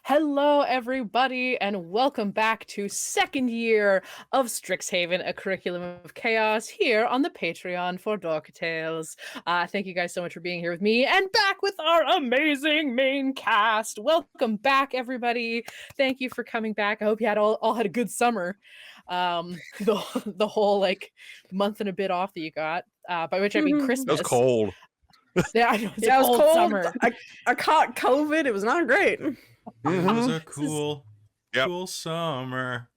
Hello, everybody, and welcome back to second year of Strixhaven, a curriculum of chaos here on the Patreon for Dork Tales. Thank you guys so much for being here with me and back with our amazing main cast. Welcome back, everybody. Thank you for coming back. I hope you had all had a good summer. The whole month and a bit off that you got, by which I mean Christmas. It was cold. Yeah, I know, it was cold. Summer. I caught COVID. It was not great. It was a cool summer.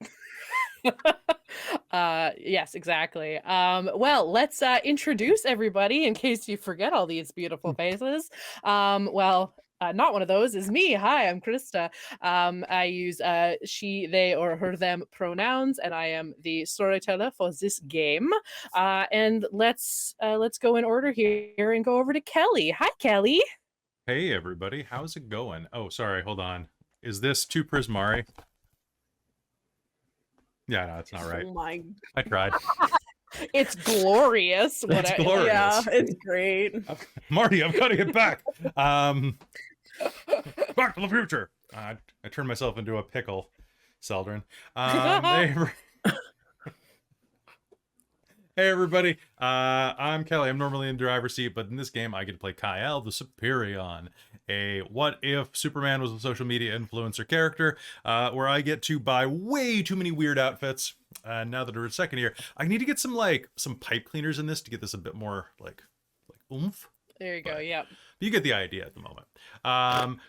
Yes, exactly. Well, let's introduce everybody in case you forget all these beautiful faces. Not one of those is me. Hi, I'm Christa. I use she, they, or her, them pronouns, and I am the storyteller for this game. And let's go in order here and go over to Kelly. Hi, Kelly. Hey, everybody. How's it going? Oh, sorry. Hold on. Is this two Prismari? Yeah, no, it's not right. Oh my! I tried. It's glorious. It's glorious. Yeah, it's great. Marty, I'm cutting it back. Back to the future. I turned myself into a pickle, Celdrynn. Hey everybody, I'm Kelly. I'm normally in the driver's seat, but in this game I get to play Kyle the Superion, a what-if Superman was a social media influencer character, where I get to buy way too many weird outfits. Now that we're in second year, I need to get some pipe cleaners in this to get this a bit more like oomph. There you go. Yep. You get the idea at the moment. I'm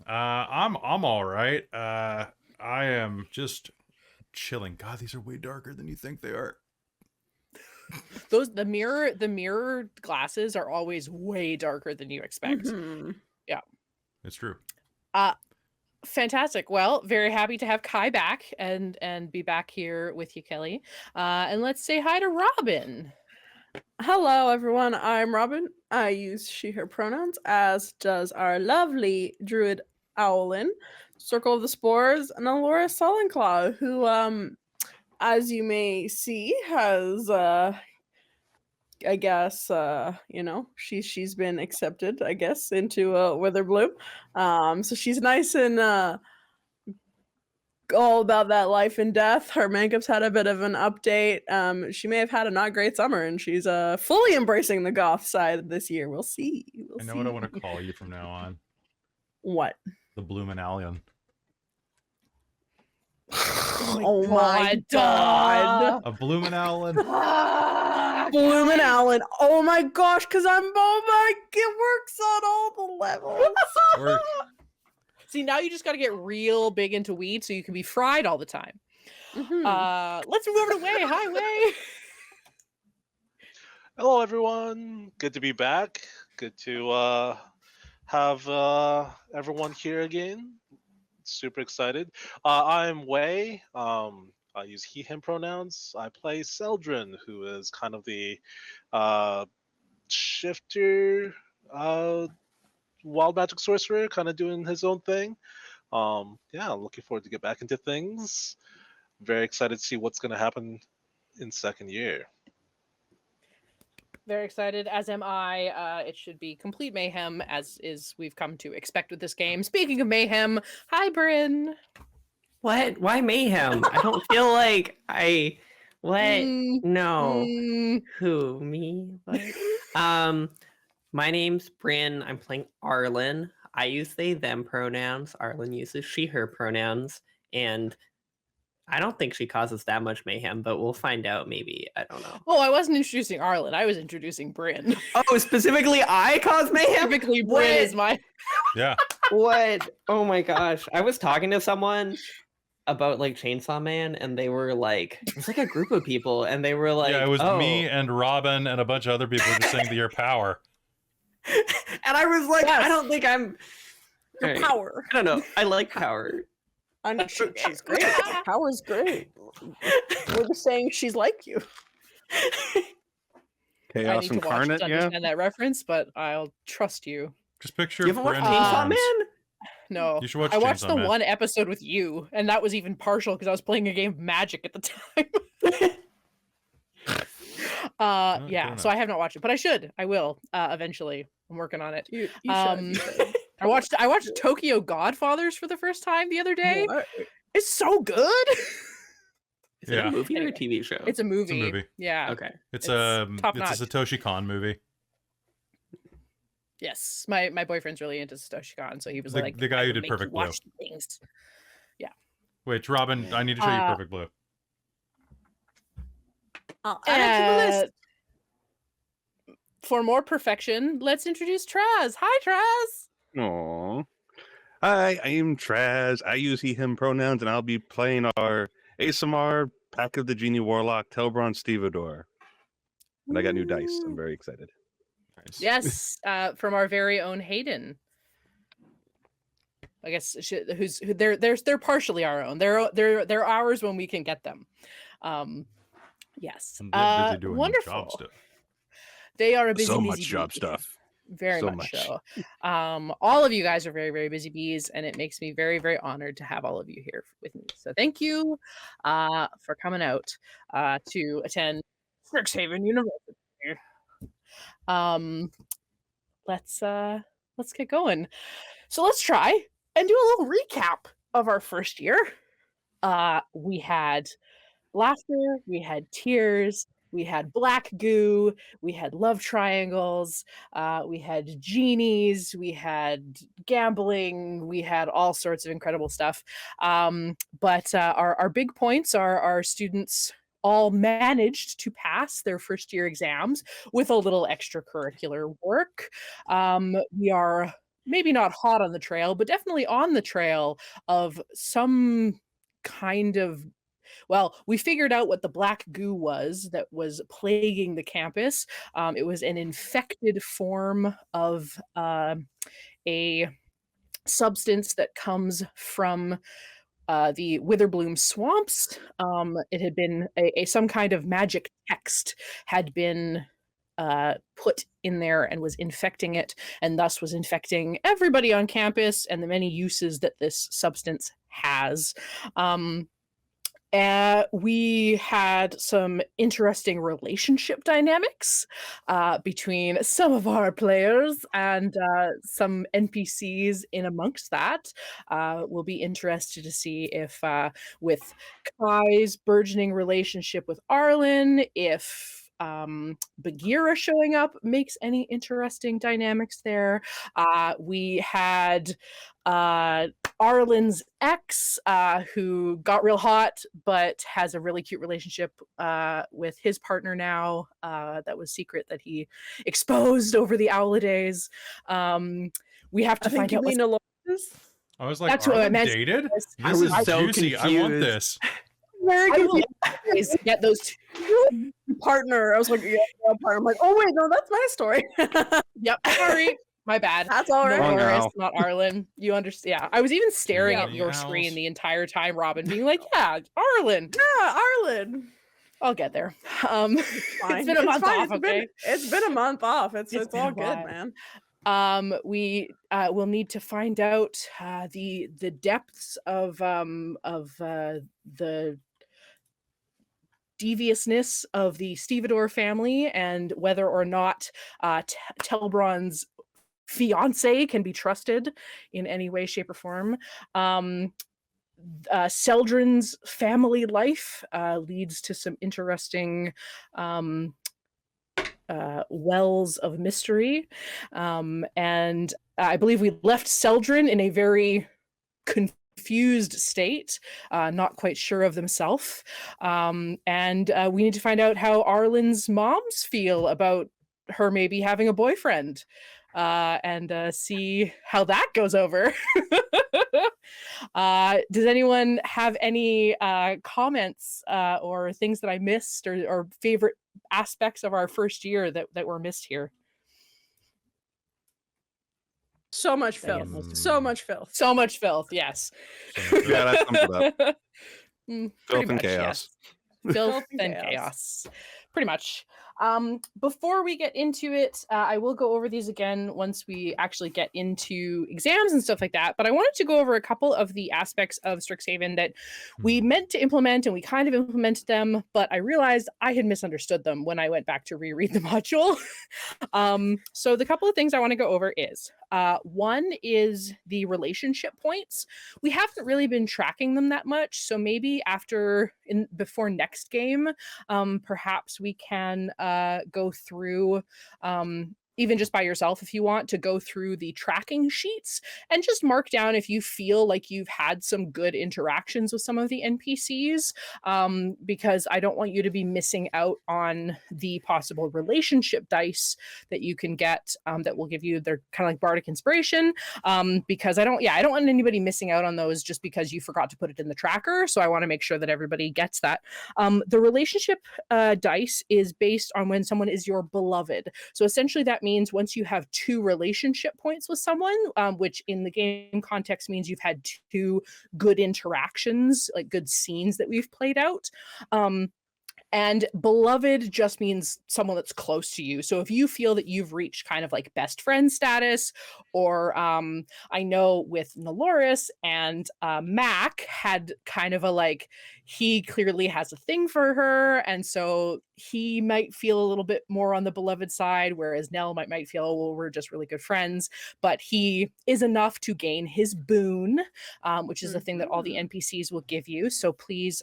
all right. I am just chilling. God, these are way darker than you think they are. The mirror glasses are always way darker than you expect. Mm-hmm. Yeah, it's true. Fantastic. Well, very happy to have Kai back and be back here with you, Kelly. And let's say hi to Robin. Hello, everyone. I'm Robin. I use she/her pronouns, as does our lovely druid Arlynn, Circle of the Spores, Nelloris Sullenclaw, who as you may see, has I guess she's been accepted, I guess, into Witherbloom. So she's nice and all about that life and death. Her makeup's had a bit of an update. She may have had a not great summer, and she's fully embracing the goth side this year. We'll see. I know what I want to call you from now on. What? The Bloomin' Alien. Oh my god. A Bloomin' Allen. Bloomin' Allen. Oh my gosh, because it works on all the levels. See, now you just got to get real big into weed so you can be fried all the time. Mm-hmm. Let's move over to Wei. Hi, Wei. Hello, everyone. Good to be back. Good to have everyone here again. Super excited. I'm Wei. I use he, him pronouns. I play Celdrynn, who is kind of the shifter, wild magic sorcerer, kind of doing his own thing. I'm looking forward to get back into things. Very excited to see what's going to happen in second year. Very excited, as am I. It should be complete mayhem, as is we've come to expect with this game. Speaking of mayhem, hi, Brynn. What? Why mayhem? I don't feel like I... What? No. Who? Me? What? My name's Brynn. I'm playing Arlynn. I use they, them pronouns. Arlynn uses she, her pronouns. And I don't think she causes that much mayhem, but we'll find out maybe. I don't know. Oh, I wasn't introducing Arlynn. I was introducing Brynn. Oh, specifically I cause mayhem? Specifically Brynn is my... Yeah. What? Oh my gosh. I was talking to someone about Chainsaw Man, and they were like, it's like a group of people, and they were like, yeah, it was me and Robin and a bunch of other people just saying your power. And I was like, yes. I don't think I'm... Your power. I don't know. I like power. She's great. Power's great. We're just saying she's like you. Chaos incarnate, I need to understand that reference, but I'll trust you. Just picture. You haven't watched Chainsaw Man? No. You should watch I watched Chainsaw the Man. one episode with you, and that was even partial because I was playing a game of Magic at the time. So I have not watched it, but I should. I will eventually. I'm working on it. You should. I watched Tokyo Godfathers for the first time the other day. What? It's so good. Is it Yeah. a movie or a Anyway, TV show? It's a movie. movie. Yeah. Okay. It's It's a top-notch. Satoshi Kon movie. Yes. My boyfriend's really into Satoshi Kon, so he was The- like, the guy "I who will did make you Perfect watch things." Which, Robin, I need to show you Perfect Blue. I'll add it to the list. For more perfection, let's introduce Traz. Hi, Traz. Aww. Hi, I am Traz. I use he, him pronouns, and I'll be playing our ASMR Pack of the Genie Warlock Telbron Stevedore. And I got new dice. I'm very excited. Nice. Yes, from our very own Hayden. I guess they're partially our own. They're ours when we can get them. Yes. And they're busy doing wonderful. job stuff. They are a busy, So busy much job bee. stuff. Very So much much. so. All of you guys are very, very busy bees, and it makes me very, very honored to have all of you here with me. So thank you for coming out to attend Strixhaven University. Let's get going. So let's try and do a little recap of our first year. We had laughter, we had tears, we had black goo, we had love triangles, we had genies, we had gambling, we had all sorts of incredible stuff. But our big points are our students all managed to pass their first year exams with a little extracurricular work. We are maybe not hot on the trail, but definitely on the trail of some kind of, well, we figured out what the black goo was that was plaguing the campus. It was an infected form of a substance that comes from the Witherbloom swamps. It had been some kind of magic text had been put in there and was infecting it, and thus was infecting everybody on campus and the many uses that this substance has. We had some interesting relationship dynamics between some of our players and some NPCs in amongst that. We'll be interested to see if with Kai's burgeoning relationship with Arlynn, if Bagheera showing up makes any interesting dynamics there. We had Arlynn's ex, who got real hot, but has a really cute relationship with his partner now. That was secret that he exposed over the Owl days. We have to find out what's Nelloris? I was like, That's what I Arlynn meant. dated? I This was is so juicy. I want confused. this. Very I good will always get those two. partner. I was like, yeah, partner. I'm like, oh wait, no, that's my story. Yep, sorry. My bad. That's all right. Oh, Nelloris, no. not Arlynn. You understand? Yeah, I was even staring Yeah. at your Owls. screen the entire time, Robin, being like, "Yeah, Arlynn." Yeah, Arlynn. I'll get there. Fine. It's been a month fine. off. Okay. It's been a month off. It's It's been all a good, while. man. We will need to find out the depths of the deviousness of the Stevedore family and whether or not Telbron's fiance can be trusted in any way, shape, or form. Celdrynn's family life leads to some interesting wells of mystery. And I believe we left Celdrynn in a very confused state, not quite sure of themselves. And we need to find out how Arlynn's moms feel about her maybe having a boyfriend. And see how that goes over. Does anyone have any comments or things that I missed or favorite aspects of our first year that were missed here? So much Again, filth. So much filth. So much filth, yes. Yeah, that sums it up. Pretty Filth and much, chaos. yes. Filth Filth and and chaos. chaos. Pretty much. Before we get into it, I will go over these again once we actually get into exams and stuff like that. But I wanted to go over a couple of the aspects of Strixhaven that we meant to implement, and we kind of implemented them, but I realized I had misunderstood them when I went back to reread the module. So the couple of things I want to go over is, one is the relationship points. We haven't really been tracking them that much, so maybe before next game, perhaps we can go through, even just by yourself if you want, to go through the tracking sheets and just mark down if you feel like you've had some good interactions with some of the NPCs, because I don't want you to be missing out on the possible relationship dice that you can get, that will give you their kind of like bardic inspiration, because I don't want anybody missing out on those just because you forgot to put it in the tracker. So I want to make sure that everybody gets that. The relationship dice is based on when someone is your beloved. So essentially that means once you have 2 relationship points with someone, which in the game context means you've had 2 good interactions, like good scenes that we've played out. And beloved just means someone that's close to you. So if you feel that you've reached kind of like best friend status, or I know with Nelloris and Mac had kind of a like, he clearly has a thing for her, and so he might feel a little bit more on the beloved side, whereas Nell might feel, oh, well, we're just really good friends, but he is enough to gain his boon, which is a thing that all the NPCs will give you. So please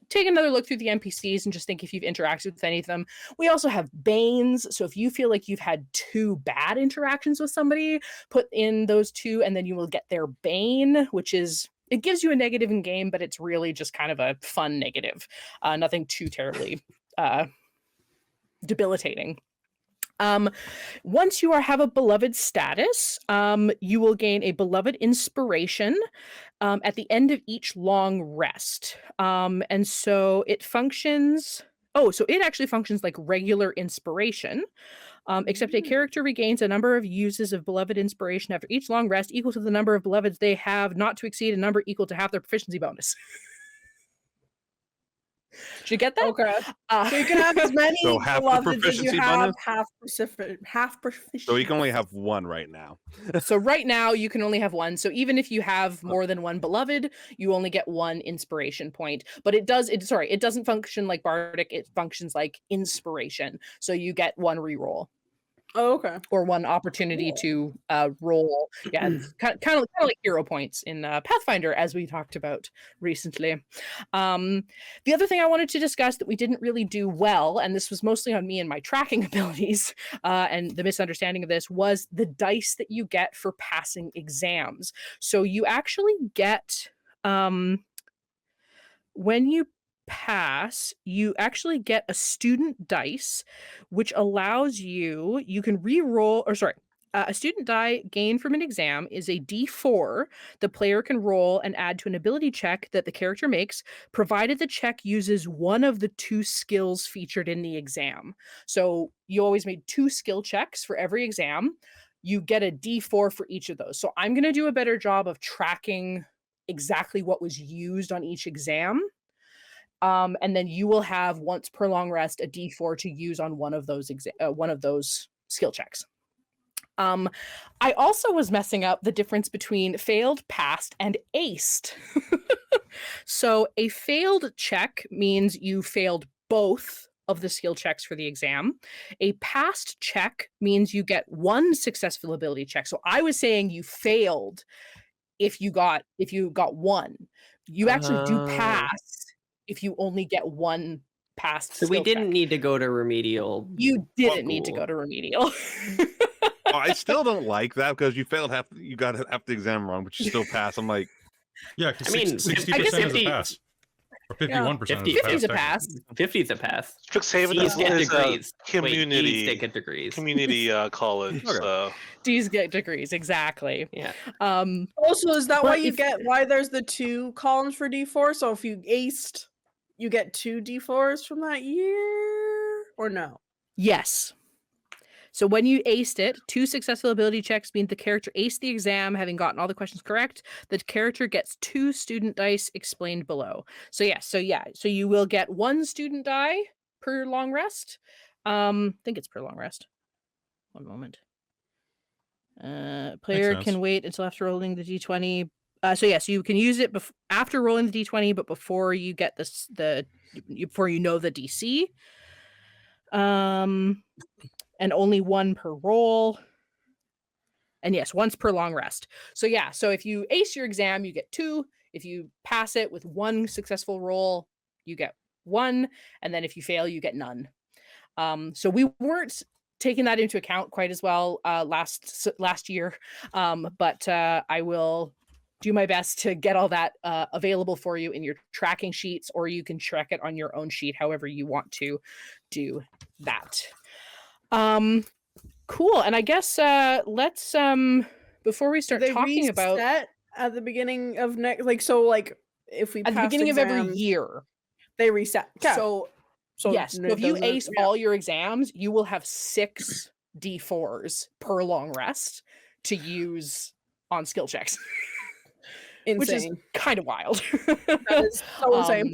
take another look through the NPCs and just think if you've interacted with any of them. We also have Banes. So if you feel like you've had 2 bad interactions with somebody, put in those 2 and then you will get their Bane, which is, it gives you a negative in game, but it's really just kind of a fun negative. Nothing too terribly debilitating. Once you have a beloved status, you will gain a beloved inspiration at the end of each long rest. And so it functions. Oh, so it actually functions like regular inspiration, except a character regains a number of uses of beloved inspiration after each long rest equal to the number of beloveds they have, not to exceed a number equal to half their proficiency bonus. Did you get that? Okay. So you can have as many So half the beloveds as you proficiency have, bonus? half proficiency. So you can only have 1 right now. So right now you can only have 1. So even if you have more than 1 beloved, you only get 1 inspiration point. But it doesn't function like bardic. It functions like inspiration. So you get 1 reroll. Oh, okay. Or 1 opportunity to roll. Yeah, it's kind of like hero points in Pathfinder, as we talked about recently. The other thing I wanted to discuss that we didn't really do well, and this was mostly on me and my tracking abilities, and the misunderstanding of this, was the dice that you get for passing exams. So you actually get, when you pass, you actually get a student dice, which allows you can re-roll, or sorry, a student die gained from an exam is a d4 the player can roll and add to an ability check that the character makes, provided the check uses one of the 2 skills featured in the exam. So you always made 2 skill checks for every exam. You get a d4 for each of those. So I'm going to do a better job of tracking exactly what was used on each exam. And then you will have, once per long rest, a d4 to use on one of those skill checks. I also was messing up the difference between failed, passed, and aced. So a failed check means you failed both of the skill checks for the exam. A passed check means you get 1 successful ability check. So I was saying you failed if you got 1. You actually do pass if you only get 1 passed. So we didn't need to go to remedial. You didn't need to go to remedial. Oh, I still don't like that because you failed you got half the exam wrong, but you still pass. I'm like, Yeah, because I mean, 60% I guess is a pass. Or 51% is 50's a a pass. 50's a pass. Strixhaven D's get is a degrees. community D's get degrees. college. Okay. So D's get degrees, exactly. Yeah. Also, is that But why there's the 2 columns for D4? So if you aced, you get 2 D4s from that year, or no? Yes. So when you aced it, 2 successful ability checks mean the character aced the exam, having gotten all the questions correct. The character gets 2 student dice, explained below. So you will get 1 student die per long rest. I think it's per long rest. One moment. Player sense. can wait until after rolling the d20. So yes, you can use it after rolling the d20, but before you get before you know the DC. And only one per roll. And yes, once per long rest. So yeah, so if you ace your exam, you get 2. If you pass it with 1 successful roll, you get 1. And then if you fail, you get none. So we weren't taking that into account quite as well last year. But I will do my best to get all that available for you in your tracking sheets, or you can track it on your own sheet, however you want to do that. Cool. And I guess let's before we start talking about at the beginning of next, like, so like if we at the beginning of every year, they reset. Yeah. So yes, so if you ace all your exams, you will have 6 d4s per long rest to use on skill checks. Insane. Which is kind of wild. That is so insane.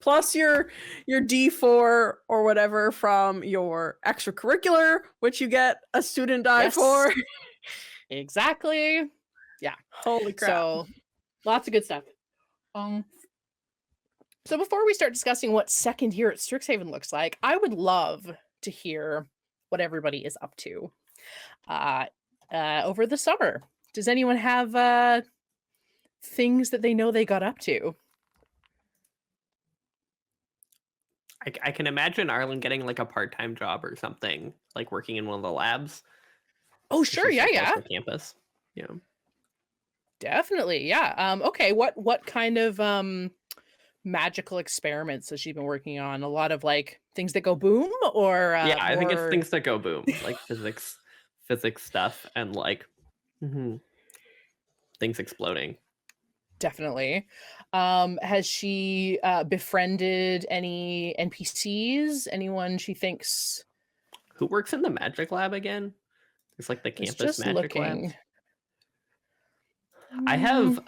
Plus your D4 or whatever from your extracurricular, which you get a student die for. Exactly. Yeah. Holy crap. So lots of good stuff. So before we start discussing what second year at Strixhaven looks like, I would love to hear what everybody is up to over the summer. Does anyone have things that they know they got up to? I can imagine Arlynn getting like a part-time job or something, like working in one of the labs. Oh, sure, yeah. For campus, yeah, definitely, yeah. Okay, what kind of magical experiments has she been working on? A lot of like things that go boom, or yeah, I think it's things that go boom, like physics stuff, and like things exploding. Definitely. Has she befriended any NPCs? Anyone she thinks who works in the magic lab again? It's like the campus magic lab. I have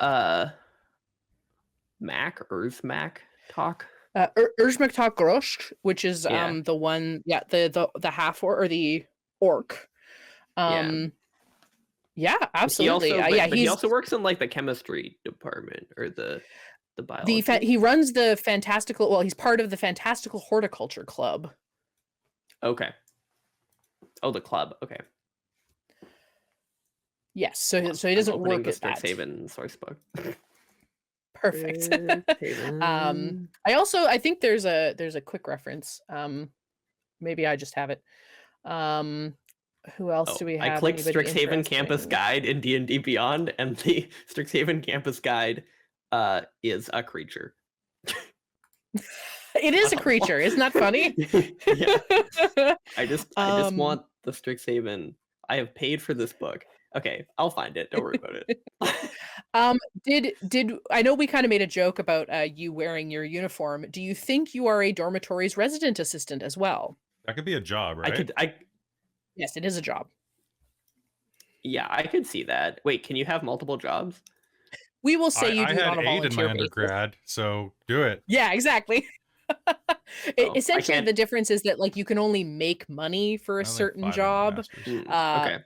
Urzmak talk. Urzmak talk Grosh, which is the one, the half or the orc. Yeah, absolutely. He also works in like the chemistry department or the biology. He runs the fantastical. Well, he's part of the fantastical horticulture club. Okay. Oh, the club. Okay. Yes. So he doesn't work at that. Strixhaven source book. Perfect. I think there's a quick reference. Maybe I just have it. Who else do we have? I clicked Strixhaven Campus Guide in D&D Beyond, and the Strixhaven Campus Guide is a creature. It is a creature. Isn't that funny? Yeah. I just want the Strixhaven. I have paid for this book. Okay, I'll find it. Don't worry about it. Did I know we kind of made a joke about you wearing your uniform? Do you think you are a dormitory's resident assistant as well? That could be a job, right? Yes, it is a job. Yeah, I could see that. Wait, can you have multiple jobs? We will say you do I on a volunteer had 8 in my basis. undergrad, so do it. Yeah, exactly. Essentially, the difference is that like you can only make money for a certain job. Okay.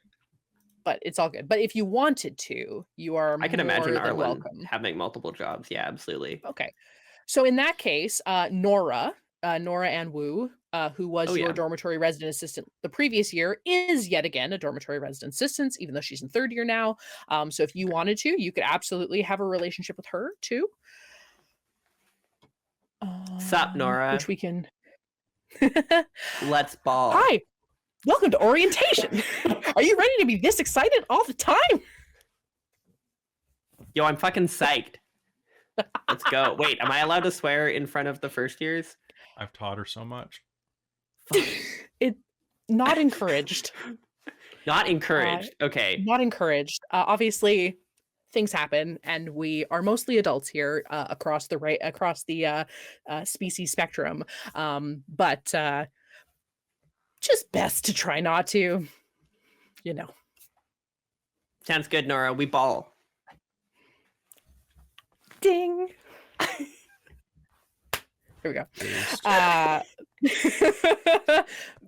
But it's all good. But if you wanted to, you are I can imagine more than Arlynn welcome. having multiple jobs. Yeah, absolutely. Okay. So in that case, Nora Ann Wu, who was your dormitory resident assistant the previous year, is yet again a dormitory resident assistant, even though she's in 3rd year now. So if you wanted to, you could absolutely have a relationship with her too. Sup, Nora? Which we can. Let's ball. Hi. Welcome to orientation. Are you ready to be this excited all the time? Yo, I'm fucking psyched. Let's go. Wait, am I allowed to swear in front of the first years? I've taught her so much. It not encouraged. Not encouraged. Okay. Not encouraged. Obviously, things happen, and we are mostly adults here across the species spectrum. But just best to try not to, you know. Sounds good, Nora. We ball. Ding. we go. Based.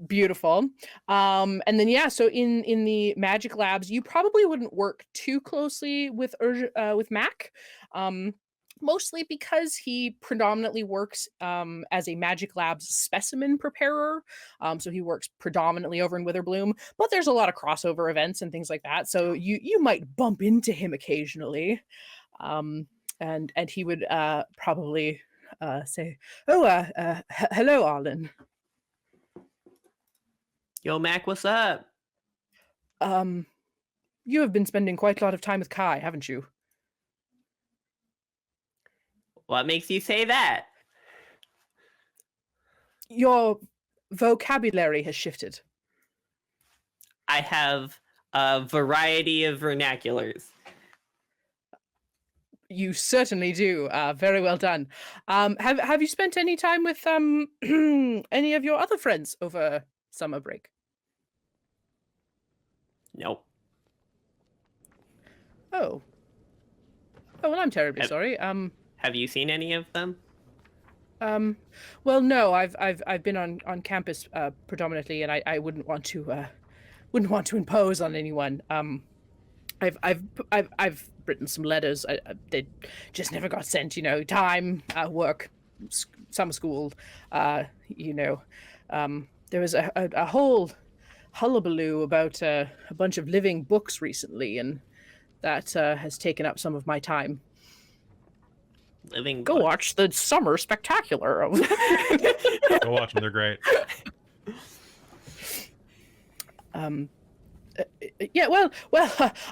Beautiful. And then yeah, so in the magic labs, you probably wouldn't work too closely with Mac. Mostly because he predominantly works as a magic labs specimen preparer. So he works predominantly over in Witherbloom, but there's a lot of crossover events and things like that. So you might bump into him occasionally. And he would probably say, "Oh, hello, Arlynn. Yo, Mac, what's up? You have been spending quite a lot of time with Kai, haven't you?" What makes you say that? Your vocabulary has shifted. I have a variety of vernaculars. You certainly do. Very well done. Have you spent any time with any of your other friends over summer break? Nope. Oh. Oh well, I'm terribly sorry. Have you seen any of them? Well, no. I've been on campus predominantly, and I wouldn't want to impose on anyone. I've written some letters. They just never got sent. You know, time, work, summer school. You know, there was a whole hullabaloo about a bunch of living books recently, and that has taken up some of my time. Living Go books. watch the summer spectacular. Go watch them; they're great. Yeah, well,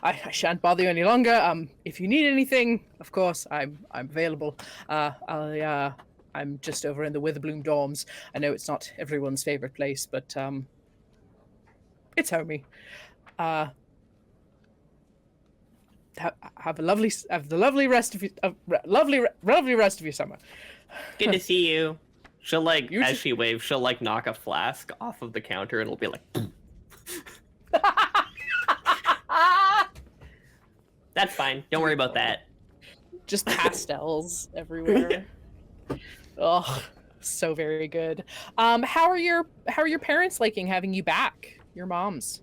I shan't bother you any longer. If you need anything, of course, I'm available. I'm just over in the Witherbloom dorms. I know it's not everyone's favorite place, but it's homey. Have the lovely rest of lovely rest of your summer. Good to see you. She'll like, You as just- she waves, she'll like knock a flask off of the counter and it'll be like, that's fine. Don't worry about that. Just pastels everywhere. Oh, so very good. How are your parents liking having you back? Your moms?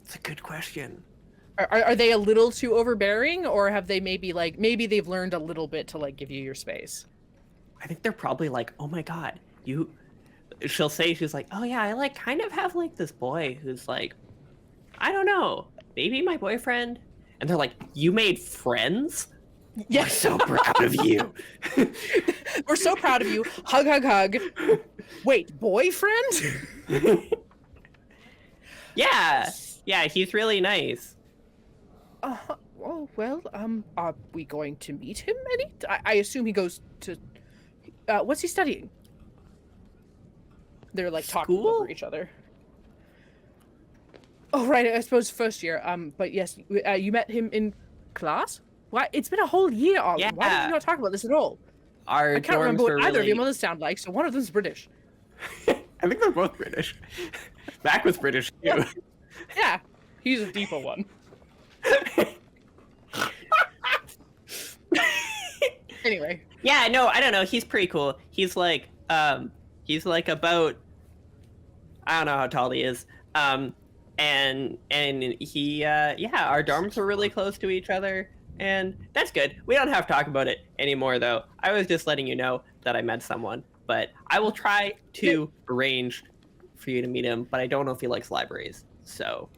It's a good question. Are they a little too overbearing, or have they maybe they've learned a little bit to like give you your space? I think they're probably like, oh my god, you. She'll say, she's like, oh yeah, I like kind of have like this boy who's like, I don't know, maybe my boyfriend. And they're like, you made friends? Yeah. We're so proud of you. We're so proud of you. Hug, hug, hug. Wait, boyfriend? Yeah, he's really nice. Oh well. Are we going to meet him any? I assume he goes to. What's he studying? They're like talking School? over each other. Oh right, I suppose first year. But yes, you met him in class. Why? It's been a whole year, Arlynn. Why did Yeah. you not talk about this at all? Our I can't dorms remember what were either of really... your mothers sound like. So one of them's British. I think they're both British. Mac was British too. Yeah, he's a deeper one. Anyway. Yeah, no, I don't know. He's pretty cool. He's like about, I don't know how tall he is. And he, our dorms were really close to each other, and that's good. We don't have to talk about it anymore, though. I was just letting you know that I met someone, but I will try to arrange for you to meet him, but I don't know if he likes libraries, so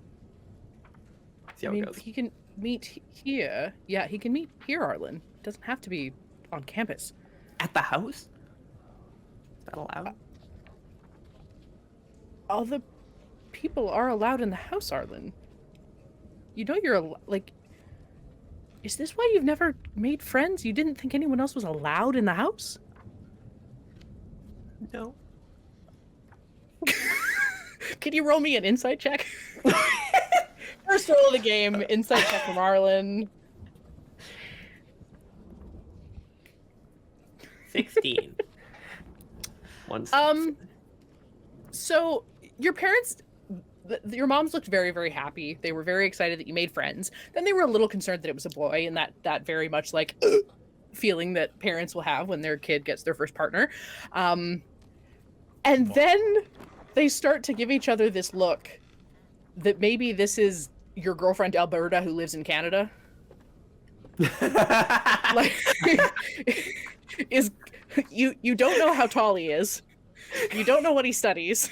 see how it goes. He can meet here. Yeah, he can meet here, Arlynn. It doesn't have to be on campus. At the house? Is that allowed? Other people are allowed in the house, Arlynn. You know you're like... Is this why you've never made friends? You didn't think anyone else was allowed in the house? No. Can you roll me an insight check? First roll of the game, insight check from Arlynn. 16. So your parents your moms looked very, very happy. They were very excited that you made friends. Then they were a little concerned that it was a boy, and that very much like feeling that parents will have when their kid gets their first partner. And then they start to give each other this look that maybe this is your girlfriend Alberta who lives in Canada. Like, you don't know how tall he is. You don't know what he studies.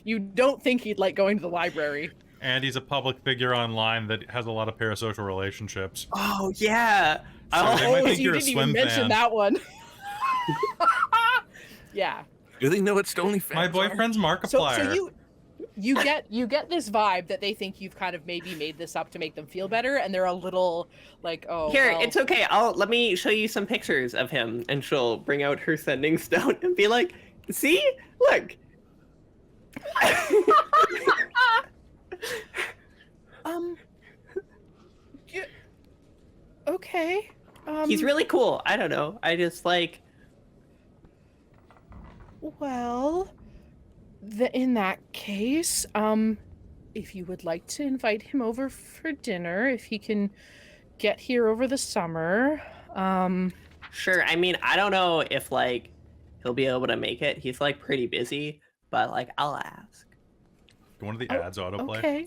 You don't think he'd like going to the library. And he's a public figure online that has a lot of parasocial relationships. Oh yeah. So they might so think you you're a didn't even swim mention fan. that one. Yeah. Do they know what Stony fans My are? boyfriend's So Markiplier. you get this vibe that they think you've kind of maybe made this up to make them feel better, and they're a little like, oh, Here, well, it's okay. Let me show you some pictures of him, and she'll bring out her sending stone and be like, "See, look." yeah, okay. He's really cool. I don't know. I just like. Well, in that case, if you would like to invite him over for dinner, if he can get here over the summer, Sure. I mean, I don't know if like he'll be able to make it. He's like pretty busy, but like I'll ask. One of the ads autoplay. okay.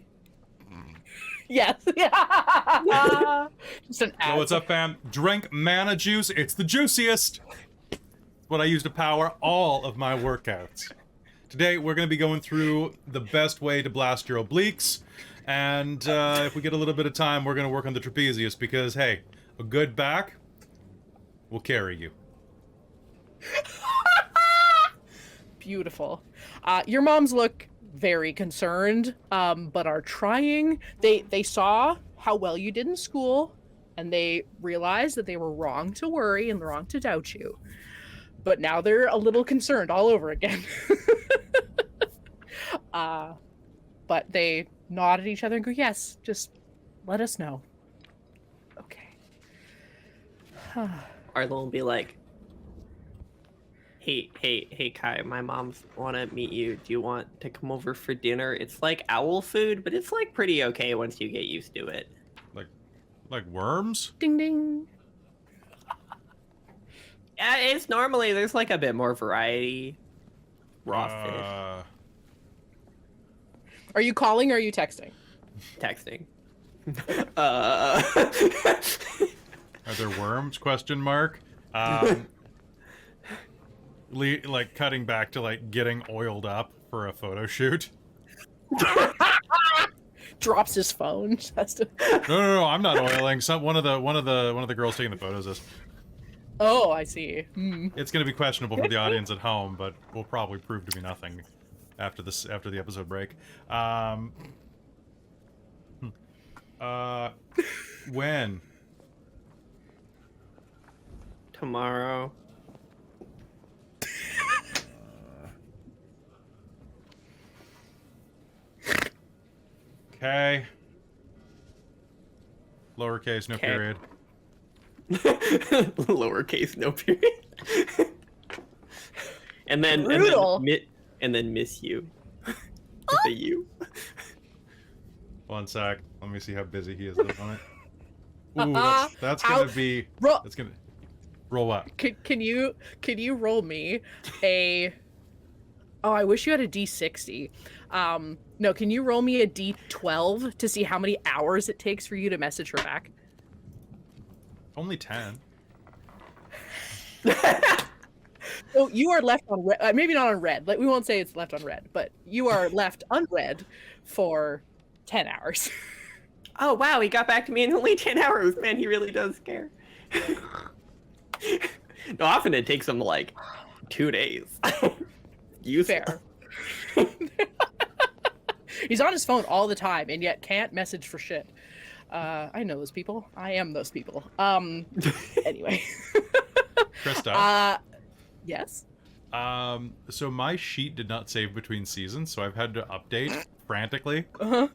Yes. Yeah. Just an So ad. what's up, fam? Drink mana juice. It's the juiciest. It's what I use to power all of my workouts. Today, we're going to be going through the best way to blast your obliques. And if we get a little bit of time, we're going to work on the trapezius because, hey, a good back will carry you. Beautiful. Your moms look very concerned, but are trying. They saw how well you did in school, and they realized that they were wrong to worry and wrong to doubt you. But now they're a little concerned all over again. But they nod at each other and go, yes, just let us know. Okay. Arlynn will be like, Hey, Kai, my mom's want to meet you. Do you want to come over for dinner? It's like owl food, but it's like pretty okay once you get used to it. Like worms? Ding ding. Yeah, it's normally, there's like a bit more variety. Raw fish. Are you calling or are you texting? Texting. Are there worms? Question mark. Like cutting back to like getting oiled up for a photo shoot. Drops his phone. Has to... No, I'm not oiling. One of the girls taking the photos is. Oh, I see. Hmm. It's going to be questionable for the audience at home, but will probably prove to be nothing after the episode break. When? Tomorrow. Okay. Lowercase, no Okay. period. Lowercase, no period. and then Brutal. and then miss you. With a U. One sec. Let me see how busy he is on it. Ooh, that's How- gonna be. Roll. That's gonna roll up. Can you roll me a? Oh, I wish you had a D60. No, can you roll me a D12 to see how many hours it takes for you to message her back? Only 10. So you are left on red. Maybe not on red. Like we won't say it's left on red, but you are left unread for 10 hours. Oh wow, he got back to me in only 10 hours. Man, he really does care. No, often it takes him like 2 days. Useful. Fair. He's on his phone all the time and yet can't message for shit. I know those people. I am those people. Anyway. Christa. Yes. So my sheet did not save between seasons, so I've had to update frantically. Uh-huh.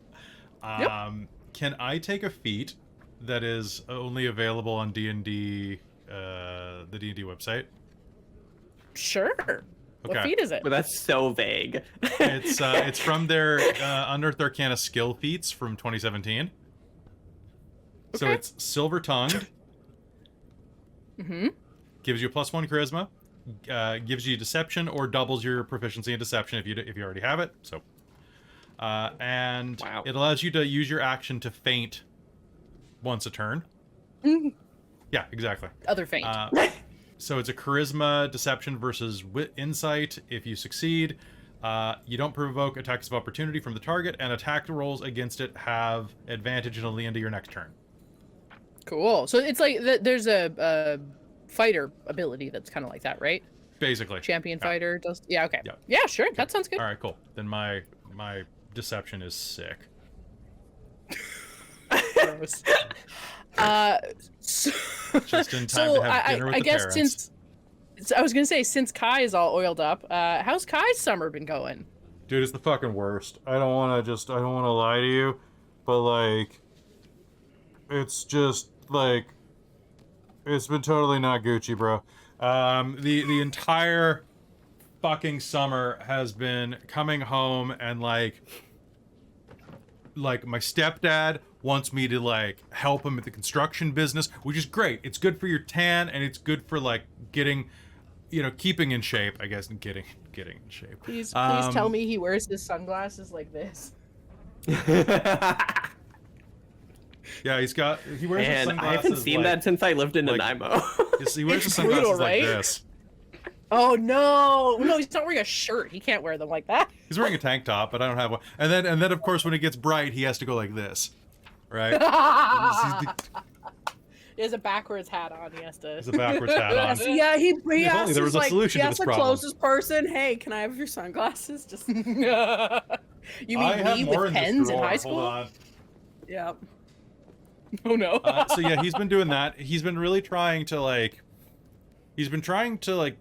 Can I take a feat that is only available on D&D, the D&D website? Sure. What Okay. feat is it? But that's so vague. It's from their Unearthed Arcana skill feats from 2017. So Okay. it's silver tongued. Mm-hmm. Gives you a +1 charisma. Gives you deception or doubles your proficiency in deception if you already have it. So, and Wow. it allows you to use your action to feint once a turn. Yeah, exactly. Other feint. So it's a charisma deception versus insight. If you succeed, you don't provoke attacks of opportunity from the target, and attack rolls against it have advantage until the end of your next turn. Cool. So it's like there's a fighter ability that's kind of like that, right? Basically. Champion Yeah. fighter does. Yeah. Okay. Yeah. Yeah. Sure. That sounds good. All right, cool. Then my deception is sick. Gross. So, Just in time so to have dinner with I the guess parents. I was gonna say, since Kai is all oiled up, how's Kai's summer been going? Dude, it's the fucking worst. I don't want to lie to you, but like, it's just like, it's been totally not Gucci, bro. The entire fucking summer has been coming home and like my stepdad wants me to like help him with the construction business, which is great. It's good for your tan and it's good for like getting, keeping in shape, I guess, and getting in shape. Please tell me he wears his sunglasses like this. Yeah, he wears his And sunglasses. I haven't seen like, that since I lived in like- Nanaimo. He wears It's his sunglasses brutal, right? like this. Oh no! No, he's not wearing a shirt. He can't wear them like that. He's wearing a tank top, but I don't have one. And then of course when it gets bright, he has to go like this, right? He has a backwards hat on. He has to. It's a backwards hat on. Yeah, he only asked there was a like, solution he to asked this the problem. closest person, "Hey, can I have your sunglasses?" Just You mean I have me more with in this pens in drawer. high Hold school? on. yeah. Oh no. So yeah, he's been doing that. He's been really trying to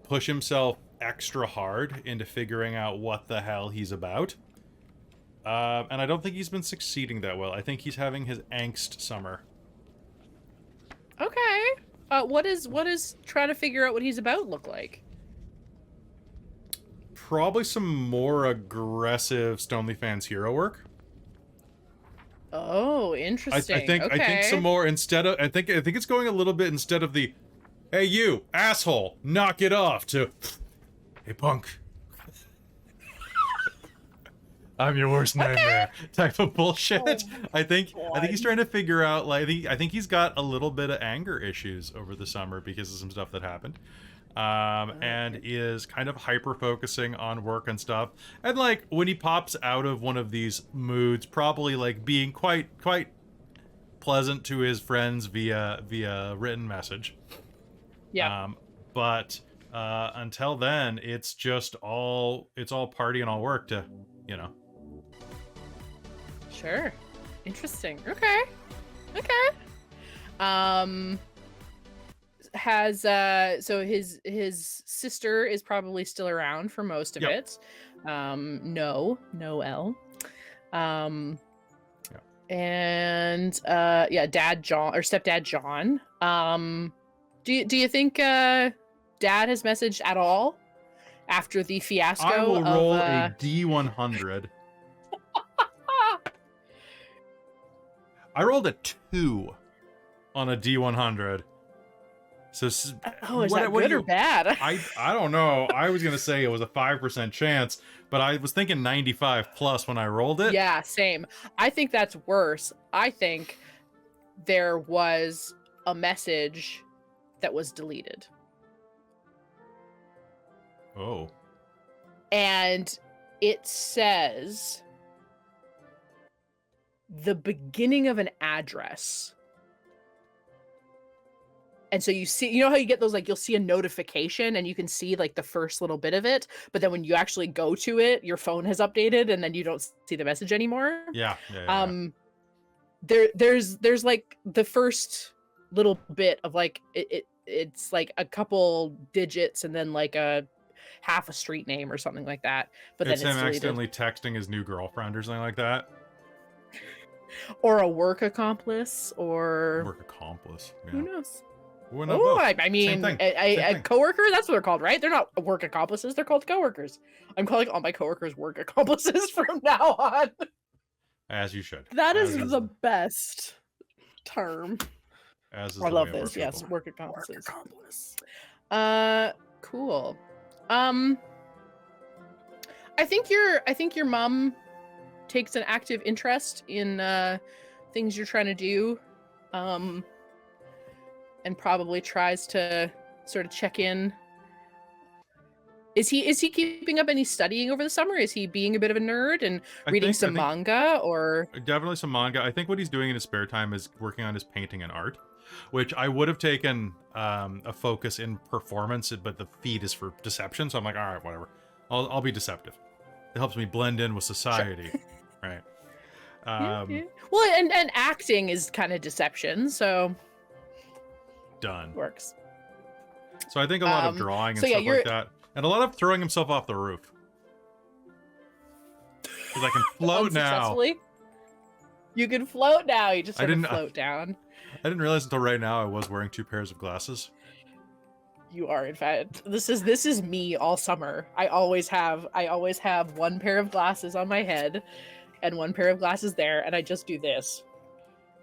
push himself extra hard into figuring out what the hell he's about. And I don't think he's been succeeding that well. I think he's having his angst summer. Okay. What is trying to figure out what he's about look like? Probably some more aggressive Stoneleaf fans hero work. Oh, I interesting. think some more instead of I think it's going a little bit instead of the "Hey you, asshole, knock it off" to "Hey punk, I'm your worst nightmare" type of bullshit. I think he's trying to figure out like I think he's got a little bit of anger issues over the summer because of some stuff that happened. And is kind of hyper focusing on work and stuff. And like when he pops out of one of these moods, probably like being quite pleasant to his friends via written message. Yeah. But until then, it's all party and all work to, Sure. Interesting. Okay. Has so his sister is probably still around for most of Yep. it. Noel. And Dad John or Stepdad John. Do you think Dad has messaged at all after the fiasco? I will roll of, a D100. I rolled a 2 on a D100. So is what that do good or you- bad? I don't know. I was gonna say it was a 5% chance, but I was thinking 95 plus when I rolled it. Yeah, same. I think that's worse. I think there was a message that was deleted. Oh. And it says the beginning of an address. And so you know how you get those, like, you'll see a notification and you can see like the first little bit of it, but then when you actually go to it, your phone has updated and then you don't see the message anymore. Yeah. There's like the first little bit of like it's like a couple digits and then like a half a street name or something like that. But It's then him it's deleted. accidentally texting his new girlfriend or something like that. Or a work accomplice or Work accomplice. who Yeah. knows? We're not Oh, both. I mean, thing. a Same thing. coworker, that's what they're called, right? They're not work accomplices, they're called coworkers. I'm calling all my coworkers work accomplices from now on. As you should. That As is the best term. As is I the love way it this. works, Yes, people. work accomplices. Accomplice. Cool. I think your mom takes an active interest in things you're trying to do. And probably tries to sort of check in. Is he keeping up any studying over the summer? Is he being a bit of a nerd and reading some manga or Definitely some manga. I think what he's doing in his spare time is working on his painting and art, which I would have taken a focus in performance, but the feed is for deception. So I'm like, all right, whatever. I'll be deceptive. It helps me blend in with society, right? yeah. Well, and acting is kind of deception, so Done. works. So I think a lot of drawing and so yeah, stuff like that, and a lot of throwing himself off the roof. Because I can float now. Unsuccessfully? You can float now. You just I sort of didn't- float down. I didn't realize until right now I was wearing 2 pairs of glasses. You are, in fact. This is me all summer. I always have 1 pair of glasses on my head and 1 pair of glasses there, and I just do this.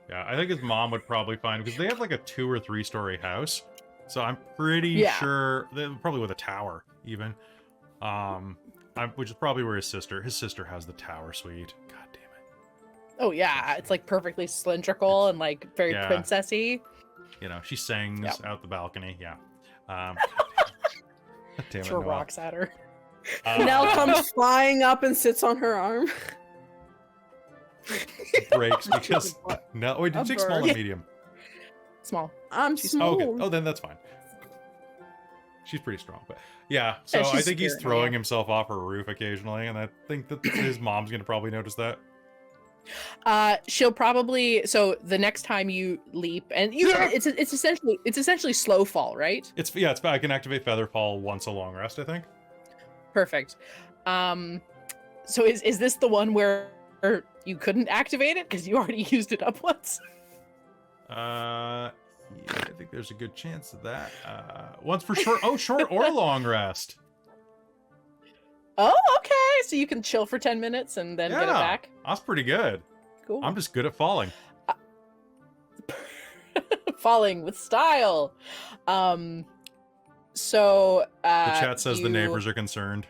Yeah, I think his mom would probably find, because they have like a 2 or 3 story house. So I'm pretty sure, probably with a tower even. Which is probably where his sister has the tower suite. God damn it. Oh yeah, it's like perfectly cylindrical and like very princessy. You know, she sings out the balcony. Yeah. God damn it, Throw Noelle. rocks at her. Nell comes flying up and sits on her arm. Breaks because no. Wait, did you take small bird. and medium? Small. I'm She's- small. Oh, okay. Oh, then that's fine. She's pretty strong, but yeah. So Yeah, I she's think he's spirit, throwing yeah. himself off her roof occasionally, and I think that his mom's gonna probably notice that. She'll probably the next time you leap and it's essentially slow fall, right? It's I can activate Featherfall once a long rest, I think. Perfect. So is this the one where you couldn't activate it because you already used it up once? Yeah, I think there's a good chance of that. Once for short. Oh, short or long rest. Oh, okay. So you can chill for 10 minutes and then get it back. That's pretty good. Cool. I'm just good at falling. Falling with style. So The chat says the neighbors are concerned.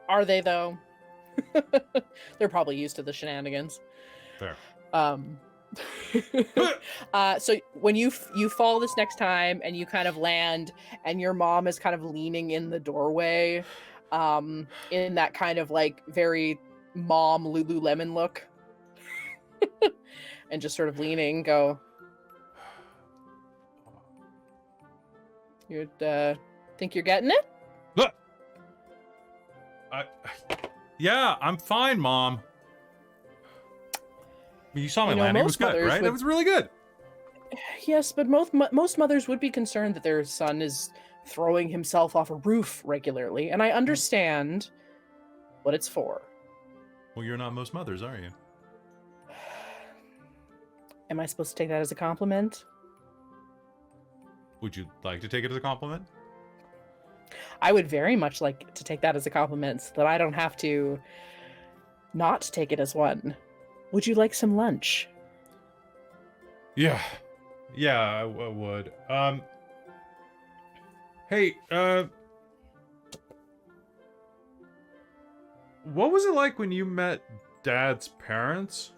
Are they though? They're probably used to the shenanigans. There. So when you fall this next time and you kind of land and your mom is kind of leaning in the doorway, in that kind of like very mom Lululemon look, and just sort of leaning, go. You'd think you're getting it? Yeah, I'm fine, Mom. You saw my landing. It was good, right? It was really good. Yes, but most mothers would be concerned that their son is throwing himself off a roof regularly, and I understand what it's for. Well, you're not most mothers, are you? Am I supposed to take that as a compliment? Would you like to take it as a compliment? I would very much like to take that as a compliment so that I don't have to not take it as one. Would you like some lunch? Yeah. Yeah, I would. Hey, what was it like when you met Dad's parents?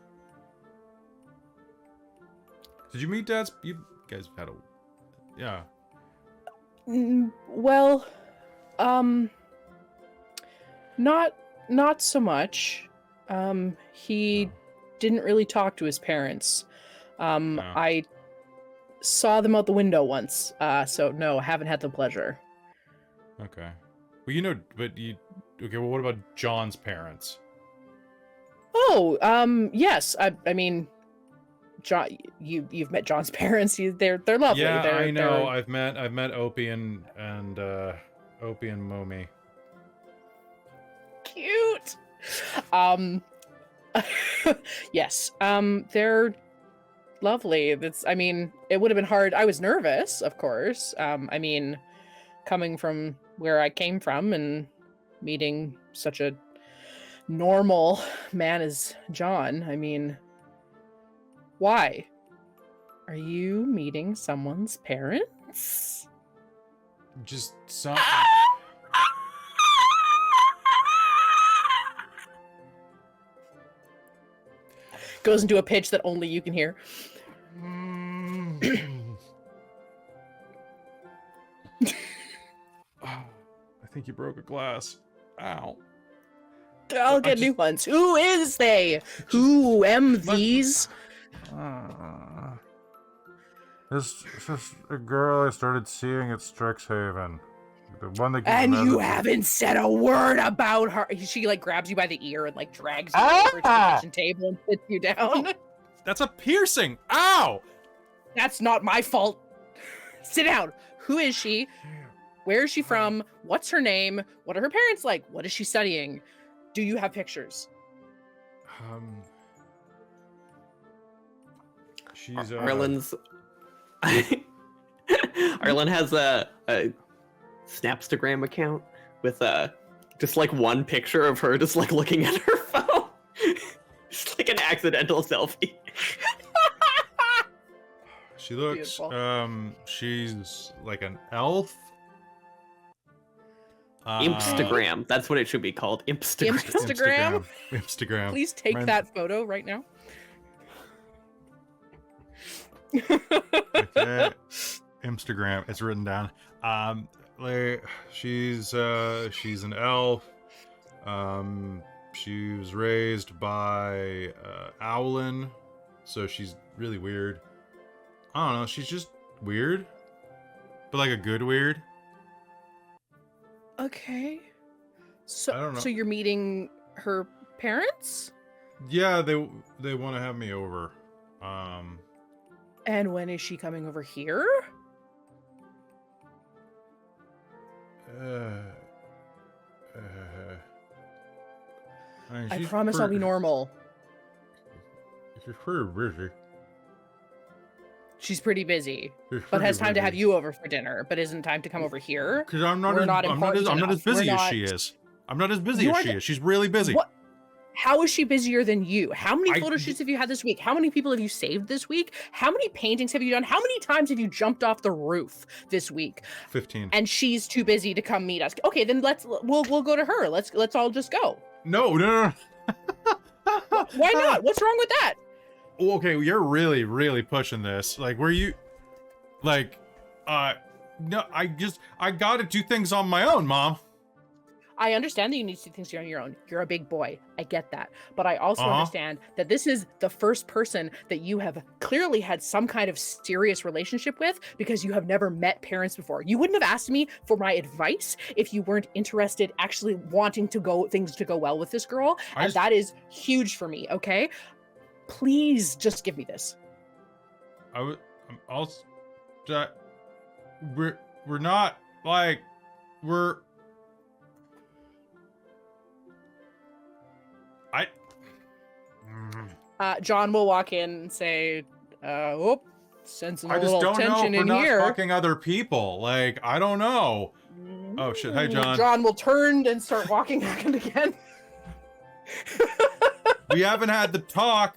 Did you meet Dad's... You guys had a... Yeah. Well, not so much. He didn't really talk to his parents. I saw them out the window once, so no, haven't had the pleasure. Okay. Well, you know, but you... Okay, well, what about John's parents? Oh, yes. I mean, John, you've met John's parents. They're lovely. Yeah, they're, I know. they're- I've met Opie and Opie and Momi. Cute. Yes. They're lovely. I mean, it would have been hard. I was nervous, of course. I mean, coming from where I came from and meeting such a normal man as John, I mean, why? Are you meeting someone's parents? Just some. Goes into a pitch that only you can hear. I think you broke a glass. Ow. I'll get new ones. Who is they? Who am these? It's just a girl I started seeing at Strixhaven. The one that And you haven't said a word about her. She like grabs you by the ear and like drags you over to the kitchen table and sits you down. That's a piercing. Ow! That's not my fault. Sit down. Who is she? Where is she from? What's her name? What are her parents like? What is she studying? Do you have pictures? She's Arlynn's. Arlynn has a Snapstagram account with just like one picture of her just like looking at her phone. Just like an accidental selfie. She looks Beautiful. She's like an elf. Impstagram. That's what it should be called. Impstagram. Instagram. Please take Ren- that photo right now. Okay. Instagram. It's written down. She's an elf. She was raised by Arlynn, so she's really weird. I don't know. She's just weird, but like a good weird. Okay. I don't know. So you're meeting her parents? Yeah, they want to have me over. And when is she coming over here? I promise I'll be normal. She's pretty busy. She's pretty busy, but has time to have you over for dinner, but isn't time to come over here. Because I'm not We're as not I'm important not as enough. busy We're as not- she is. I'm not as busy You as aren't- she is. She's really busy. What? How is she busier than you? How many I- photo shoots have you had this week? How many people have you saved this week? How many paintings have you done? How many times have you jumped off the roof this week? 15. And she's too busy to come meet us. Okay, then we'll go to her. Let's all just go. No. Why not? What's wrong with that? Oh, okay, you're really pushing this. Like, were you, like, no, I gotta do things on my own, Mom. I understand that you need to do things on your own. You're a big boy. I get that. But I also Uh-huh. understand that this is the first person that you have clearly had some kind of serious relationship with because you have never met parents before. You wouldn't have asked me for my advice if you weren't interested, actually wanting things to go well with this girl. And that is huge for me, okay? Please just give me this. We're not, like, John will walk in and say, sensing a I just little don't know if tension we're in not here. fucking other people. Like, I don't know. Oh, shit. Hey, John. John will turn and start walking back in again. We haven't had the talk.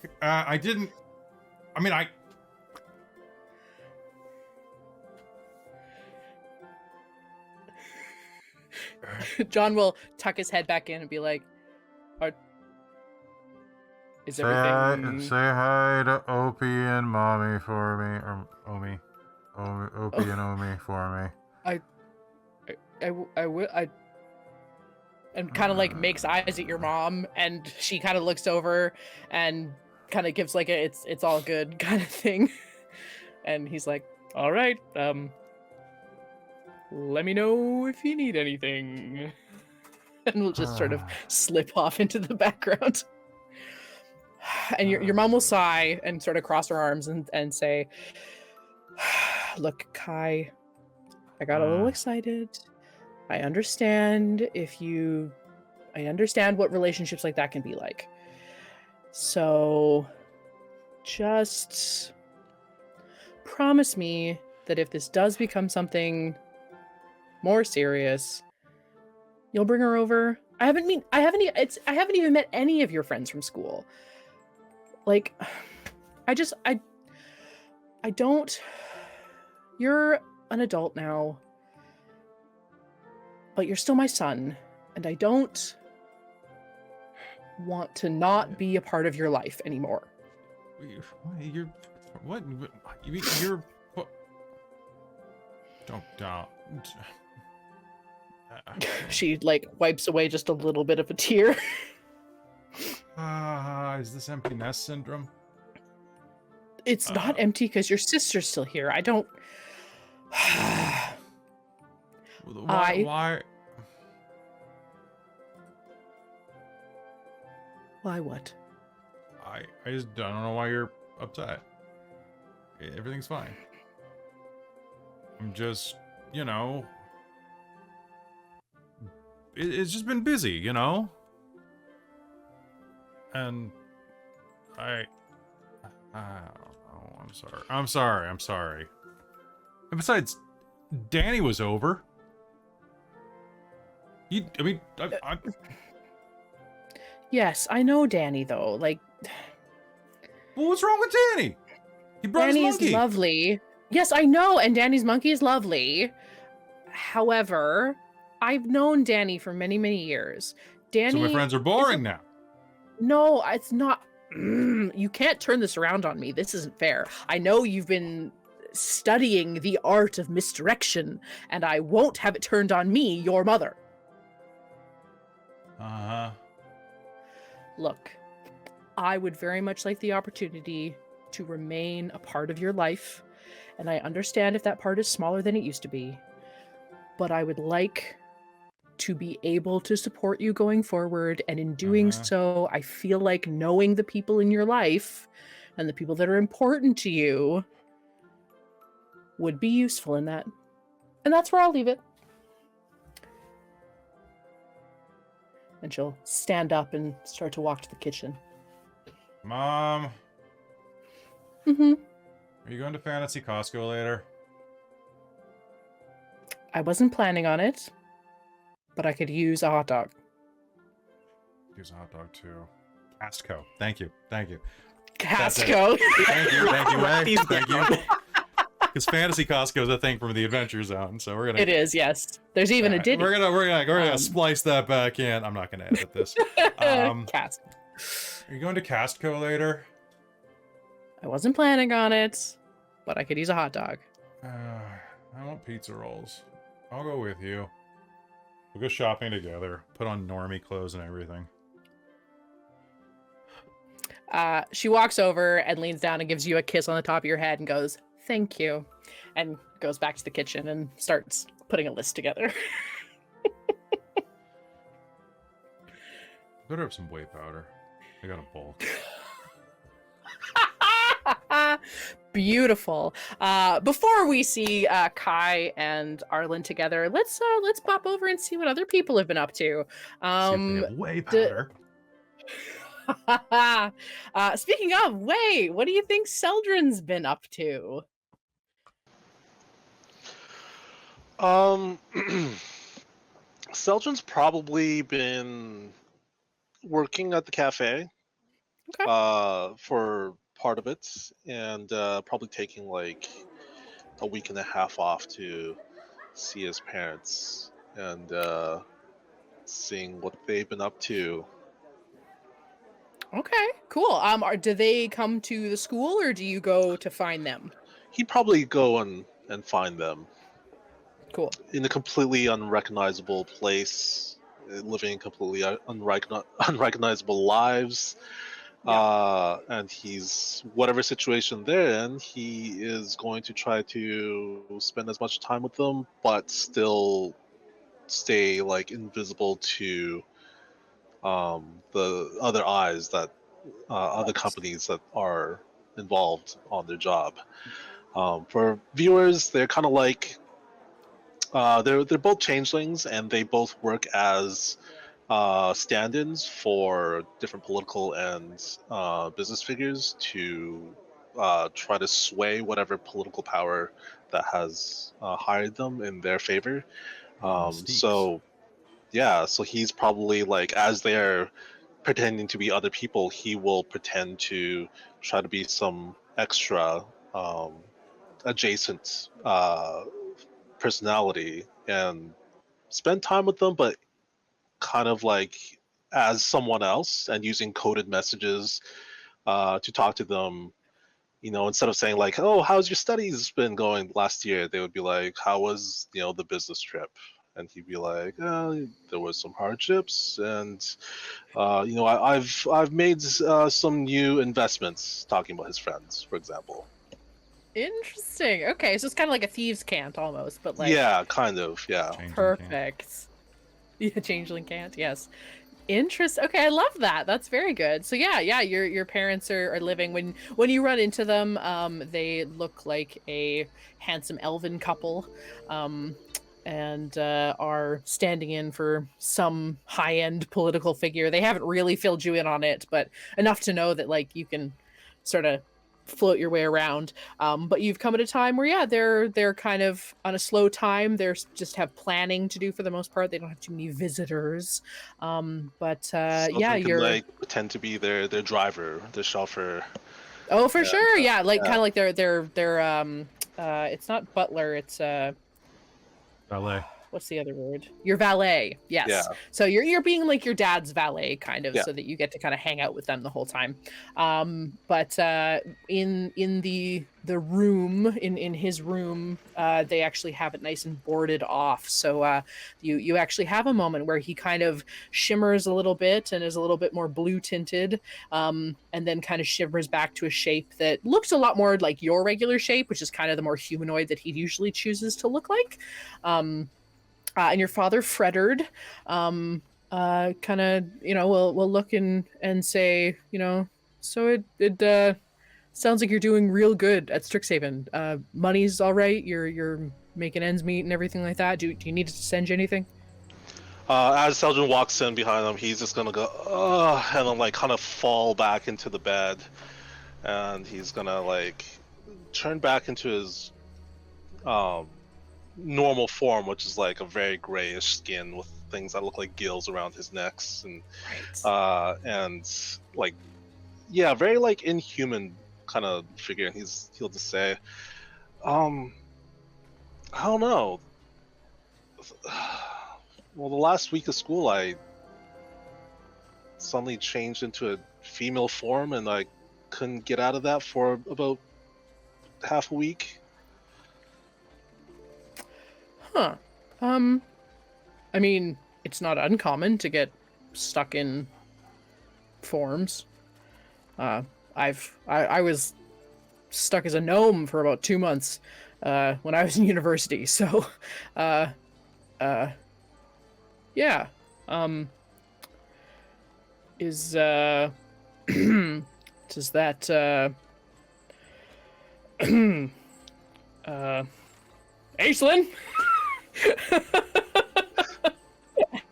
John will tuck his head back in and be like, is Say everything... hi to Opie and Mommy for me, or Omi. Opie and Omi for me. I will. And kind of like makes eyes at your mom, and she kind of looks over and kind of gives like a it's all good kind of thing. And he's like, all right, let me know if you need anything. And we'll just sort of slip off into the background. And your mom will sigh and sort of cross her arms and say, look, Kai, I got a little excited. I understand what relationships like that can be like. So just promise me that if this does become something more serious, you'll bring her over. I haven't even met any of your friends from school. Like, I don't. You're an adult now, but you're still my son, and I don't want to not be a part of your life anymore. You're what? You're what? Don't. She like wipes away just a little bit of a tear. Is this empty nest syndrome? It's not empty because your sister's still here. I don't. Why? Why what? I just don't know why you're upset. Everything's fine. I'm just, it's just been busy, and I don't know. I'm sorry. And besides, Danny was over. Yes, I know Danny though. Like, well, what's wrong with Danny? He brought Danny's his monkey. lovely. Yes, I know, and Danny's monkey is lovely. However, I've known Danny for many, many years. Danny. So my friends are boring now. No, it's not. You can't turn this around on me. This isn't fair. I know you've been studying the art of misdirection, and I won't have it turned on me, your mother. Uh-huh. Look, I would very much like the opportunity to remain a part of your life, and I understand if that part is smaller than it used to be, but I would like to be able to support you going forward, and in doing so, I feel like knowing the people in your life and the people that are important to you would be useful in that. And that's where I'll leave it. And she'll stand up and start to walk to the kitchen. Mom. Mm-hmm. Are you going to Fantasy Costco later? I wasn't planning on it, but I could use a hot dog. Use a hot dog too. Costco. Thank you. Costco. Thank you, Way. Thank you. Because Fantasy Costco is a thing from the Adventure Zone, so we're gonna. It is, yes. There's even a ditty. We're gonna splice that back in. I'm not gonna edit this. Cast. Are you going to Costco later? I wasn't planning on it, but I could use a hot dog. I want pizza rolls. I'll go with you. We'll go shopping together. Put on normie clothes and everything. She walks over and leans down and gives you a kiss on the top of your head and goes, "Thank you," and goes back to the kitchen and starts putting a list together. Better have some whey powder. I got a bulk. Beautiful. Before we see Kai and Arlynn together, let's pop over and see what other people have been up to. See if they have whey powder. Speaking of Wei, what do you think Celdrynn's been up to? Celdrynn's probably been working at the cafe for part of it, and probably taking like a week and a half off to see his parents and seeing what they've been up to. Okay, cool. Do they come to the school, or do you go to find them? He'd probably go and find them. Cool. In a completely unrecognizable place, living completely unrecognizable lives. Yeah. And he's, whatever situation they're in, he is going to try to spend as much time with them, but still stay like invisible to the other eyes that other companies that are involved on their job. For viewers, they're kind of like they're both changelings, and they both work as stand-ins for different political and business figures to try to sway whatever political power that has hired them in their favor. So yeah, so he's probably like, as they're pretending to be other people, he will pretend to try to be some extra adjacent personality and spend time with them, but kind of like as someone else, and using coded messages to talk to them. You know, instead of saying like, "Oh, how's your studies been going last year?" They would be like, "How was, you know, the business trip?" And he'd be like, "There was some hardships, and you know, I've made some new investments." Talking about his friends, for example. Interesting. Okay, so it's kind of like a thieves' cant almost, but like Yeah, kind of. Yeah. perfect. Yeah, changeling cant. Yes. Okay, I love that. That's very good. So yeah, your parents are living when you run into them, they look like a handsome elven couple, and are standing in for some high-end political figure. They haven't really filled you in on it, but enough to know that like you can sort of float your way around. But you've come at a time where yeah, they're kind of on a slow time. They're just have planning to do for the most part. They don't have too many visitors. But So yeah, they can you're like pretend to be their driver, their chauffeur. oh for and, sure, yeah, like yeah. kind of like their it's not butler, it's Ballet. what's the other word? Your valet. Yes. Yeah. So you're being like your dad's valet kind of, Yeah. so that you get to kind of hang out with them the whole time. But in the room, in his room, they actually have it nice and boarded off. So you actually have a moment where he kind of shimmers a little bit and is a little bit more blue tinted, and then kind of shimmers back to a shape that looks a lot more like your regular shape, which is kind of the more humanoid that he usually chooses to look like. And your father, Fredard, kind of, you know, will look and say, you know, so it sounds like you're doing real good at Strixhaven. Money's all right. You're making ends meet and everything like that. Do you need to send you anything? As Celdrynn walks in behind him, he's just gonna go, and then like kind of fall back into the bed, and he's gonna like turn back into his normal form, which is like a very grayish skin with things that look like gills around his necks, and like, yeah, very like inhuman kind of figure. And he'll just say, I don't know. Well, the last week of school, I suddenly changed into a female form, and I couldn't get out of that for about half a week. Huh. I mean, it's not uncommon to get stuck in forms. I was stuck as a gnome for about 2 months when I was in university. So, yeah. Is does that Aislinn?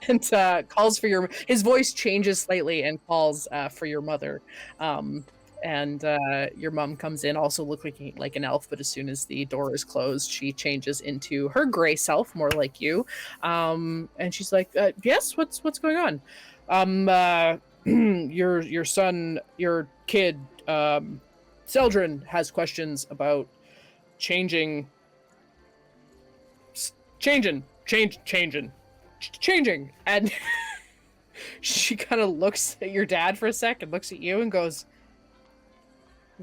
And calls for his voice changes slightly and calls for your mother. And your mom comes in, also looking like an elf, but as soon as the door is closed, she changes into her gray self, more like you. And she's like, yes, what's going on? Your son, your kid, Celdrynn has questions about changing, and she kind of looks at your dad for a sec and looks at you and goes,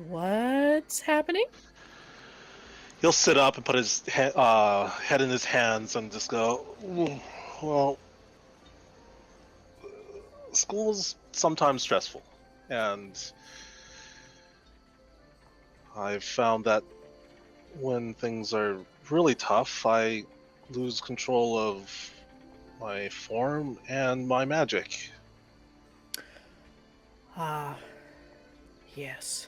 what's happening? He'll sit up and put his head in his hands and just go, well, school's sometimes stressful, and I've found that when things are really tough, I lose control of my form and my magic. Yes.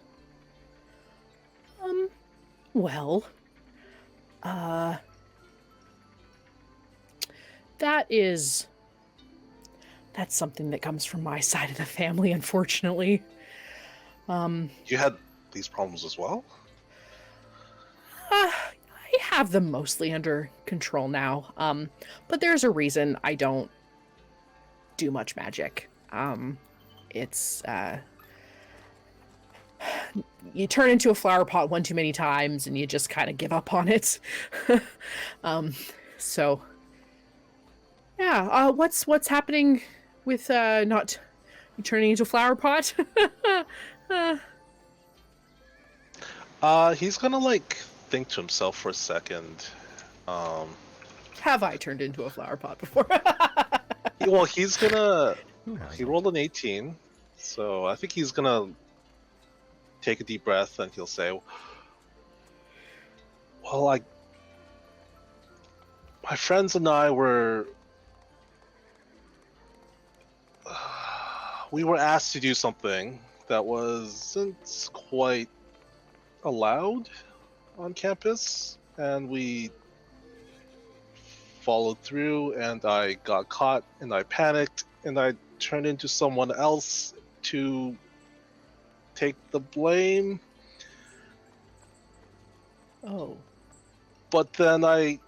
Well, that's something that comes from my side of the family, unfortunately. You had these problems as well? I have them mostly under control now. But there's a reason I don't do much magic. It's you turn into a flower pot one too many times and you just kind of give up on it. So yeah, what's happening with not you turning into a flower pot? He's gonna like think to himself for a second. Have I turned into a flower pot before? Well, he's gonna. Who has He it? rolled an 18, so I think he's gonna take a deep breath and he'll say, "Well, my friends and I were we were asked to do something that wasn't quite allowed on campus, and we followed through, and I got caught, and I panicked, and I turned into someone else to take the blame. Oh. But then I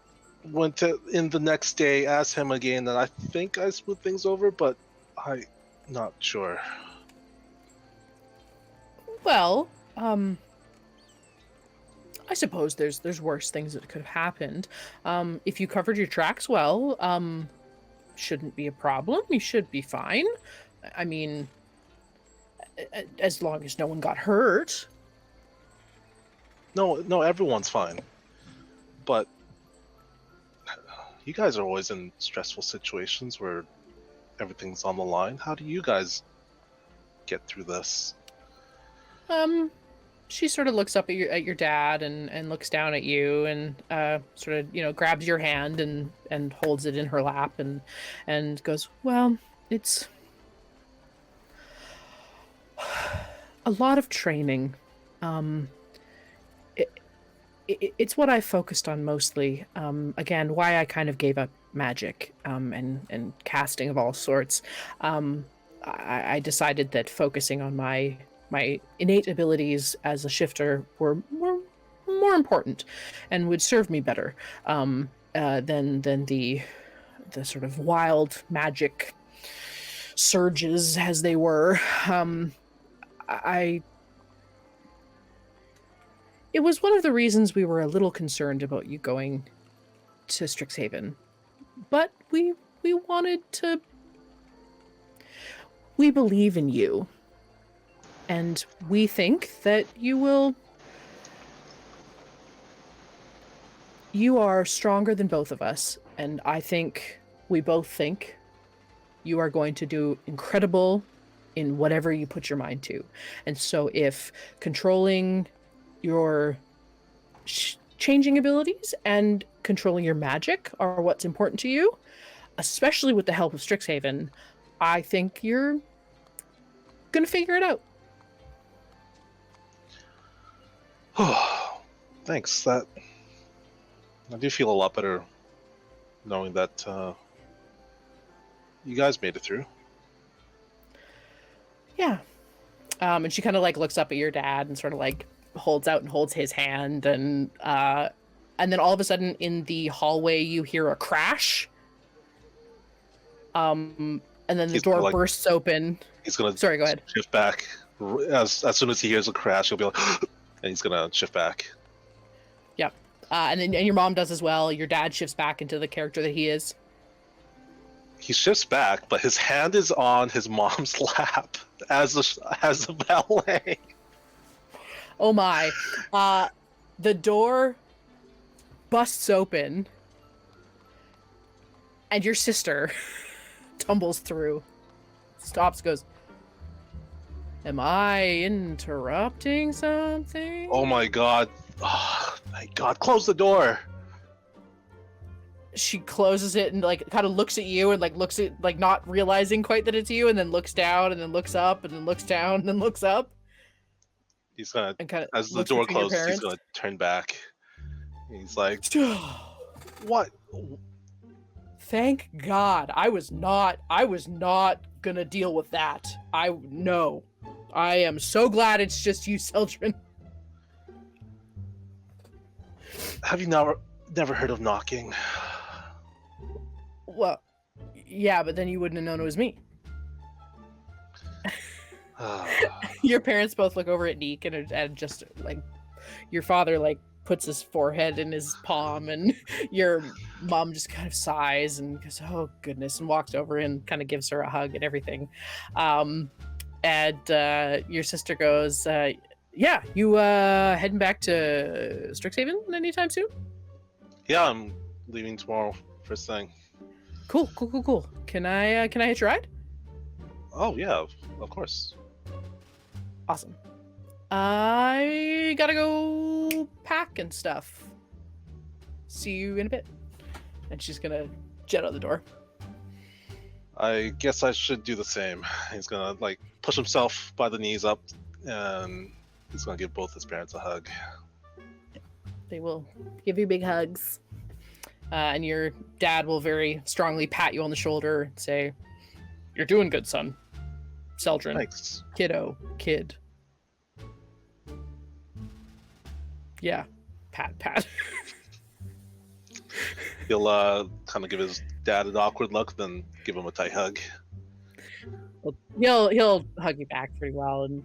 went in the next day, asked him again, and I think I smoothed things over, but I'm not sure." Well, I suppose there's worse things that could have happened. If you covered your tracks well, shouldn't be a problem. You should be fine. I mean, as long as no one got hurt. No, everyone's fine. But you guys are always in stressful situations where everything's on the line. How do you guys get through this? She sort of looks up at your dad and looks down at you and sort of, grabs your hand and holds it in her lap and goes, "Well, it's a lot of training. It's what I focused on mostly. Again, why I kind of gave up magic and casting of all sorts. I decided that focusing on my innate abilities as a shifter were more important and would serve me better than the sort of wild magic surges as they were. It was one of the reasons we were a little concerned about you going to Strixhaven, but we wanted to. We believe in you, and we think that you will. You are stronger than both of us, and I think we both think you are going to do incredible in whatever you put your mind to. And so if controlling your changing abilities and controlling your magic are what's important to you, especially with the help of Strixhaven, I think you're gonna figure it out. Thanks. That I do feel a lot better knowing that you guys made it through. Yeah. And she kind of like looks up at your dad and sort of like holds his hand, and then all of a sudden in the hallway you hear a crash. And then the door bursts open. He's gonna Sorry, go ahead. shift back as soon as he hears a crash. He'll be like, and he's gonna shift back. Yep. And your mom does as well. Your dad shifts back into the character that he is. He shifts back, but his hand is on his mom's lap as the ballet. Oh my. The door busts open and your sister tumbles through, stops, goes, "Am I interrupting something?" Oh my god. Oh, thank god. Close the door. She closes it and like kind of looks at you and like looks at like not realizing quite that it's you, and then looks down and then looks up and then looks down and then looks up. He's gonna, and kind of as the door closes, he's gonna turn back. He's like, "What? Thank God. I was not gonna deal with that. I am so glad it's just you, Celdrynn." Have you never heard of knocking? Well, yeah, but then you wouldn't have known it was me. Your parents both look over at Neek and just like your father like puts his forehead in his palm, and your mom just kind of sighs and goes, "Oh goodness," and walks over and kind of gives her a hug and everything. And your sister goes, "Yeah, you heading back to Strixhaven anytime soon?" Yeah, I'm leaving tomorrow first thing. Cool. Can I hitch a ride? Oh yeah, of course. Awesome. I gotta go pack and stuff. See you in a bit. And she's gonna jet out the door. I guess I should do the same. He's gonna like push himself by the knees up, and he's gonna give both his parents a hug. They will give you big hugs. And your dad will very strongly pat you on the shoulder and say, "You're doing good, son. Celdrynn. Thanks. Kid. Yeah. Pat. He'll kind of give his dad an awkward look, then give him a tight hug. Well, he'll hug you back pretty well, and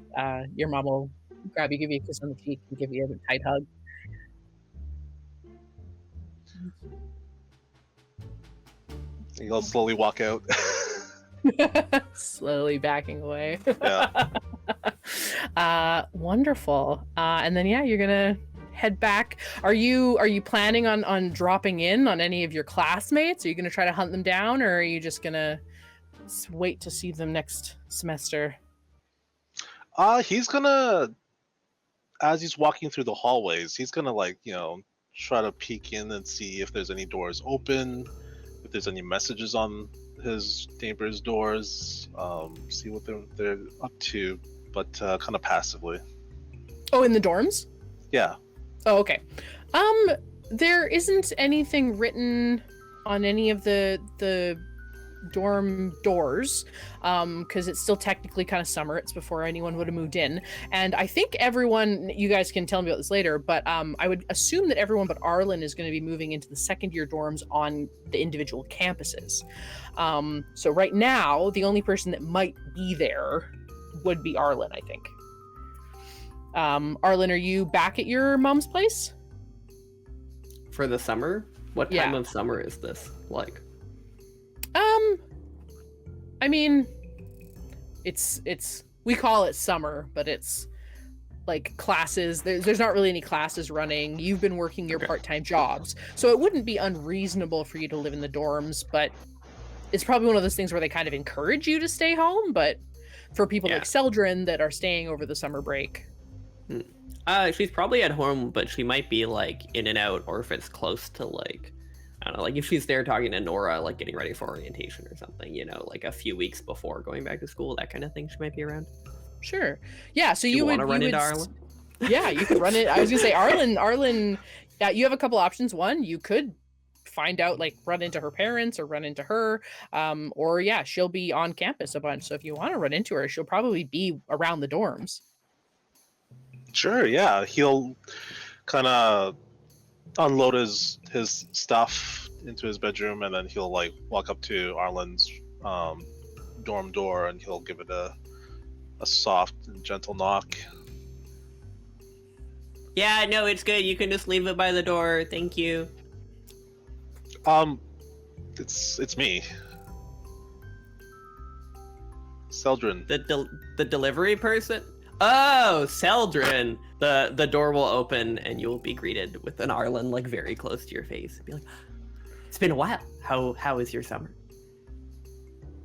your mom will grab you, give you a kiss on the cheek, and give you a tight hug. He'll slowly walk out. Slowly backing away. Yeah. Wonderful. And then yeah, you're gonna head back. Are you planning on dropping in on any of your classmates? Are you gonna try to hunt them down, or are you just gonna wait to see them next semester? He's gonna, as he's walking through the hallways, he's gonna try to peek in and see if there's any doors open, if there's any messages on his neighbors' doors, see what they're up to, but kind of passively. Oh, in the dorms? Yeah. Oh, okay. There isn't anything written on any of the dorm doors, because it's still technically kind of summer. It's before anyone would have moved in, and I think everyone, you guys can tell me about this later, but I would assume that everyone but Arlynn is going to be moving into the second year dorms on the individual campuses. So right now the only person that might be there would be Arlynn, I think. Arlynn, are you back at your mom's place For the summer? What Yeah. time of summer is this like? I mean, it's we call it summer, but it's like classes. There's not really any classes running. You've been working your Okay. part-time jobs, so it wouldn't be unreasonable for you to live in the dorms, but it's probably one of those things where they kind of encourage you to stay home. But for people like Celdrynn that are staying over the summer break, She's probably at home, but she might be like in and out, or if it's close to like, I don't know, like if she's there talking to Nora, like getting ready for orientation or something, like a few weeks before going back to school, that kind of thing, she might be around. sure, yeah. So Do you would want to run you into would Arlynn? Yeah, you could run it. I was gonna say Arlynn. Yeah, you have a couple options. One, you could find out, like run into her parents or run into her, or yeah, she'll be on campus a bunch. So if you want to run into her, she'll probably be around the dorms. Sure, yeah. He'll kind of unload his stuff into his bedroom, and then he'll like walk up to Arlynn's dorm door, and he'll give it a soft and gentle knock. Yeah, no, it's good. You can just leave it by the door. Thank you. It's me, Celdrynn. The delivery person? Oh, Celdrynn. The door will open and you'll be greeted with an Arlynn like very close to your face. Be like, it's been a while. How is your summer?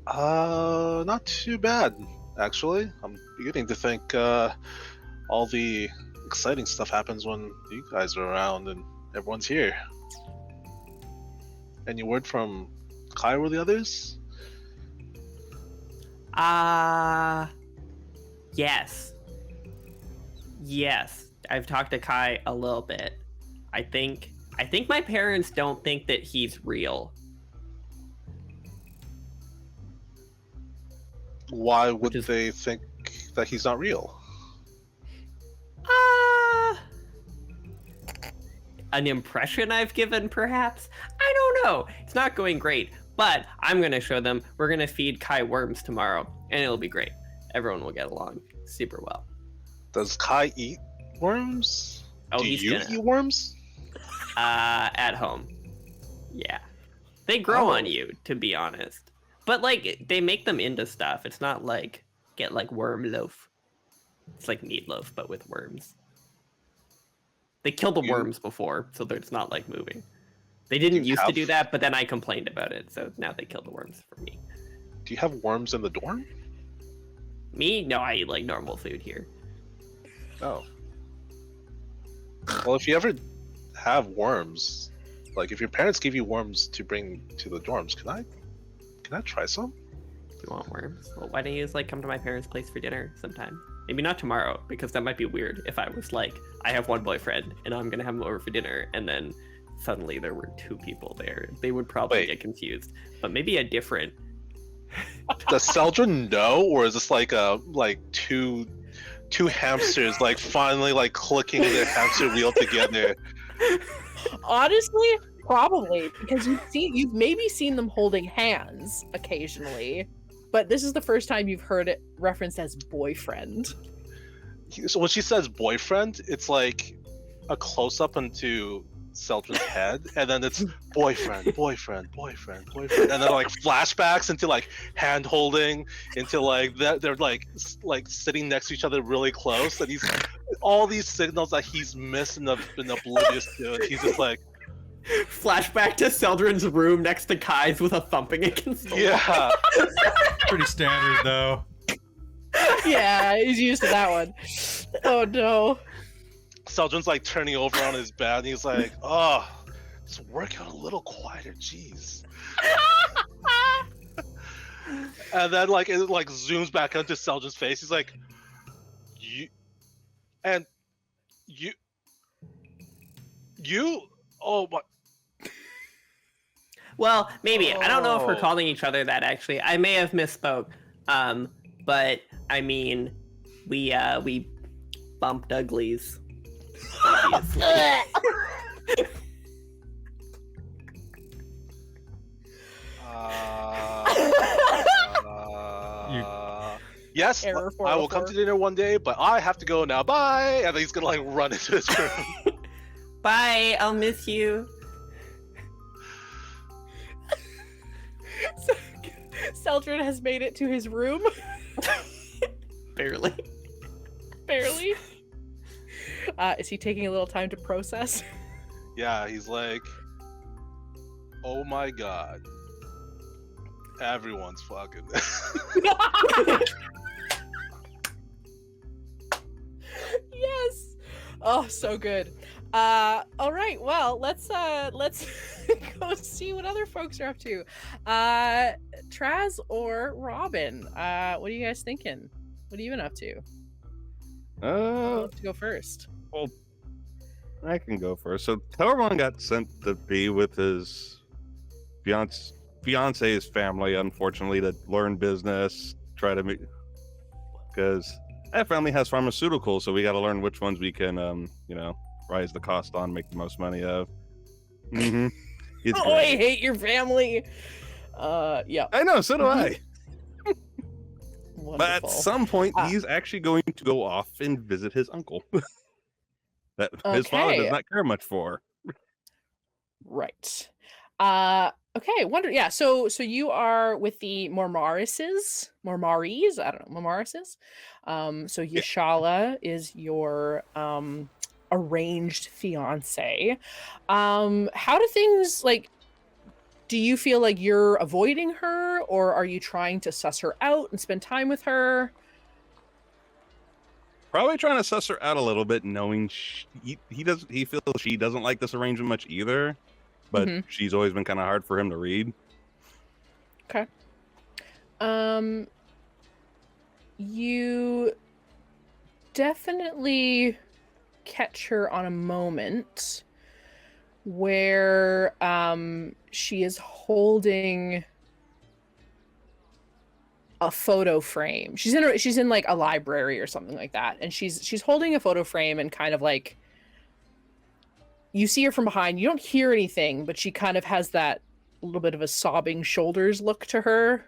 Not too bad, actually. I'm beginning to think all the exciting stuff happens when you guys are around and everyone's here. Any word from Kai or the others? Yes. I've talked to Kai a little bit. I think my parents don't think that he's real. Why would they think that he's not real? an impression I've given, perhaps. I don't know. It's not going great, but I'm going to show them. We're going to feed Kai worms tomorrow, and it'll be great. Everyone will get along super well. Does Kai eat worms? Oh, Do he's you gonna. eat worms? At home. Yeah. They grow on you, to be honest. But, like, they make them into stuff. It's not like, get, like, worm loaf. It's like meatloaf, but with worms. They killed the worms before, so it's not, like, moving. They didn't used to do that, but then I complained about it, so now they killed the worms for me. Do you have worms in the dorm? Me? No, I eat, like, normal food here. Oh. Well, if you ever have worms, like if your parents give you worms to bring to the dorms, can I try some? You want worms? Well, why don't you just, like, come to my parents' place for dinner sometime? Maybe not tomorrow, because that might be weird if I was like, I have one boyfriend and I'm gonna have him over for dinner, and then suddenly there were 2 people there. They would probably get confused. But maybe a different. Does Celdrynn know, or is this like two hamsters like finally like clicking their hamster wheel together? Honestly, probably, because you've maybe seen them holding hands occasionally, but this is the first time you've heard it referenced as boyfriend. So when she says boyfriend, it's like a close up into Celdrynn's head, and then it's boyfriend, and then like flashbacks into like hand holding, into like they're like sitting next to each other really close, and he's all these signals that he's missed and been oblivious to, and he's just like. Flashback to Celdrynn's room next to Kai's with a thumping against the wall. Pretty standard though. Yeah, he's used to that one. Oh no. Celdrynn's like turning over on his bed, and he's like, "Oh, just work out a little quieter, jeez." And then like it like zooms back onto Celdrynn's face. He's like, "You, oh my." Well, maybe. I don't know if we're calling each other that, actually. I may have misspoke. But I mean, we bumped uglies. Yes, I will come to dinner one day, but I have to go now. Bye! And then he's gonna like run into his room. Bye, I'll miss you. So, Celdrynn has made it to his room. Barely. Is he taking a little time to process? Yeah, he's like, oh my god. Everyone's fucking. Yes. Oh, so good. All right. Well, let's go see what other folks are up to. Traz or Robin? What are you guys thinking? What have you been up to? To go first. Well, I can go first. So Telbron got sent to be with his fiance's family, unfortunately, to learn business, try to make, because that family has pharmaceuticals, so we got to learn which ones we can, rise the cost on, make the most money of. Mm-hmm. I hate your family. Yeah. I know, so do I. Wonderful. But at some point, he's actually going to go off and visit his uncle. That his father does not care much for. Right. Okay. Yeah. So you are with the Mormaris. I don't know. Mormarises. So Yashala is your arranged fiance. How do things like? Do you feel like you're avoiding her, or are you trying to suss her out and spend time with her? Probably trying to suss her out a little bit, knowing he feels she doesn't like this arrangement much either, but she's always been kind of hard for him to read. Okay. You definitely catch her on a moment where she is holding a photo frame. She's in like a library or something like that, and she's holding a photo frame and kind of like you see her from behind. You don't hear anything, but she kind of has that little bit of a sobbing shoulders look to her.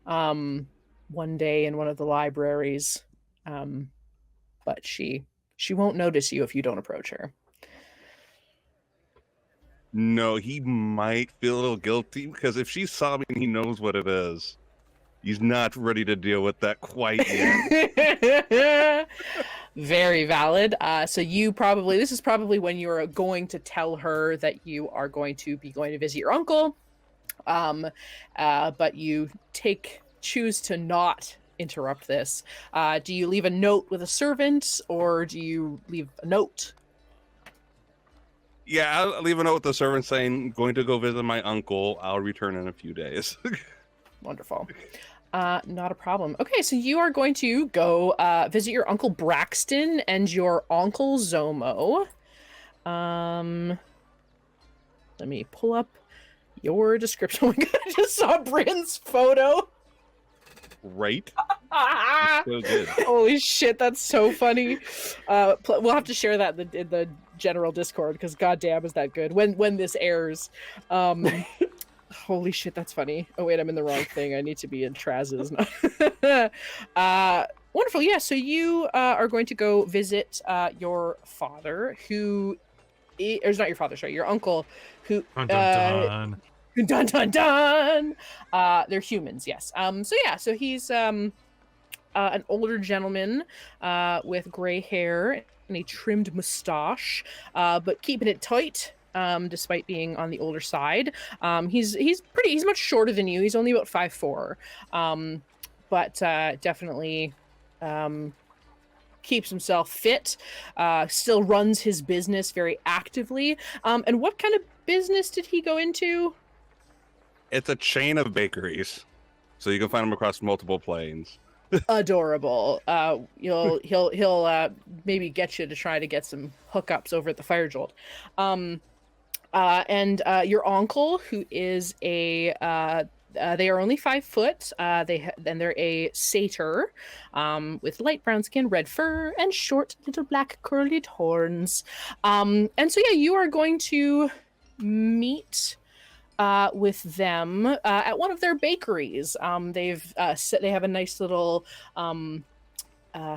One day in one of the libraries, but she won't notice you if you don't approach her. No, he might feel a little guilty because if she's sobbing, he knows what it is. He's not ready to deal with that quite yet. Very valid. So this is probably when you're going to tell her that you are going to visit your uncle. But you choose to not interrupt this. Do you leave a note with a servant, or do you leave a note? Yeah, I'll leave a note with the servant saying, going to go visit my uncle. I'll return in a few days. Wonderful. Not a problem. Okay, so you are going to go visit your Uncle Braxton and your Uncle Zomo. Let me pull up your description. Oh my god, I just saw Brynn's photo. Right? So good. Holy shit, that's so funny. We'll have to share that in the general Discord because goddamn is that good when this airs. Holy shit, that's funny. Oh wait, I'm in the wrong thing. I need to be in Traz's. Wonderful. Yeah, so you are going to go visit your father, who is not your father. Sorry, your uncle, who. Dun, dun, dun. Dun dun dun. They're humans, yes. So he's an older gentleman with gray hair and a trimmed mustache, but keeping it tight. Despite being on the older side, he's much shorter than you. He's only about 5'4", but definitely keeps himself fit. Still runs his business very actively. And what kind of business did he go into? It's a chain of bakeries, so you can find them across multiple planes. Adorable. He'll maybe get you to try to get some hookups over at the Fire Jolt. And your uncle, who is they are only 5 foot. They're a satyr, with light brown skin, red fur, and short little black curlied horns. And so yeah, you are going to meet with them at one of their bakeries. They have a nice little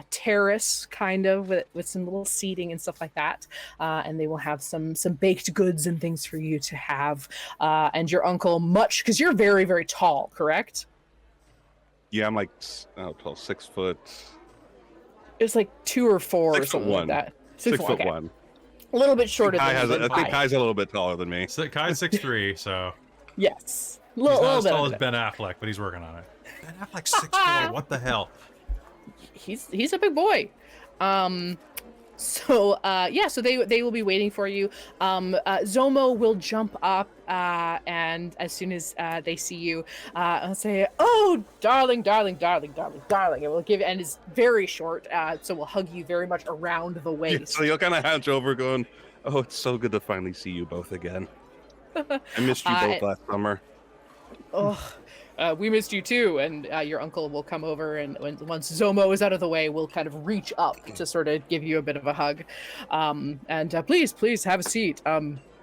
terrace, kind of with some little seating and stuff like that, and they will have some baked goods and things for you to have. And your uncle, because you're very, very tall, correct? Yeah, I'm like 6 foot. It's like 2 or 4 or 6'1". something like that. 6'1". Okay. A little bit shorter I than think Kai's a little bit taller than me. So Kai's 6'3", so yes, he's not as bit tall of as it. Ben Affleck, but he's working on it. Ben Affleck's 6'4". What the hell? He's a big boy. So they will be waiting for you. Zomo will jump up, and as soon as they see you, I'll say, "Oh, darling, darling, darling, darling, darling." And we'll and it's very short, so we'll hug you very much around the waist. Yeah, so you'll kind of hunch over, going, "Oh, it's so good to finally see you both again. I missed you both last summer." Oh, we missed you too. And your uncle will come over, and once Zomo is out of the way, we'll kind of reach up to sort of give you a bit of a hug. And please have a seat.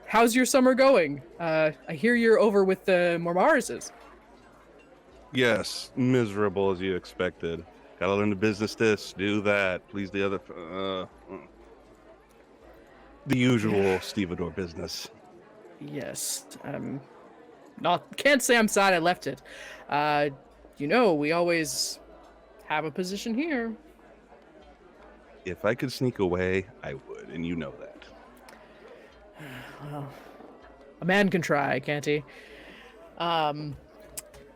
How's your summer going? I hear you're over with the Mormarises. Yes, miserable as you expected. Gotta learn to business this, do that, please the other. The usual Stevedore business. Yes. Can't say I'm sad I left it. We always have a position here. If I could sneak away, I would, and you know that. Well, a man can try, can't he?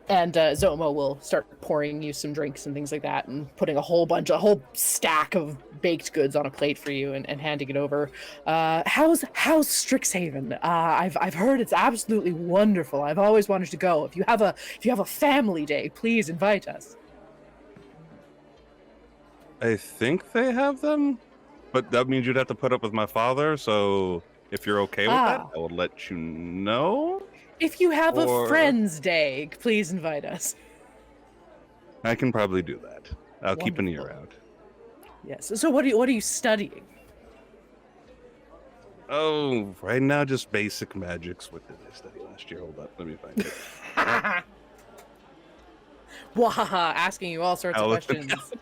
And Zomo will start pouring you some drinks and things like that, and putting a whole stack of baked goods on a plate for you and handing it over. How's Strixhaven? I've heard it's absolutely wonderful. I've always wanted to go. If you have a family day, please invite us. I think they have them, but that means you'd have to put up with my father. So if you're okay with that, I will let you know. If you have a friend's day, please invite us. I can probably do that. I'll keep an ear out. Yes. So what are you studying? Oh, right now just basic magics. What did I study last year? Hold up, let me find it. Wahaha, asking you all sorts of Alex- questions.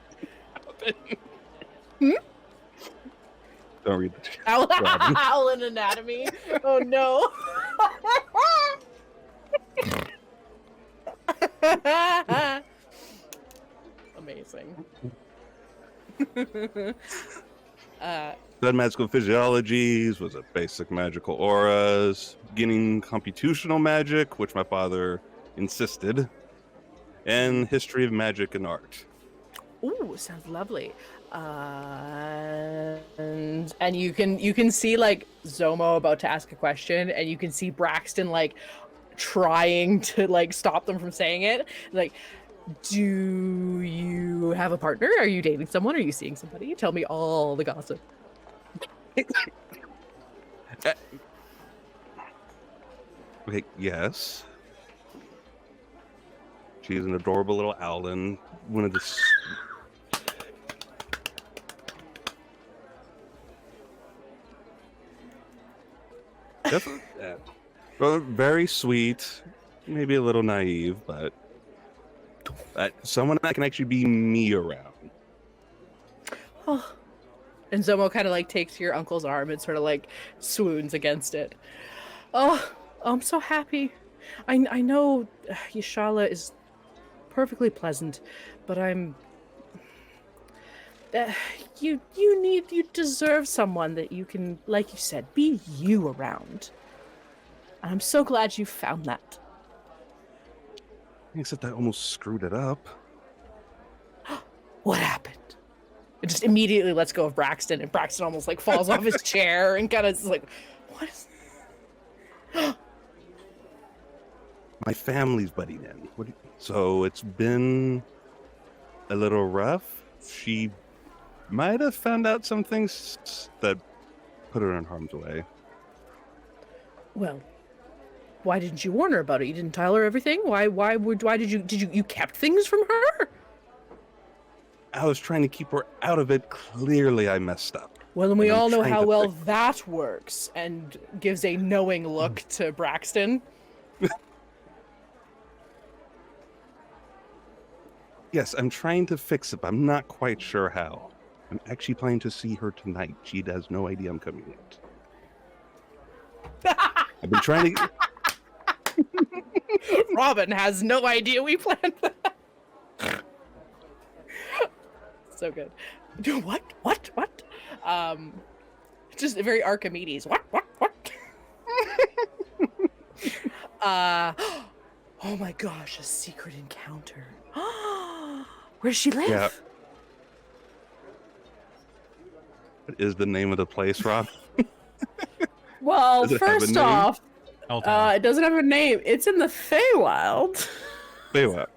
Don't read the chat. Robin. Arlynn anatomy. Oh no. Amazing. Done magical physiologies, was it basic magical auras, beginning computational magic, which my father insisted, and history of magic and art. Ooh, sounds lovely. And you can see like Zomo about to ask a question, and you can see Braxton like trying to like stop them from saying it. Like, do you have a partner? Are you dating someone? Are you seeing somebody? Tell me all the gossip. Okay, yes. She's an adorable little Arlynn. One of the definitely, well, very sweet, maybe a little naive, but someone that can actually be me around. Oh. And Zomo kind of like takes your uncle's arm and sort of like swoons against it. Oh, I'm so happy. I know Yashala is perfectly pleasant, but I'm. You deserve someone that you can, like you said, be you around. And I'm so glad you found that. Except I almost screwed it up. What happened? It just immediately lets go of Braxton, and Braxton almost like falls off his chair and kind of is like, what is My family's butting in. So it's been a little rough. She might have found out some things that put her in harm's way. Well, why didn't you warn her about it? You didn't tell her everything? Why did you kept things from her? I was trying to keep her out of it. Clearly I messed up. Well, and we And I'm all know trying how to well fix that works, and gives a knowing look to Braxton. Yes, I'm trying to fix it, but I'm not quite sure how. I'm actually planning to see her tonight. She has no idea I'm coming yet. I've been trying to... Robin has no idea we planned that. So good. What? Just very Archimedes. What? Oh my gosh, a secret encounter. Where does she live? Yeah. What is the name of the place, Rob? Well, Does it have a first name? off, Helltown. it doesn't have a name. It's in the Feywild. Say what?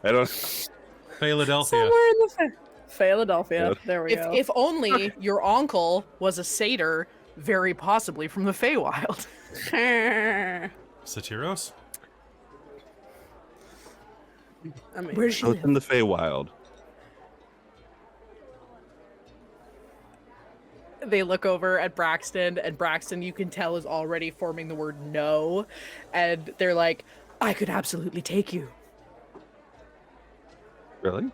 I don't... Philadelphia. Somewhere in the Philadelphia. Good. There we go. If only your uncle was a satyr, very possibly from the Feywild. Satyros? I mean, Where does she Oh, it's live? in the Feywild. They look over at Braxton, and Braxton, you can tell, is already forming the word no. And they're like, I could absolutely take you. Really?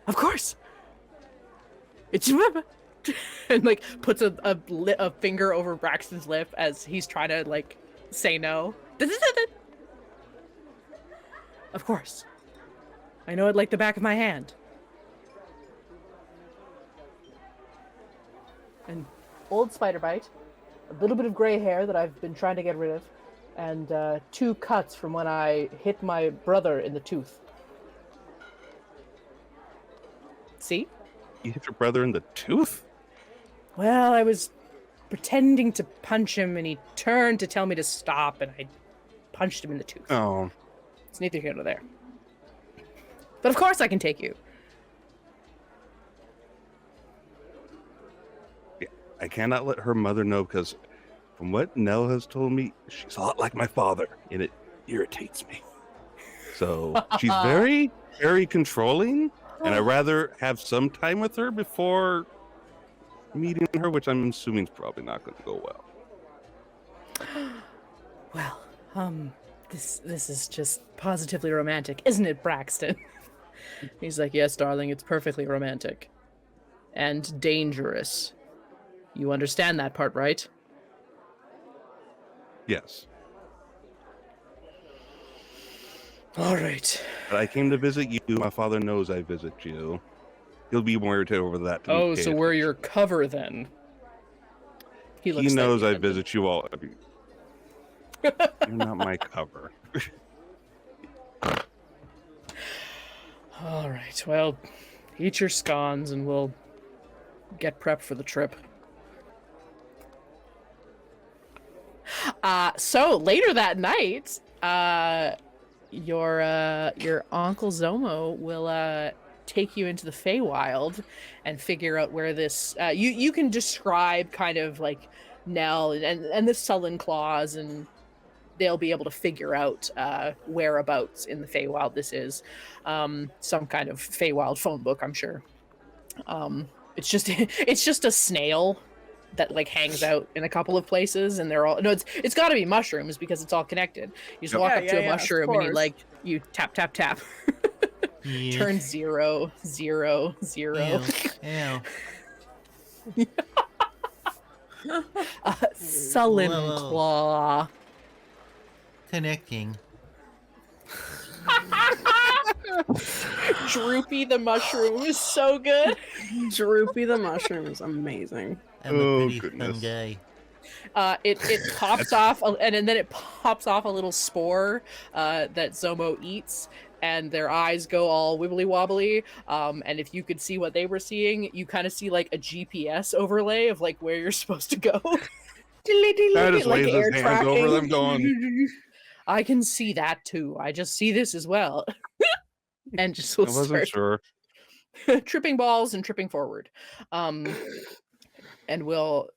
Of course. It's and like puts a finger over Braxton's lip as he's trying to like say no. Of course. I know it like the back of my hand. And old spider bite, a little bit of gray hair that I've been trying to get rid of, and 2 cuts from when I hit my brother in the tooth. See? You hit your brother in the tooth? Well, I was pretending to punch him, and he turned to tell me to stop, and I punched him in the tooth. Oh. It's neither here nor there. But of course I can take you. Yeah, I cannot let her mother know because from what Nell has told me, she's a lot like my father, and it irritates me. So she's very, very controlling, and I'd rather have some time with her before meeting her, which I'm assuming is probably not going to go well. Well, this is just positively romantic, isn't it, Braxton? He's like, yes, darling, it's perfectly romantic. And dangerous. You understand that part, right? Yes. All right. But I came to visit you. My father knows I visit you. He'll be more irritated over that. than Oh, pay so we're attention. your cover then. He looks knows I slightly visit you all. You're not my cover. All right, well, eat your scones and we'll get prepped for the trip. So later that night, your Uncle Zomo will take you into the Feywild and figure out where this. You can describe kind of like Nell and the Sullenclaws, and they'll be able to figure out whereabouts in the Feywild this is. Some kind of Feywild phone book, I'm sure. It's just a snail that like hangs out in a couple of places, and they're all it's got to be mushrooms because it's all connected. You just walk up to a mushroom and you tap tap tap. Turn 0 0 0. Ew. Sullenclaw. Connecting. Droopy the mushroom is so good. Droopy the mushroom is amazing. I'm Oh, a pretty goodness. fun guy. It pops off, and then it pops off a little spore that Zomo eats, and their eyes go all wibbly wobbly. And if you could see what they were seeing, you kind of see like a GPS overlay of like where you're supposed to go. I just Like waves air his hands over tracking. them, going. I can see that too. I just see this as well. And just I will wasn't start sure. tripping balls and tripping forward. And we'll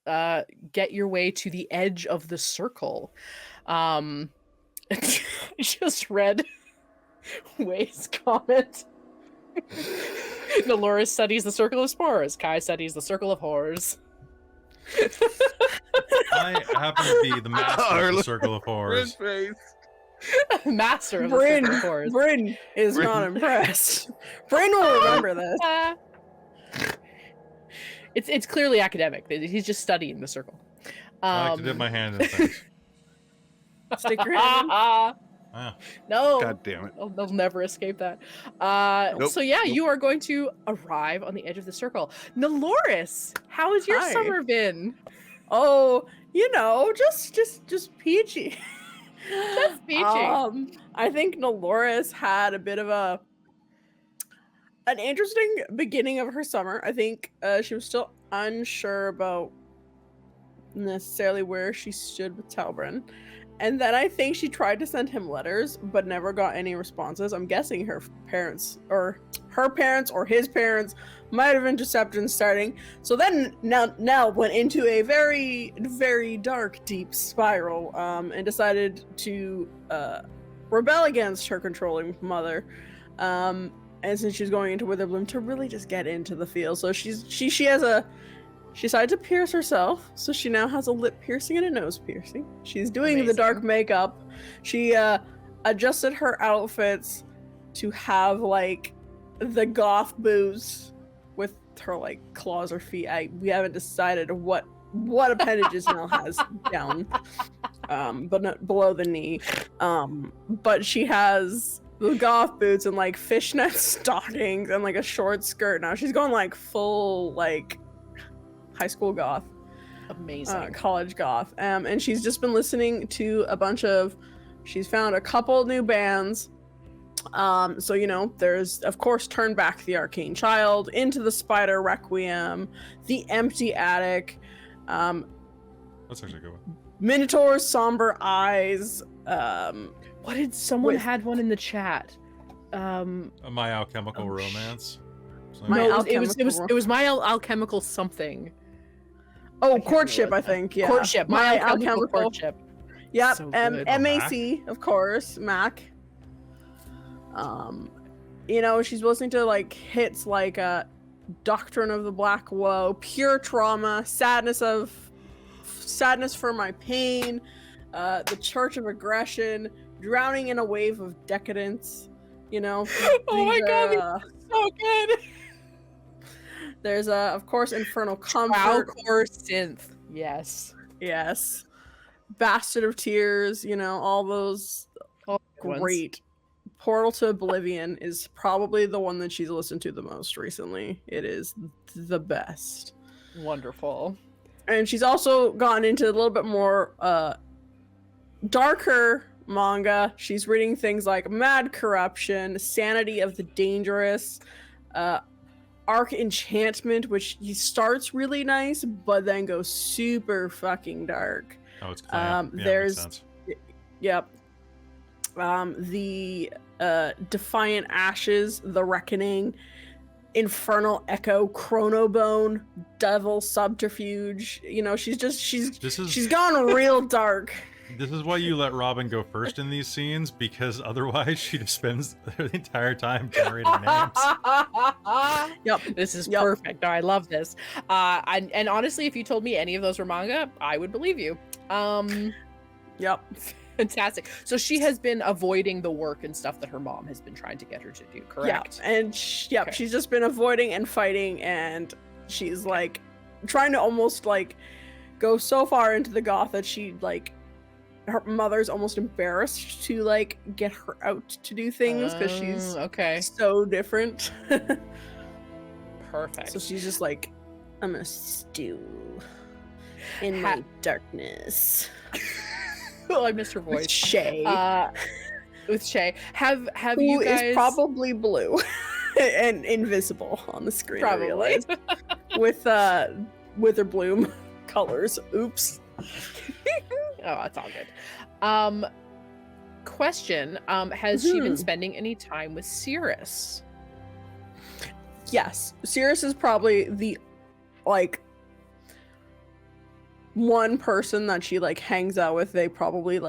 get your way to the edge of the circle. I just read Wei's comment. Nelloris studies the circle of spores. Kai studies the circle of horrors. I happen to be the master of the circle of horrors. Master of the circle of horrors. Brynn is not impressed. Brynn will remember this. It's clearly academic. He's just studying the circle. I like to dip my hand in things. Stick your hand in. Wow. No. God damn it. They'll never escape that. Nope, So yeah, nope. you are going to arrive on the edge of the circle. Nelloris, how has your Hi. summer been? Oh, you know, just peachy. Just peachy. I think Nelloris had a bit of an interesting beginning of her summer. I think she was still unsure about necessarily where she stood with Telbron. And then I think she tried to send him letters, but never got any responses. I'm guessing her parents or his parents might have intercepted starting. So then Nell went into a very, very dark, deep spiral and decided to rebel against her controlling mother. And since she's going into Witherbloom to really just get into the field. So she decided to pierce herself, so she now has a lip piercing and a nose piercing. She's doing the dark makeup. She adjusted her outfits to have like the goth boots with her like claws or feet. We haven't decided what appendages Nell has down, but not below the knee. But she has the goth boots and like fishnet stockings and like a short skirt. Now she's going like full like high school goth, Amazing. college goth, and she's just been listening to she's found a couple new bands. So you know, there's of course Turn Back the Arcane Child, Into the Spider Requiem, The Empty Attic, That's actually a good one. Minotaur's Somber Eyes. What did someone had one in the chat? My Alchemical Romance. My No, it Alchemical was my alchemical something. Oh, can't Courtship, remember I what think. Yeah, Courtship. My alchemical courtship. Yep, So good. MAC, of course, Mac. You know, she's listening to like hits like Doctrine of the Black Woe, Pure Trauma, Sadness for My Pain, the Church of Aggression, drowning in a wave of decadence. You know. Oh my god, so good. There's of course, Infernal Comfort. Core synth. Yes. Yes. Bastard of Tears. You know, all those great. Portal to Oblivion is probably the one that she's listened to the most recently. It is the best. Wonderful. And she's also gotten into a little bit more darker manga. She's reading things like Mad Corruption, Sanity of the Dangerous, Arc Enchantment, which he starts really nice, but then goes super fucking dark. Oh, it's clear. There's, makes sense. Yep. The Defiant Ashes, The Reckoning, Infernal Echo, Chronobone, Devil Subterfuge. You know, she's gone real dark. This is why you let Robin go first in these scenes, because otherwise she just spends the entire time generating names. Yep. This is perfect. No, I love this. And honestly, if you told me any of those were manga, I would believe you. Yep. Fantastic. So she has been avoiding the work and stuff that her mom has been trying to get her to do, correct? Yeah, and she's just been avoiding and fighting, and she's like trying to almost like go so far into the goth that she like her mother's almost embarrassed to like get her out to do things because she's so different. Perfect. So she's just like, I'm gonna stew in my darkness. Well, I missed her voice. With Shay. With Shay. Have Who you guys... is probably blue and invisible on the screen. Probably. I realize. With Witherbloom colors. Oops. Oh, that's all good. Question. Has she been spending any time with Cirrus? Yes. Cirrus is probably the like one person that she like hangs out with. They probably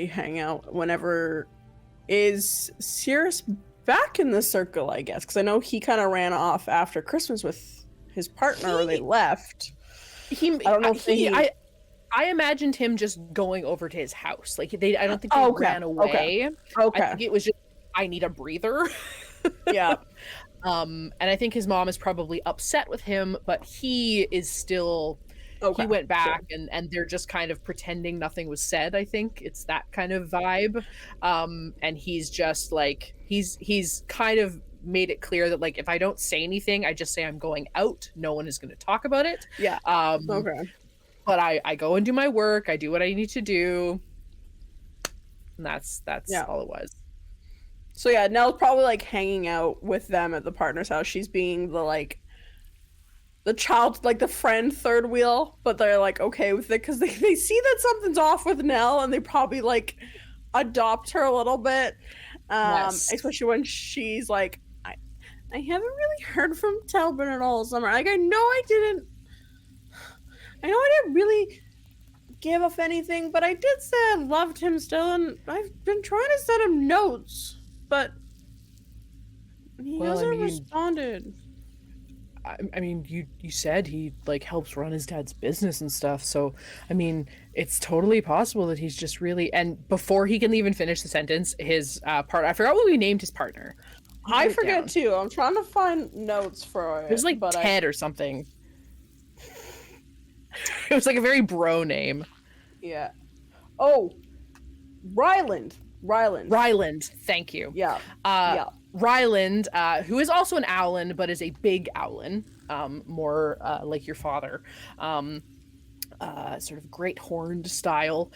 hang out whenever. Is Cirrus back in the circle, I guess? Because I know he kind of ran off after Christmas with his partner, or they left. I don't know if I imagined him just going over to his house. Like I don't think they ran away. Okay. I think it was just, I need a breather. Yeah. And I think his mom is probably upset with him, but he is still, he went back and they're just kind of pretending nothing was said. I think it's that kind of vibe. And he's just like, he's kind of made it clear that like, if I don't say anything, I just say I'm going out. No one is going to talk about it. Yeah. But I go and do my work. I do what I need to do. And that's all it was. So yeah, Nell's probably like hanging out with them at the partner's house. She's being the child, like the friend third wheel, but they're like okay with it because they see that something's off with Nell and they probably like adopt her a little bit. Yes. Especially when she's like, I haven't really heard from Telbron at all summer. Like I know I didn't really give off anything, but I did say I loved him still, and I've been trying to send him notes, but he hasn't responded. I mean, you said he like helps run his dad's business and stuff, so I mean, it's totally possible that he's just really. And before he can even finish the sentence, his partner, I forgot what we named his partner. I forget too. I'm trying to find notes for it. It was like Ted or something. It was like a very bro name. Yeah. Oh, Ryland. Thank you. Yeah. Ryland, who is also an Owlin, but is a big Owlin, more like your father, sort of great horned style,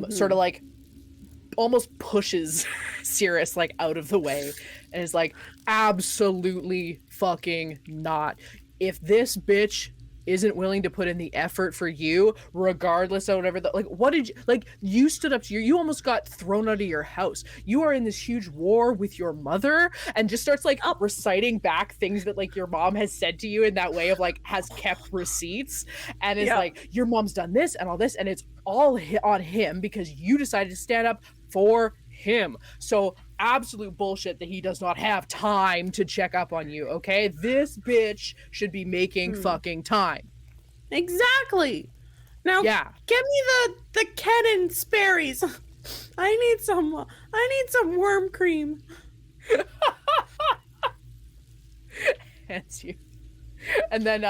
sort of like almost pushes Cirrus like out of the way and is like, absolutely fucking not. If this bitch isn't willing to put in the effort for you, regardless of whatever, what did you, like, you stood up to you almost got thrown out of your house. You are in this huge war with your mother, and just starts like reciting back things that like your mom has said to you in that way of like has kept receipts, and is like, your mom's done this and all this, and it's all on him because you decided to stand up for him. So absolute bullshit that he does not have time to check up on you, okay? This bitch should be making fucking time. Exactly. Now, Yeah. give me the Ken and Sperry's. I need some worm cream. Hands you. And then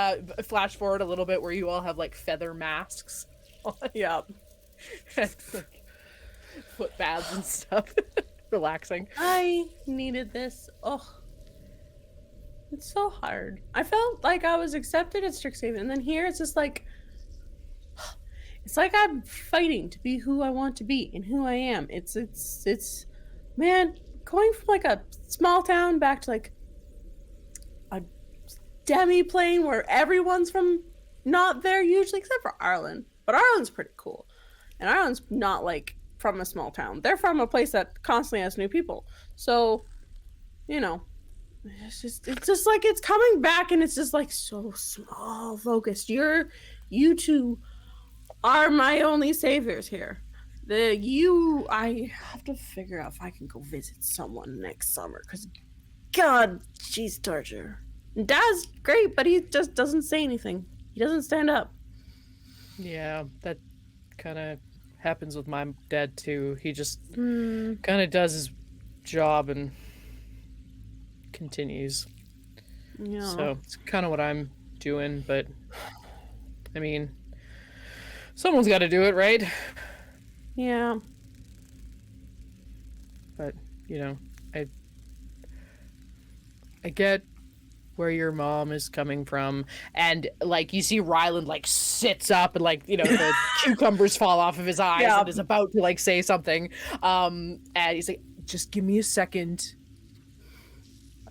flash forward a little bit where you all have like feather masks on. Yeah. And, like, foot baths and stuff. Relaxing. I needed this. Oh. It's so hard. I felt like I was accepted at Strixhaven, and then here it's just like I'm fighting to be who I want to be and who I am. It's man, going from like a small town back to like a demi-plane where everyone's from not there usually, except for Arlynn. But Arlynn's pretty cool. And Arlynn's not like from a small town. They're from a place that constantly has new people. So, you know, it's just like it's coming back, and it's just like so small focused. You two are my only saviors here. I have to figure out if I can go visit someone next summer, because God, she's torture. And Dad's great, but he just doesn't say anything. He doesn't stand up. Yeah, that kind of happens with my dad too. He just kind of does his job and continues. Yeah. So it's kind of what I'm doing, but I mean, someone's got to do it, right? Yeah. But you know, I get where your mom is coming from, and like you see Ryland like sits up and like, you know, the cucumbers fall off of his eyes and is about to like say something, and he's like, just give me a second.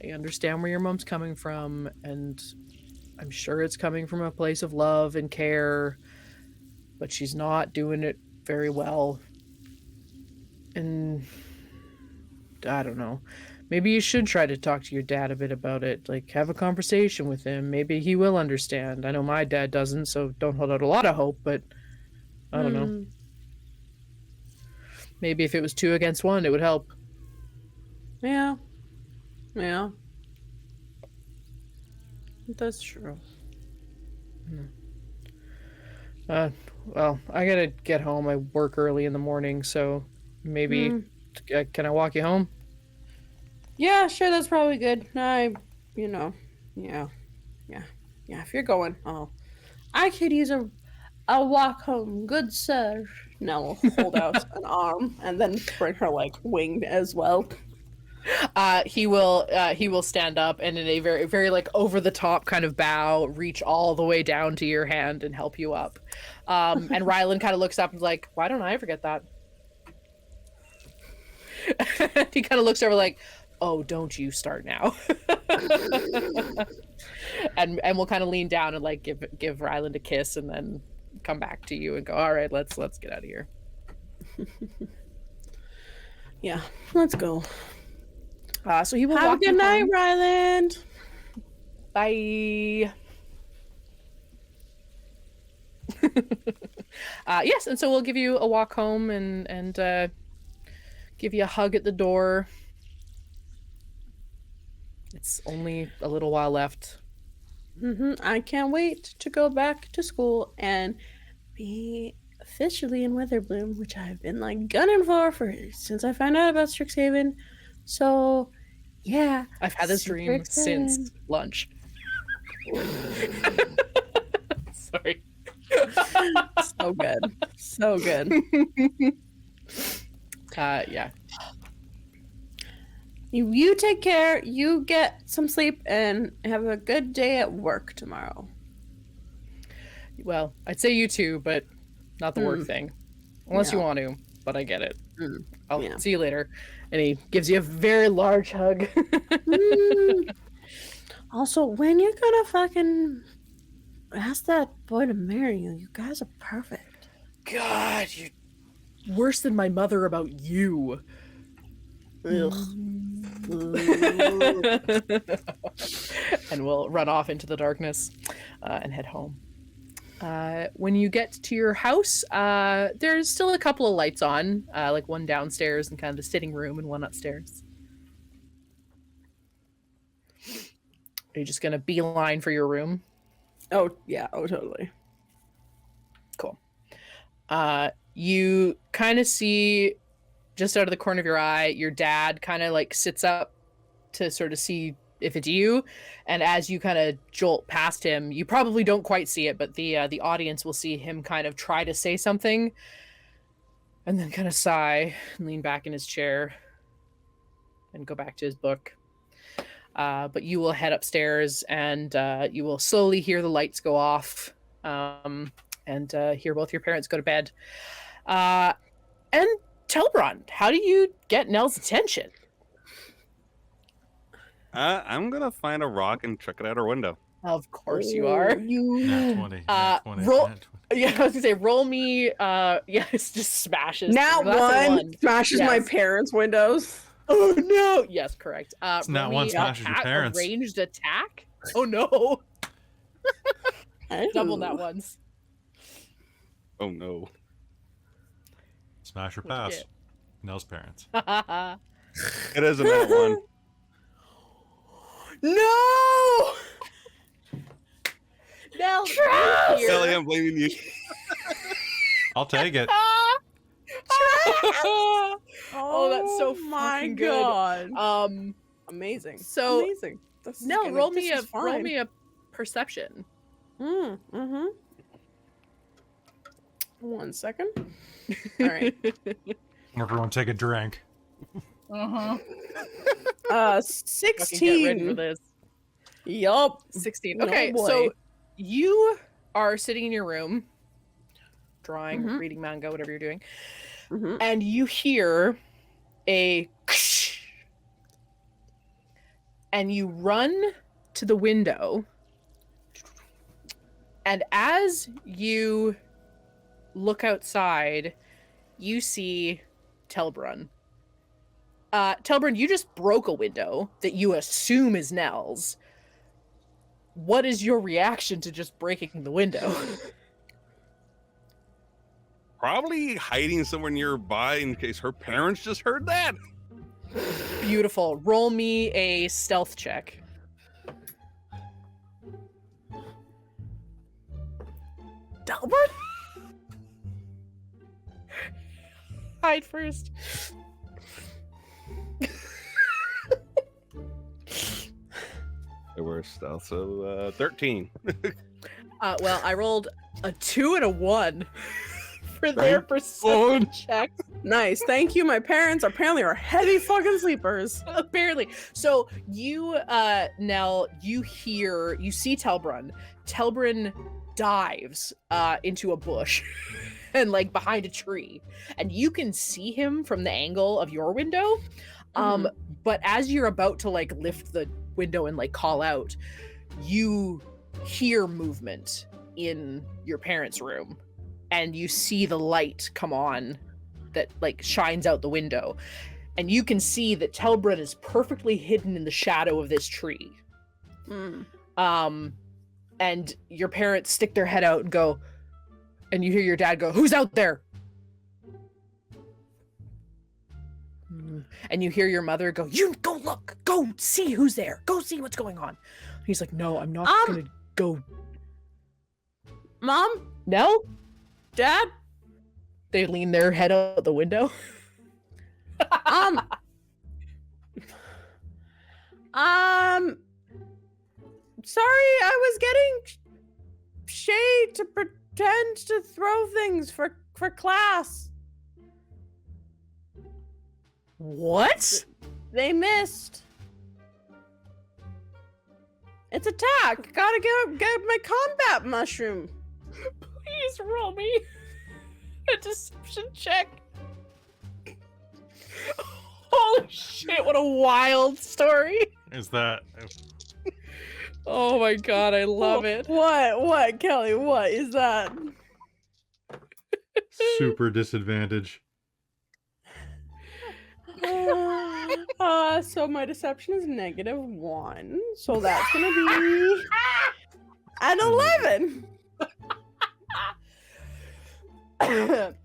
I understand where your mom's coming from, and I'm sure it's coming from a place of love and care, but she's not doing it very well. And I don't know. Maybe you should try to talk to your dad a bit about it. Like, have a conversation with him. Maybe he will understand. I know my dad doesn't, so don't hold out a lot of hope, but I don't know. Maybe if it was 2 against 1, it would help. Yeah. Yeah. That's true. Well, I gotta get home. I work early in the morning, so maybe can I walk you home? Yeah, sure, that's probably good. Yeah. If you're going, I could use a walk home, good sir. Nell will hold out an arm and then bring her like wing as well. He will stand up and in a very, very like over the top kind of bow, reach all the way down to your hand and help you up. And Ryland kind of looks up and is like, why don't I ever get that? He kind of looks over like, oh, don't you start now. and we'll kind of lean down and like give Ryland a kiss and then come back to you and go, all right, let's get out of here. Yeah, let's go. So he will have walk a good night, Ryland. Bye. Yes, and so we'll give you a walk home and give you a hug at the door. It's only a little while left. I can't wait to go back to school and be officially in Witherbloom, which I've been like gunning for since I found out about Strixhaven. So, yeah. I've had this dream since lunch. Sorry. So good. So good. Yeah. You take care, you get some sleep, and have a good day at work tomorrow. Well, I'd say you too, but not the work thing. Unless you want to, but I get it. I'll see you later. And he gives you a very large hug. Also, when you're gonna fucking ask that boy to marry you, you guys are perfect. God, you're worse than my mother about you. Ugh. And we'll run off into the darkness and head home. When you get to your house, there's still a couple of lights on, like one downstairs and kind of the sitting room and one upstairs. Are you just gonna beeline for your room? Oh, yeah. Oh, totally. Cool. You kind of see just out of the corner of your eye, your dad kind of like sits up to sort of see if it's you, and as you kind of jolt past him, you probably don't quite see it, but the audience will see him kind of try to say something, and then kind of sigh and lean back in his chair, and go back to his book. But you will head upstairs, and you will slowly hear the lights go off, and hear both your parents go to bed. And Telbron, how do you get Nell's attention? I'm gonna find a rock and chuck it out her window. Of course you are. Nat 20. Nat 20. Roll. Nat 20. Yeah, I was gonna say, roll me. Yes, just smashes. Now That's a one smashes my Yes. parents' windows. Oh no! Yes, correct. Not roll one me smashes your parents. A ranged attack. Oh no! Double that Ooh. once. Oh no. Smash or What'd you pass. get? Nell's parents. It is a nat one. No! Nell, you're here. Kelly, I'm blaming you. I'll take it. Oh, that's so my fucking good. god. Amazing. So, amazing. This is Nell, gonna- roll this me is fine. a perception. Mm-hmm. 1 second. All right. Everyone take a drink. Fucking get ready for 16. this. Yup. 16. No Okay, boy. so you are sitting in your room, drawing, Mhm. reading manga, whatever you're doing, Mhm. and you hear a and you run to the window, and as you look outside, you see Telbron. Telbron, you just broke a window that you assume is Nell's. What is your reaction to just breaking the window? Probably hiding somewhere nearby in case her parents just heard that. Beautiful. Roll me a stealth check. Telbron? Hide first. It was stealth, so 13. Well, I rolled a 2 and a 1 for their perception check. Nice. Thank you. My parents apparently are heavy fucking sleepers. Apparently. So you, Nell, you see Telbron. Telbron dives into a bush and like behind a tree, and you can see him from the angle of your window. But as you're about to like lift the window and like call out, you hear movement in your parents' room, and you see the light come on that like shines out the window, and you can see that Telbron is perfectly hidden in the shadow of this tree. And your parents stick their head out and go, and you hear your dad go, "Who's out there?" And you hear your mother go, "You go look, go see who's there, go see what's going on." He's like, "No, I'm not gonna go." Mom? Nell? Dad? They lean their head out the window. Sorry, I was getting Shay to pretend to throw things for class. What? They missed. It's attack. Gotta get my combat mushroom. Please roll me a deception check. Holy shit, what a wild story. Is that Oh my god, I love it. What, Kelly? What is that? super disadvantage? So my deception is -1. So that's gonna be an 11.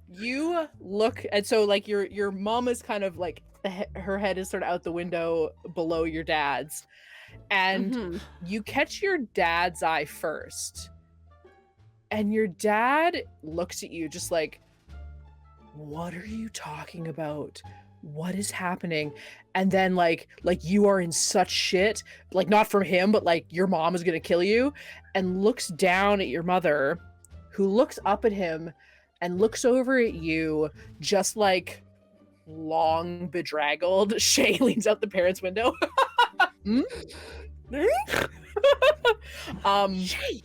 You look, and so like your mom is kind of like her head is sort of out the window below your dad's, and you catch your dad's eye first, and your dad looks at you just like, what are you talking about? What is happening? And then like you are in such shit, like not from him, but like your mom is gonna kill you, and looks down at your mother, who looks up at him and looks over at you, just like long bedraggled. Shay leans out the parents' window. Hmm? Shay.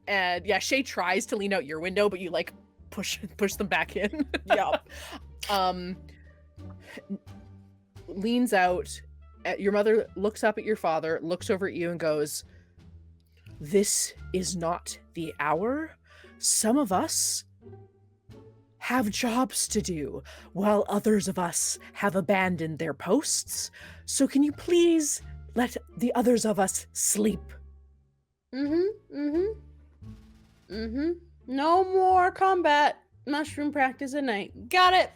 And yeah, Shay tries to lean out your window, but you like push them back in. Yep. Leans out at your mother, looks up at your father, looks over at you and goes, "This is not the hour. Some of us have jobs to do, while others of us have abandoned their posts. So can you please let the others of us sleep?" No more combat mushroom practice at night. Got it.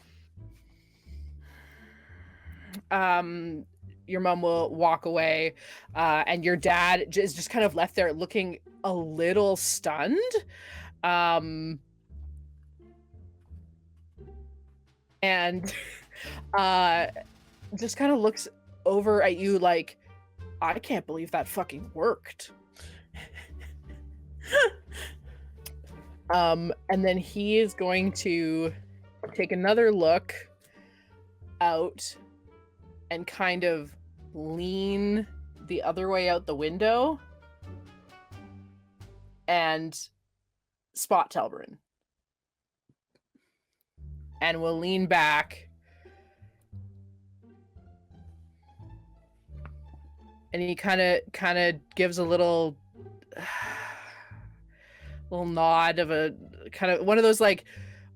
Your mom will walk away, and your dad is just kind of left there looking a little stunned. And just kind of looks over at you like, I can't believe that fucking worked. And then he is going to take another look out and kind of lean the other way out the window and spot Telbron. And will lean back and he kind of gives a little nod of a kind of one of those like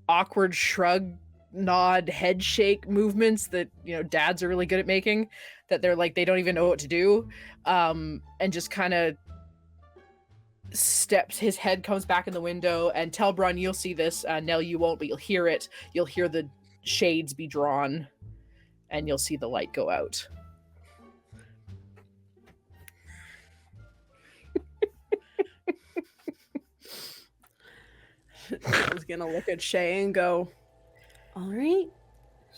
awkward shrug, nod, head shake movements that, you know, dads are really good at making, that they're like, they don't even know what to do. And just kind of steps, his head comes back in the window, and Telbron, you'll see this, Nell, you won't, but you'll hear it. You'll hear the shades be drawn and you'll see the light go out. I was gonna look at Shay and go, "All right,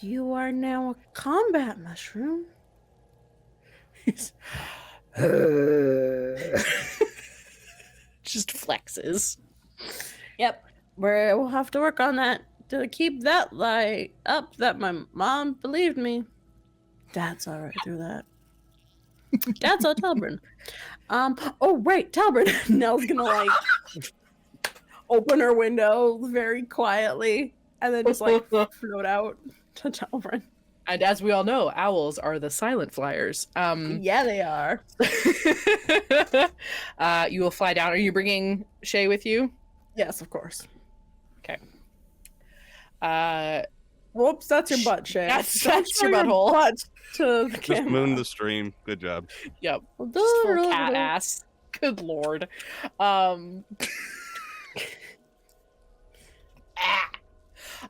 you are now a combat mushroom." Just flexes. Yep, we'll have to work on that to keep that light up that my mom believed me. Dad's all right through that. Dad's all Telbron. Oh right, Telbron. Nell's gonna like open her window very quietly and then just like float out to Telbron. And as we all know, owls are the silent flyers. Yeah, they are. You will fly down. Are you bringing Shay with you? Yes, of course. Okay. Whoops, that's your butt, Shay. That's Don't your show butthole. butt to the Just camera. moon the stream. Good job. Yep. Just full cat ass. Good lord.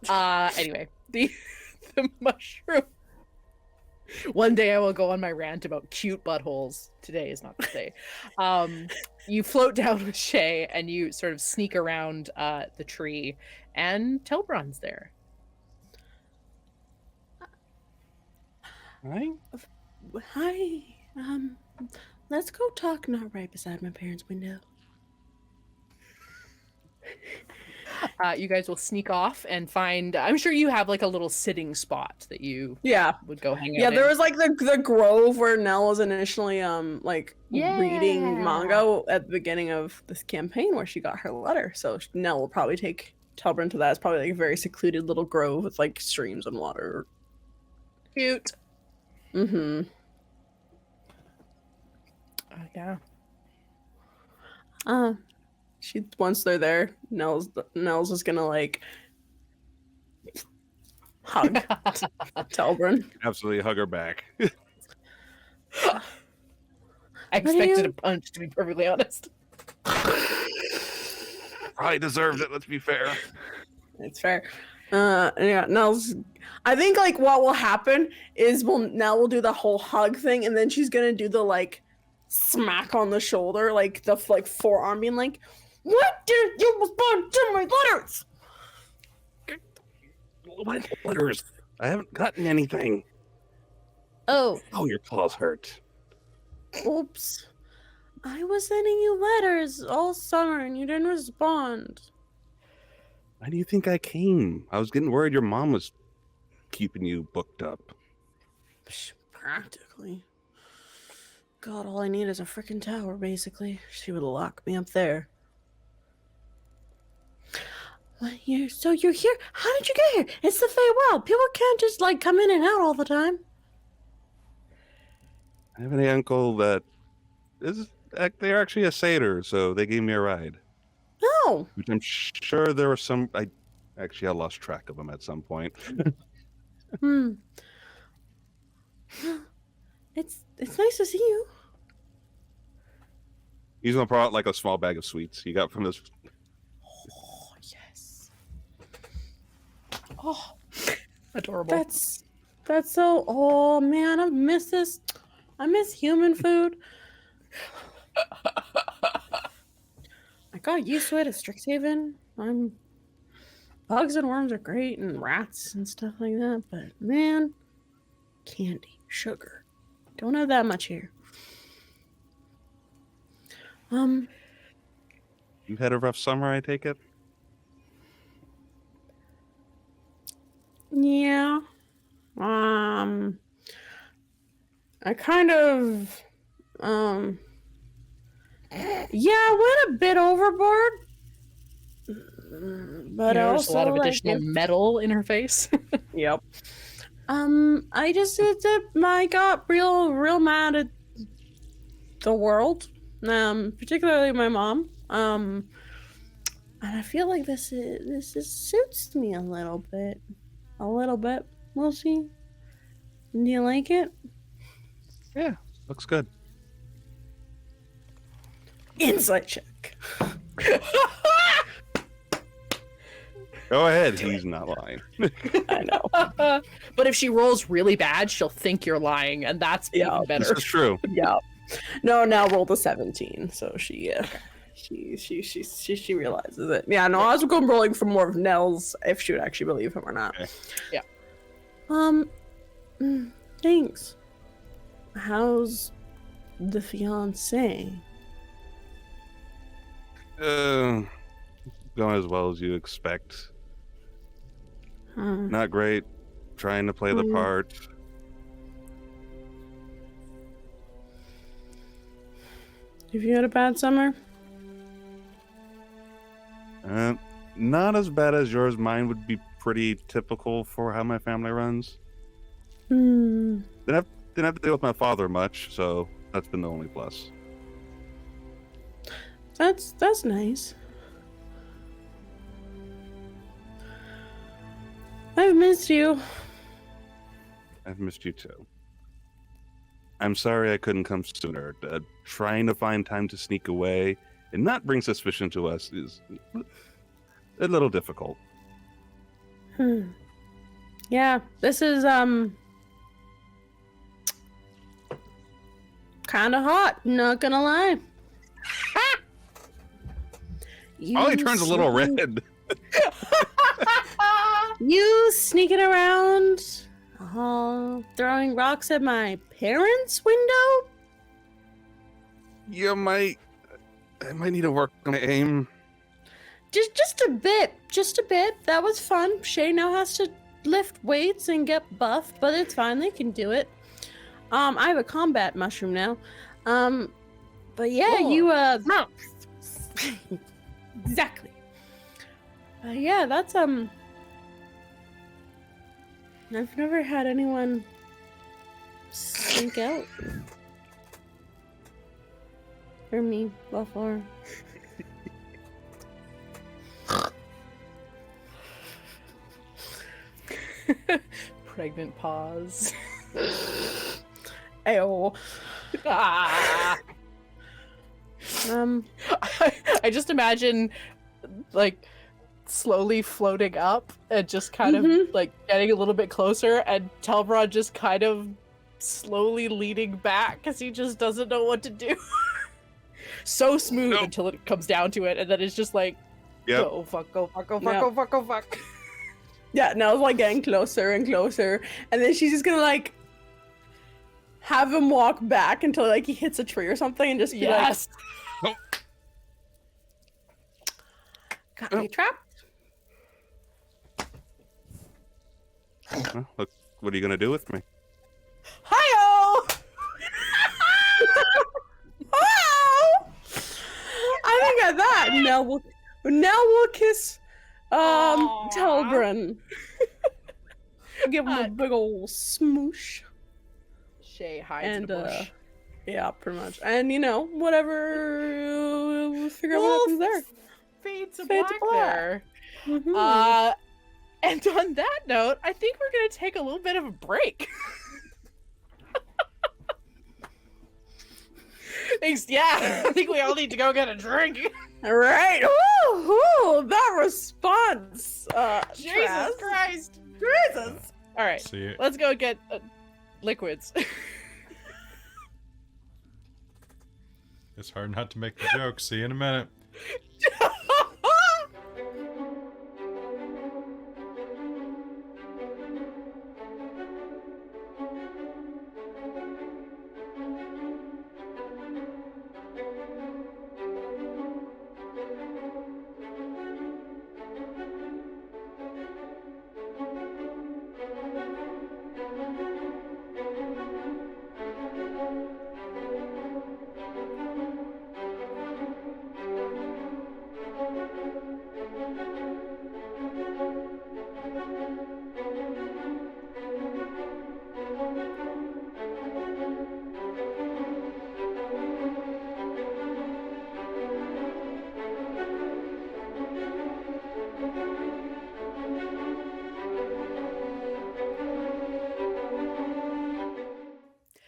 Anyway, the mushroom. One day I will go on my rant about cute buttholes. Today is not the day. You float down with Shay and you sort of sneak around the tree, and Telbron's there. Right? Hi. Let's go talk not right beside my parents' window. You guys will sneak off and find, I'm sure you have like a little sitting spot that you Yeah. would go hang out Yeah, in. there was like the grove where Nell was initially reading manga at the beginning of this campaign where she got her letter. So Nell will probably take Telbron to that. It's probably like a very secluded little grove with like streams and water. Cute. Mm-hmm. Yeah. Once they're there, Nell's is gonna like hug Telbron. Absolutely hug her back. I expected a punch, to be perfectly honest. Probably deserved it, let's be fair. It's fair. Yeah, Nell's. I think like what will happen is Nell will do the whole hug thing, and then she's gonna do the like smack on the shoulder, like the like forearm being like, What did you respond to my letters? What letters? I haven't gotten anything. Oh, Oh, your claws hurt. oops. I was sending you letters all summer and you didn't respond. Why do you think I came? I was getting worried your mom was keeping you booked up. Practically. God, all I need is a frickin' tower, basically. She would lock me up there. What, so you're here? How did you get here? It's the Feywild. People can't just, like, come in and out all the time. I have an uncle that they're actually a satyr, so they gave me a ride. Oh. Which I'm sure there was some. I lost track of them at some point. It's nice to see you. He's gonna pull out like a small bag of sweets he got from his. Oh, yes. Oh, adorable. That's so. Oh man, I miss this. I miss human food. I got used to it at Strixhaven. Bugs and worms are great, and rats and stuff like that. But man, candy, sugar, don't have that much here. You had a rough summer, I take it. Yeah. I kind of, yeah, I went a bit overboard. But There's also, a lot of like, additional metal in her face. Yep. I just I got real mad at the world. Particularly my mom. And I feel like this suits me a little bit. A little bit. We'll see. Do you like it? Yeah, looks good. Insight check. Go ahead, he's not lying. I know. But if she rolls really bad, she'll think you're lying, and that's even Yeah. better. This is true. Yeah. No, now rolled a 17, so she realizes it. Yeah, no, I was going rolling for more of Nell's if she would actually believe him or not. Okay. Yeah. Thanks. How's the fiance? Going as well as you expect. Hmm. Not great. Trying to play the part. Have you had a bad summer? Not as bad as yours. Mine would be pretty typical for how my family runs. Didn't have to deal with my father much, so that's been the only plus. That's nice. I've missed you. I've missed you too. I'm sorry I couldn't come sooner. Trying to find time to sneak away and not bring suspicion to us is a little difficult. Yeah, this is kind of hot, not gonna lie. Oh, he turns a little red. You sneaking around, throwing rocks at my parents' window? I might need to work on my aim. Just a bit. That was fun. Shay now has to lift weights and get buff, but it's fine. They can do it. I have a combat mushroom now. But yeah, you exactly. Yeah, that's I've never had anyone sneak out for me before. Pregnant pause. Ayo. Ah. I just imagine like slowly floating up and just kind of like getting a little bit closer, and Telbron just kind of slowly leaning back because he just doesn't know what to do. so smooth Nope. until it comes down to it, and then it's just like, Yep. go fuck, go fuck, go fuck, Yep. go fuck, go fuck. Yeah, Nell's like getting closer and closer, and then she's just gonna like have him walk back until like he hits a tree or something, and just be Yes. Oh. Got me trapped. Well, look, what are you gonna do with me? Hi-oh! Oh! I think at that Nell will kiss Aw. Telbron. Give him a big old smoosh. Shay hides in And a bush. yeah, pretty much. And you know, whatever, we'll figure out what happens there. Fade to Fade black, to black. there. Mhm. And on that note, I think we're gonna take a little bit of a break. Thanks. Yeah, I think we all need to go get a drink. All right. Ooh, that response. Jesus Traz. Christ. Jesus. All right, See you. let's go get liquids. It's hard not to make the joke. See you in a minute.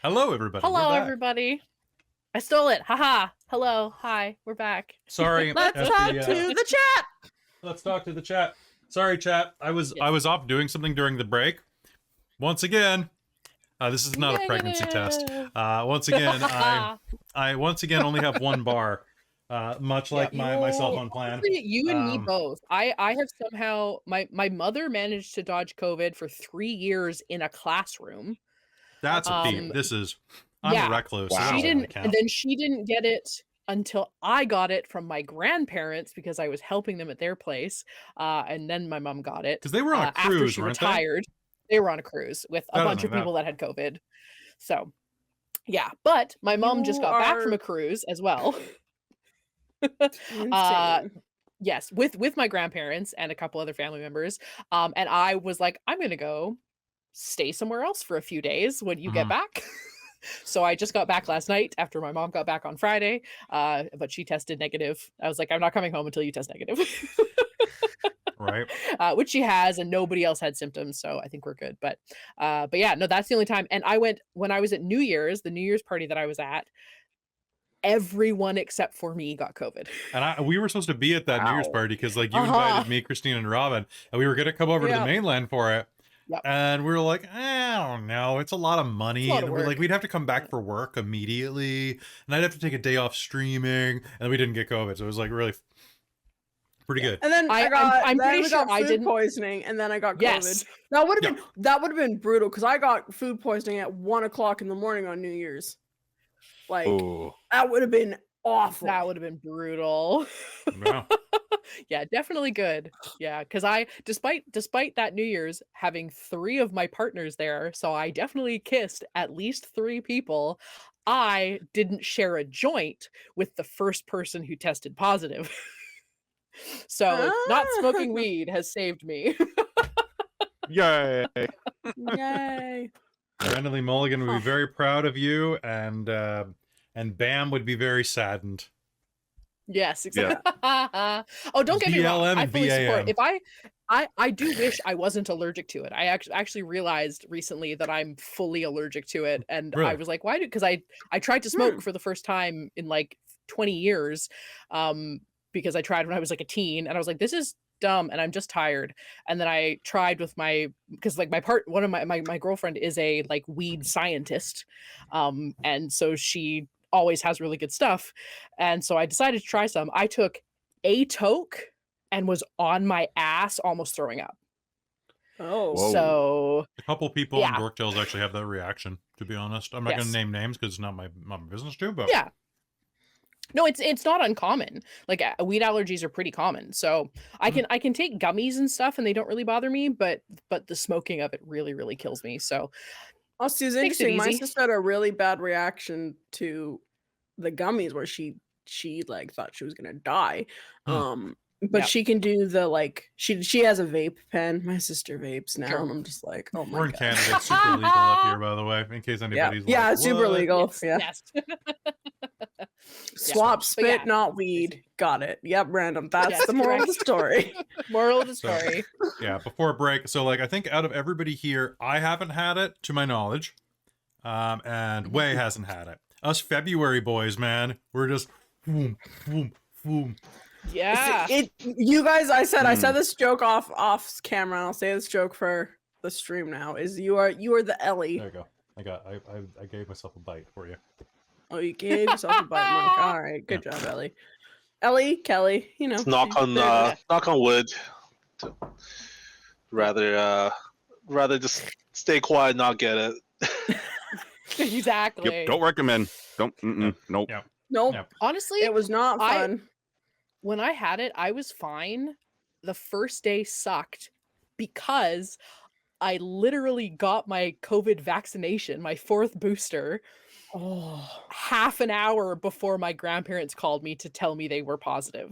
Hello, everybody. Hello, We're back. everybody. I stole it. Haha. Hello. Hi. We're back. Sorry. Let's at talk the, to the chat. Let's talk to the chat. Sorry, chat. I was off doing something during the break. Once again, this is not a pregnancy test. Once again, I once again only have one bar, much like my cell phone plan. Honestly, you and me Um, both. I have somehow my mother managed to dodge COVID for 3 years in a classroom. That's a feat. Um, This is. I'm yeah. a recluse. Wow. so She that doesn't didn't, count. and then she didn't get it until I got it from my grandparents because I was helping them at their place. And then my mom got it Because they were on a after cruise, she weren't they? retired. They were on a cruise with a Better bunch than of that. people that had COVID. So, yeah. But my mom just You got back from are- a cruise as well. Insane. Yes, with my grandparents and a couple other family members. And I was like, I'm gonna go stay somewhere else for a few days when you get Mhm. back. So I just got back last night after my mom got back on Friday, but she tested negative. I was like, I'm not coming home until you test negative. Right. Which she has, and nobody else had symptoms, so I think we're good. But yeah, no, that's the only time. And I went when I was at New Year's, the New Year's party that I was at. Everyone except for me got COVID. And we were supposed to be at that New Year's Wow. party because like you Uh-huh. invited me, Christine, and Robin, and we were gonna come over to the Yeah. mainland for it. Yep. And we were like, I don't know, it's a lot of money. It's a lot And of we're like, work. we'd have to come back for work immediately, and I'd have to take a day off streaming, and we didn't get COVID, so it was like really pretty good. And then I'm then pretty we sure got I food didn't- poisoning, and then I got COVID. Yes. That would have Yeah. been brutal because I got food poisoning at 1:00 in the morning on New Year's. Like Oh, that would have been awful. That would have been brutal. Yeah. Yeah, definitely good. Yeah, because despite that New Year's having 3 of my partners there, so I definitely kissed at least 3 people. I didn't share a joint with the first person who tested positive. So not smoking weed has saved me. yay! Yay. Brendan Lee Mulligan would Huh. be very proud of you, and Bam would be very saddened. Yes, exactly. Oh, don't get me wrong. BLM I and fully support. BAM. If I do wish I wasn't allergic to it. I actually realized recently that I'm fully allergic to it, and I Really? was like, why? Because I tried to smoke for the first time in like 20 years, because I tried when I was like a teen, and I was like, this is dumb, and I'm just tired. And then I tried with because like one of my girlfriend is a like weed scientist, and so she always has really good stuff. And so I decided to try some. I took a toke and was on my ass almost throwing up. Oh. Whoa. So A couple people Yeah. in Dork Tales actually have that reaction, to be honest. I'm not going Yes. to name names because it's not my business to, but yeah. No, it's not uncommon. Like weed allergies are pretty common. So I can take gummies and stuff and they don't really bother me, but the smoking of it really, really kills me. So Oh, see, it's Makes it interesting. My easy. sister had a really bad reaction to the gummies where she like thought she was gonna die. But Yep. she can do the like she has a vape pen. My sister vapes now, Sure. and I'm just like, oh my we're in god. Canada. It's super legal up here, by the way, in case Yeah, anybody's yeah, like, it's super "What?" legal. yes, Yeah, yes. swap But spit, yeah, not weed. Got it. Yep, random. That's Yes, the moral of the correct. story. Moral of the So- story. Yeah, before break. So, like, I think out of everybody here, I haven't had it, to my knowledge. And Wei hasn't had it. Us February boys, man, we're just boom, boom, boom. Yeah. You guys, I said this joke off camera. I'll say this joke for the stream now. Is you are the Ellie. There you go. I gave myself a bite for you. Oh, you gave yourself a bite mark. All right, good job, Ellie. Ellie, Kelly, you know. Knock on wood. Rather just stay quiet, not get it. Exactly. Yep, don't recommend. Don't. Nope. Yeah. Nope, Yeah. Honestly, it was not fun. when I had it, I was fine. The first day sucked because I literally got my COVID vaccination, my 4th booster, half an hour before my grandparents called me to tell me they were positive.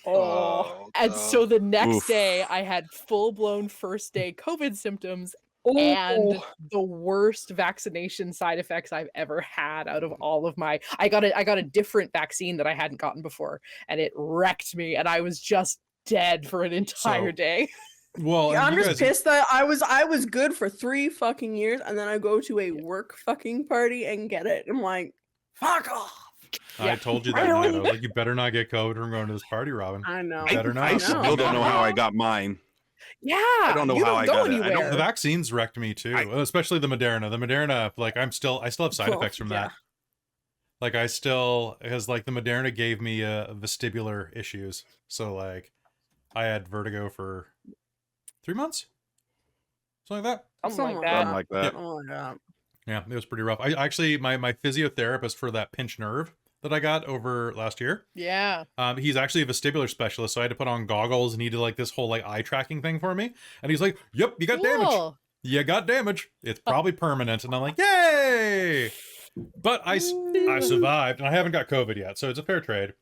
And so the next Oof. day I had full-blown first day COVID symptoms Oh. and the worst vaccination side effects I've ever had out of all of my I got a different vaccine that I hadn't gotten before and it wrecked me and I was just dead for an entire So- day. Well, Yeah, and I'm you just guys- pissed that I was good for 3 fucking years, and then I go to a work fucking party and get it. I'm like, fuck off. I told you that Really? night. I was like, you better not get COVID from going to this party, Robin. I know. Better not. I still don't know how I got mine. Yeah. I don't know you how don't I go got it. I don't- anywhere. The vaccines wrecked me too, especially the Moderna. The Moderna, like I still have side Well, effects from yeah. that. Like I still, because like the Moderna gave me vestibular issues. So like I had vertigo for 3 months, something like that. Something like Something that. Something like that. Oh my god. Yeah, it was pretty rough. I actually, my physiotherapist for that pinched nerve that I got over last year, Yeah. he's actually a vestibular specialist, so I had to put on goggles and he did like this whole like eye tracking thing for me. And he's like, "Yep, you got damage. Cool. You got damage. It's probably permanent." And I'm like, "Yay!" But I survived, and I haven't got COVID yet, so it's a fair trade.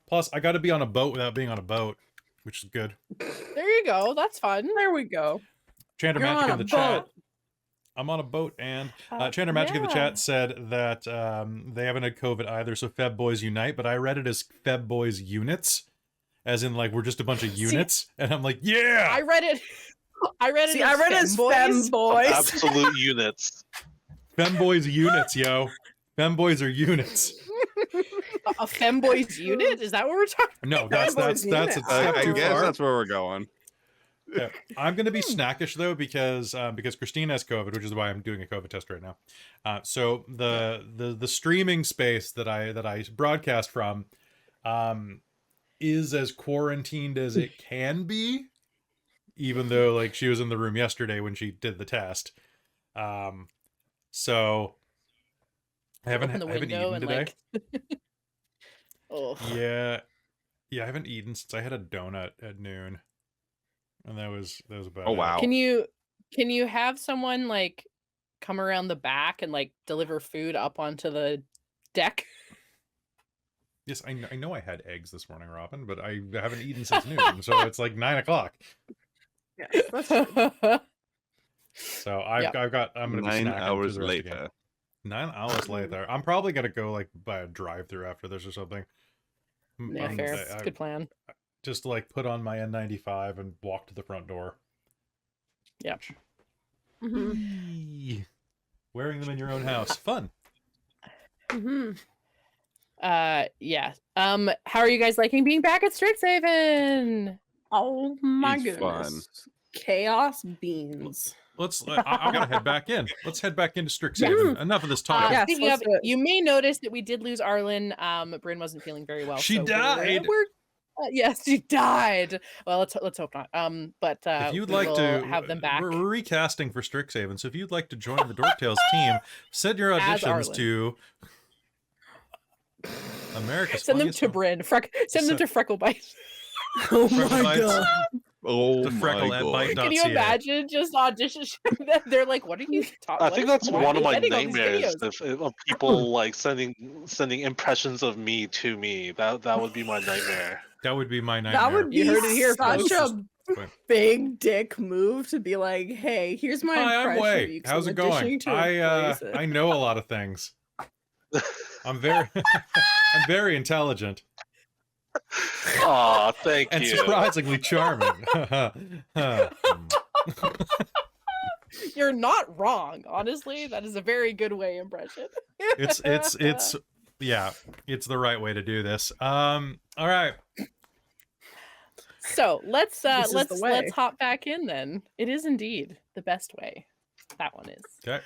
Plus, I got to be on a boat without being on a boat, which is good. There you go. That's fun. There we go. Chandra You're Magic on in the a chat. boat. I'm on a boat, and Chandra Magic in the yeah. chat said that they haven't had COVID either, so Feb Boys unite, but I read it as Feb Boys units, as in like we're just a bunch of units, and I'm like, yeah! I read it. I read it. See, as I read it as femboys. femboys. Absolute units. Femboys units, yo. Femboys are units. A femboys unit? Is that what we're talking? No, that's a Femboys unit. step I too guess far. that's where we're going. Yeah. I'm gonna be snackish though because Christine has COVID, which is why I'm doing a COVID test right now. So the streaming space that I broadcast from is as quarantined as it can be, even though like she was in the room yesterday when she did the test. So I haven't Open the eaten window and today. like. Oh. Yeah, I haven't eaten since I had a donut at noon, and that was about Oh it. wow. Can you have someone like come around the back and like deliver food up onto the deck? Yes, I know I had eggs this morning, Robin, but I haven't eaten since noon, so it's like 9 o'clock. Yeah, that's true. So I'm gonna be 9 snacking hours through the rest of the game. later. 9 hours later. I'm probably gonna go like buy a drive-through after this or something. Yeah, fair. It's a good plan. Just like put on my N95 and walk to the front door. Yep. Mhm. Wearing them in your own house, fun. Mhm. Yeah. How are you guys liking being back at Strixhaven? Oh my It's goodness. fun. Chaos beans. I gotta head back in. Let's head back into Strixhaven. Enough of this talk. Yes, Speaking let's of, do it. you may notice that we did lose Arlynn. Brynn wasn't feeling very well. She so died. Yes, she died. Well, let's hope not. But If you'd we like will to, have them back. we're recasting for Strixhaven. So if you'd like to join the Dork Tales team, send your As auditions Arlynn. to America's Send them Funniest to Home- Brynn. Send them to Frecklebite. Oh Frecklebites. Oh The my freckle at god. bite. Can you imagine just auditions? They're like, "What are you talking?" I think that's one of my nightmares Videos? of people like sending impressions of me to me. That would be my nightmare. That would be my nightmare. That would be You heard it here, such folks. a big dick move to be like, hey, here's my Hi, I'm impression of Wei. you. 'cause How's I'm it going? auditioning to replace it." I know a lot of things. I'm very I'm very intelligent Aw, thank and you. surprisingly charming. You're not wrong. Honestly, that is a very good way impression. it's yeah, it's the right way to do this. All right. So let's This is the let's way. hop back in then. It is indeed the best way. That one is. Okay.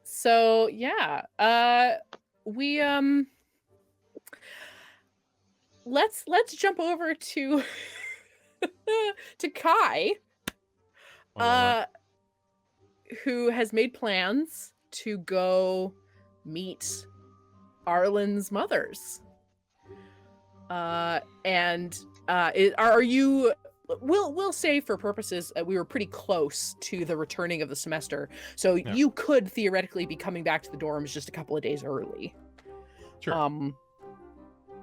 So yeah, we let's jump over to to Kai, who has made plans to go meet Arlynn's mothers. Are you? We'll say for purposes, we were pretty close to the returning of the semester, so Yeah. you could theoretically be coming back to the dorms just a couple of days early. Sure.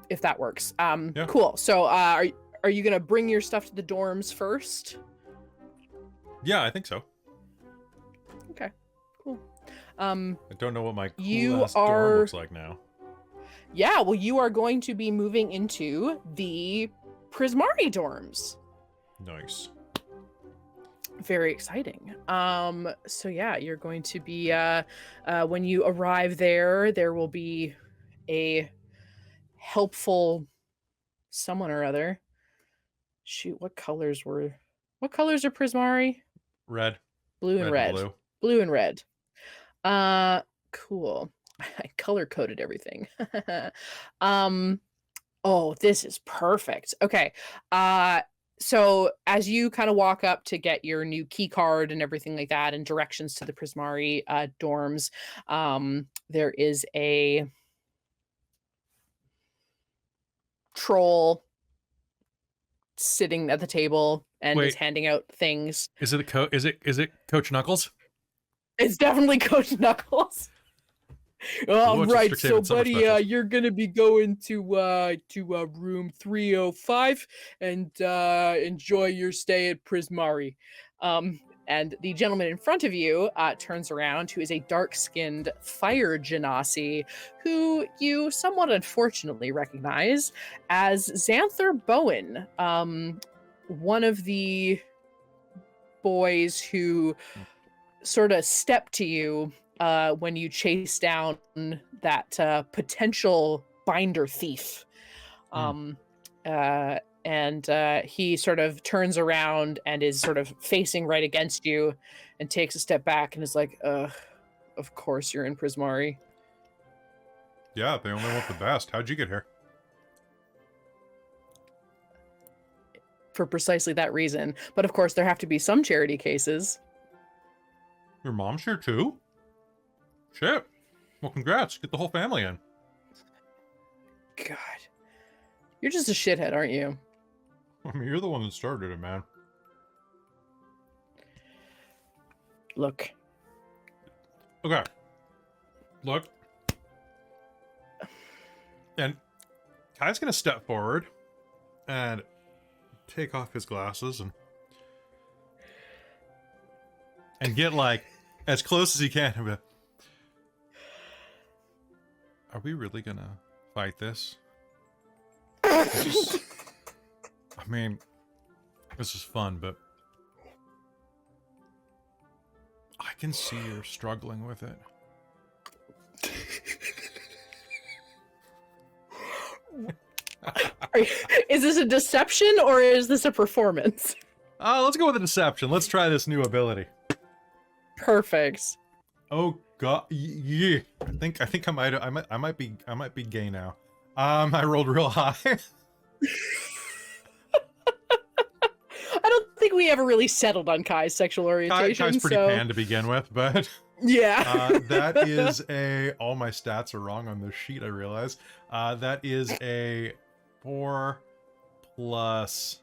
If that works. Yeah. Cool. So, are you gonna bring your stuff to the dorms first? Yeah, I think so. Okay. Cool. I don't know what my cool You ass dorm are- looks like now. Yeah. Well, you are going to be moving into the Prismari dorms. Nice. Very exciting. So yeah, you're going to be when you arrive there will be a helpful someone or other. Shoot, what colors are Prismari? Red. Blue and red. Blue. Blue and red. Cool. I color coded everything. Oh, this is perfect. Okay. So as you kind of walk up to get your new key card and everything like that and directions to the Prismari dorms, there is a troll sitting at the table and Wait. is handing out things. Is it Coach Knuckles? It's definitely Coach Knuckles. All What's right, Strixhaven so summer buddy, specials? you're gonna be going to room 305 and enjoy your stay at Prismari. And the gentleman in front of you turns around, who is a dark-skinned fire genasi, who you somewhat unfortunately recognize as Xanther Bowen, one of the boys who sort of stepped to you when you chase down that potential binder thief. And he sort of turns around and is sort of facing right against you and takes a step back and is like, of course you're in Prismari. Yeah, they only want the best. How'd you get here? For precisely that reason. But of course there have to be some charity cases. Your mom's here too? Shit. Well, congrats. Get the whole family in. God. You're just a shithead, aren't you? I mean, you're the one that started it, man. Look. Okay. Look. And Kai's gonna step forward and take off his glasses and get like as close as he can. But are we really gonna fight this? I mean, this is fun, but I can see you're struggling with it. Is this a deception or is this a performance? Let's go with a deception. Let's try this new ability. Perfect. Oh god, yeah. I think I might be gay now. I rolled real high. I don't think we ever really settled on Kai's sexual orientation. Kai's pretty so... pan to begin with, but Yeah. that is all my stats are wrong on this sheet, I realize. That is a 4 plus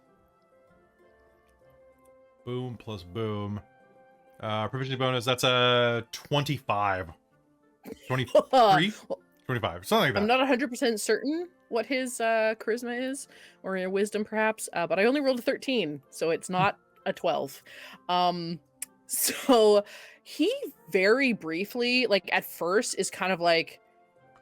boom plus boom. Proficiency bonus, that's a 25. 23? 25, something like that. I'm not 100% certain what his charisma is, or wisdom perhaps, but I only rolled a 13, so it's not a 12. So he very briefly, like at first, is kind of like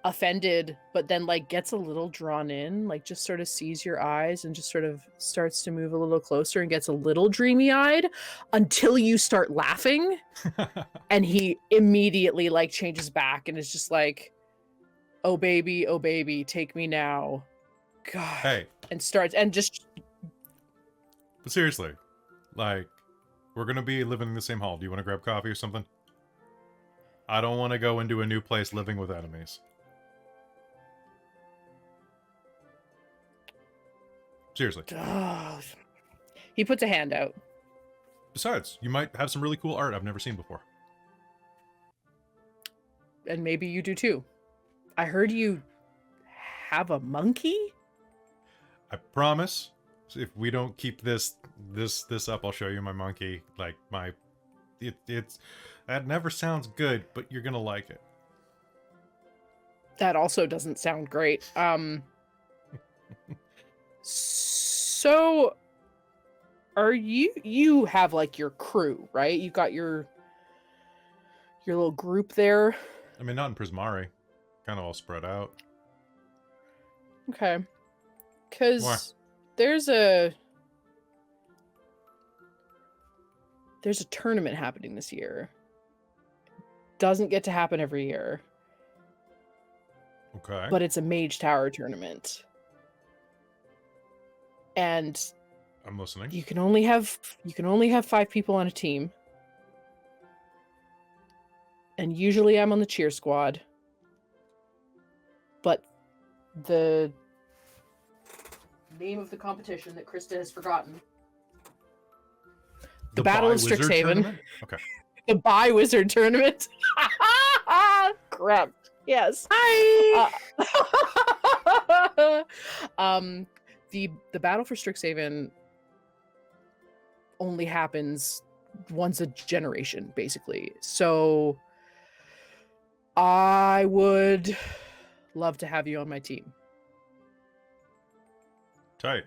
offended, but then like gets a little drawn in, like just sort of sees your eyes and just sort of starts to move a little closer and gets a little dreamy-eyed until you start laughing. And he immediately like changes back and is just like, oh baby, take me now. God. Hey. And starts and just But seriously, like, we're gonna be living in the same hall. Do you want to grab coffee or something? I don't want to go into a new place living with enemies. Seriously. He puts a hand out. Besides, you might have some really cool art I've never seen before. And maybe you do too. I heard you have a monkey? I promise. If we don't keep this up, I'll show you my monkey. Like it's that never sounds good, but you're gonna like it. That also doesn't sound great. So are you have like your crew, right? You got your little group there. I mean, not in Prismari. Kind of all spread out. Okay. Because there's a tournament happening this year. Doesn't get to happen every year. Okay. But it's a Mage Tower tournament. And I'm listening. you can only have 5 people on a team. And usually I'm on the cheer squad. But the name of the competition that Christa has forgotten. The Battle of Strixhaven. Okay. The Bi-Wizard Tournament. Correct. Yes. Hi. The battle for Strixhaven only happens once a generation, basically. So I would love to have you on my team. Tight.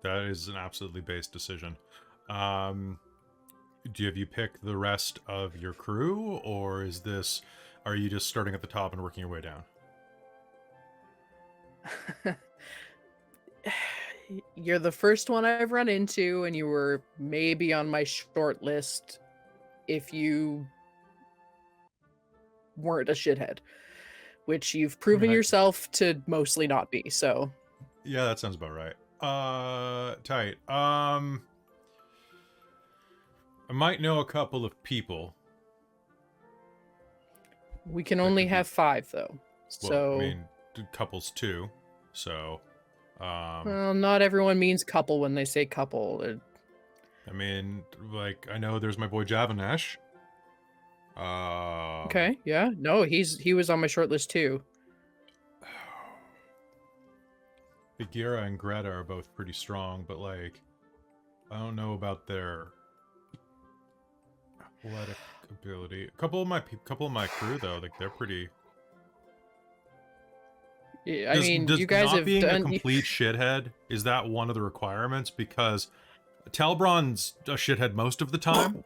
That is an absolutely based decision. Have you pick the rest of your crew, or are you just starting at the top and working your way down? You're the first one I've run into, and you were maybe on my short list if you weren't a shithead, which you've proven yourself to mostly not be, so. Yeah, that sounds about right. Tight. I might know a couple of people. We can only have 5, though. So. Well, I mean, couples too. So. Well, not everyone means couple when they say couple. I mean, like, I know there's my boy Javanesh. Okay, yeah. No, he was on my short list too. Bagheera and Greta are both pretty strong, but like, I don't know about their athletic ability. A couple of my crew though, like they're pretty. Yeah, I mean, you guys have being done a complete shithead. Is that one of the requirements? Because Telbron's a shithead most of the time.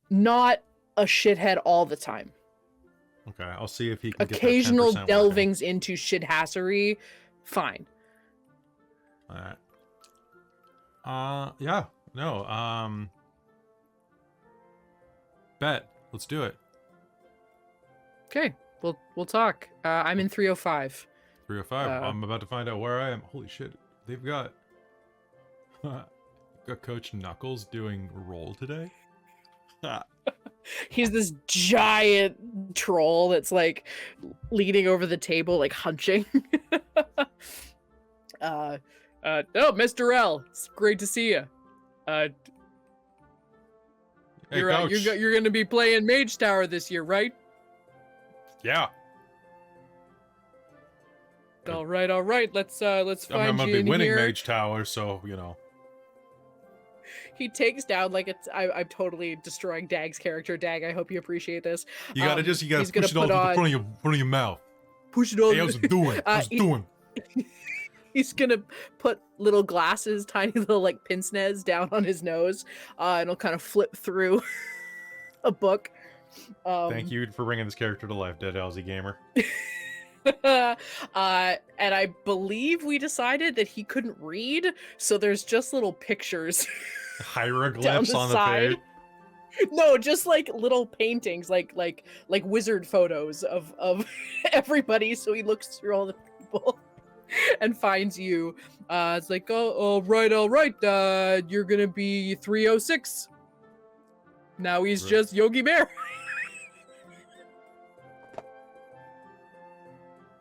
Not a shithead all the time. Okay, I'll see if he can occasional get that 10% delvings into shithassery. Fine. All right. Yeah. No. Bet. Let's do it. Okay. We'll talk. I'm in 305. 305. I'm about to find out where I am. Holy shit. They've got Got Coach Knuckles doing roll today. He's this giant troll that's like leaning over the table, like hunching. Oh, Mr. L, it's great to see you. Hey, You're Coach. you're gonna be playing Mage Tower this year, right? Yeah. All right. Let's I'm find gonna you be in winning here. Mage Tower, so you know. He takes down like I'm totally destroying Dag's character. Dag, I hope you appreciate this. You gotta he's push gonna it all put to the on- front of your mouth. Push it all. Hey, how's it doing? How's it doing? He's gonna put little glasses, tiny little like pince nez down on his nose, and he'll kind of flip through a book. Thank you for bringing this character to life, Dead Elsie Gamer. And I believe we decided that he couldn't read, so there's just little pictures. Hieroglyphs on the side. page. No, just like little paintings, like wizard photos of everybody. So he looks through all the people and finds you. It's like, oh, all right. You're gonna be 306. Now he's Right. just Yogi Bear.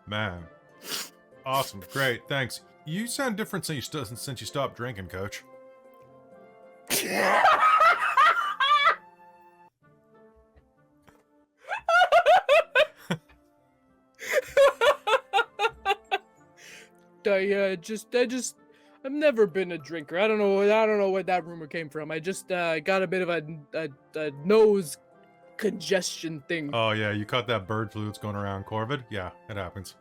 Man. Awesome. Great. Thanks. You sound different since you stopped drinking, Coach. I've never been a drinker. I don't know where that rumor came from. I just got a bit of a nose congestion thing. Oh yeah, you caught that bird flu that's going around Corvid? Yeah, it happens.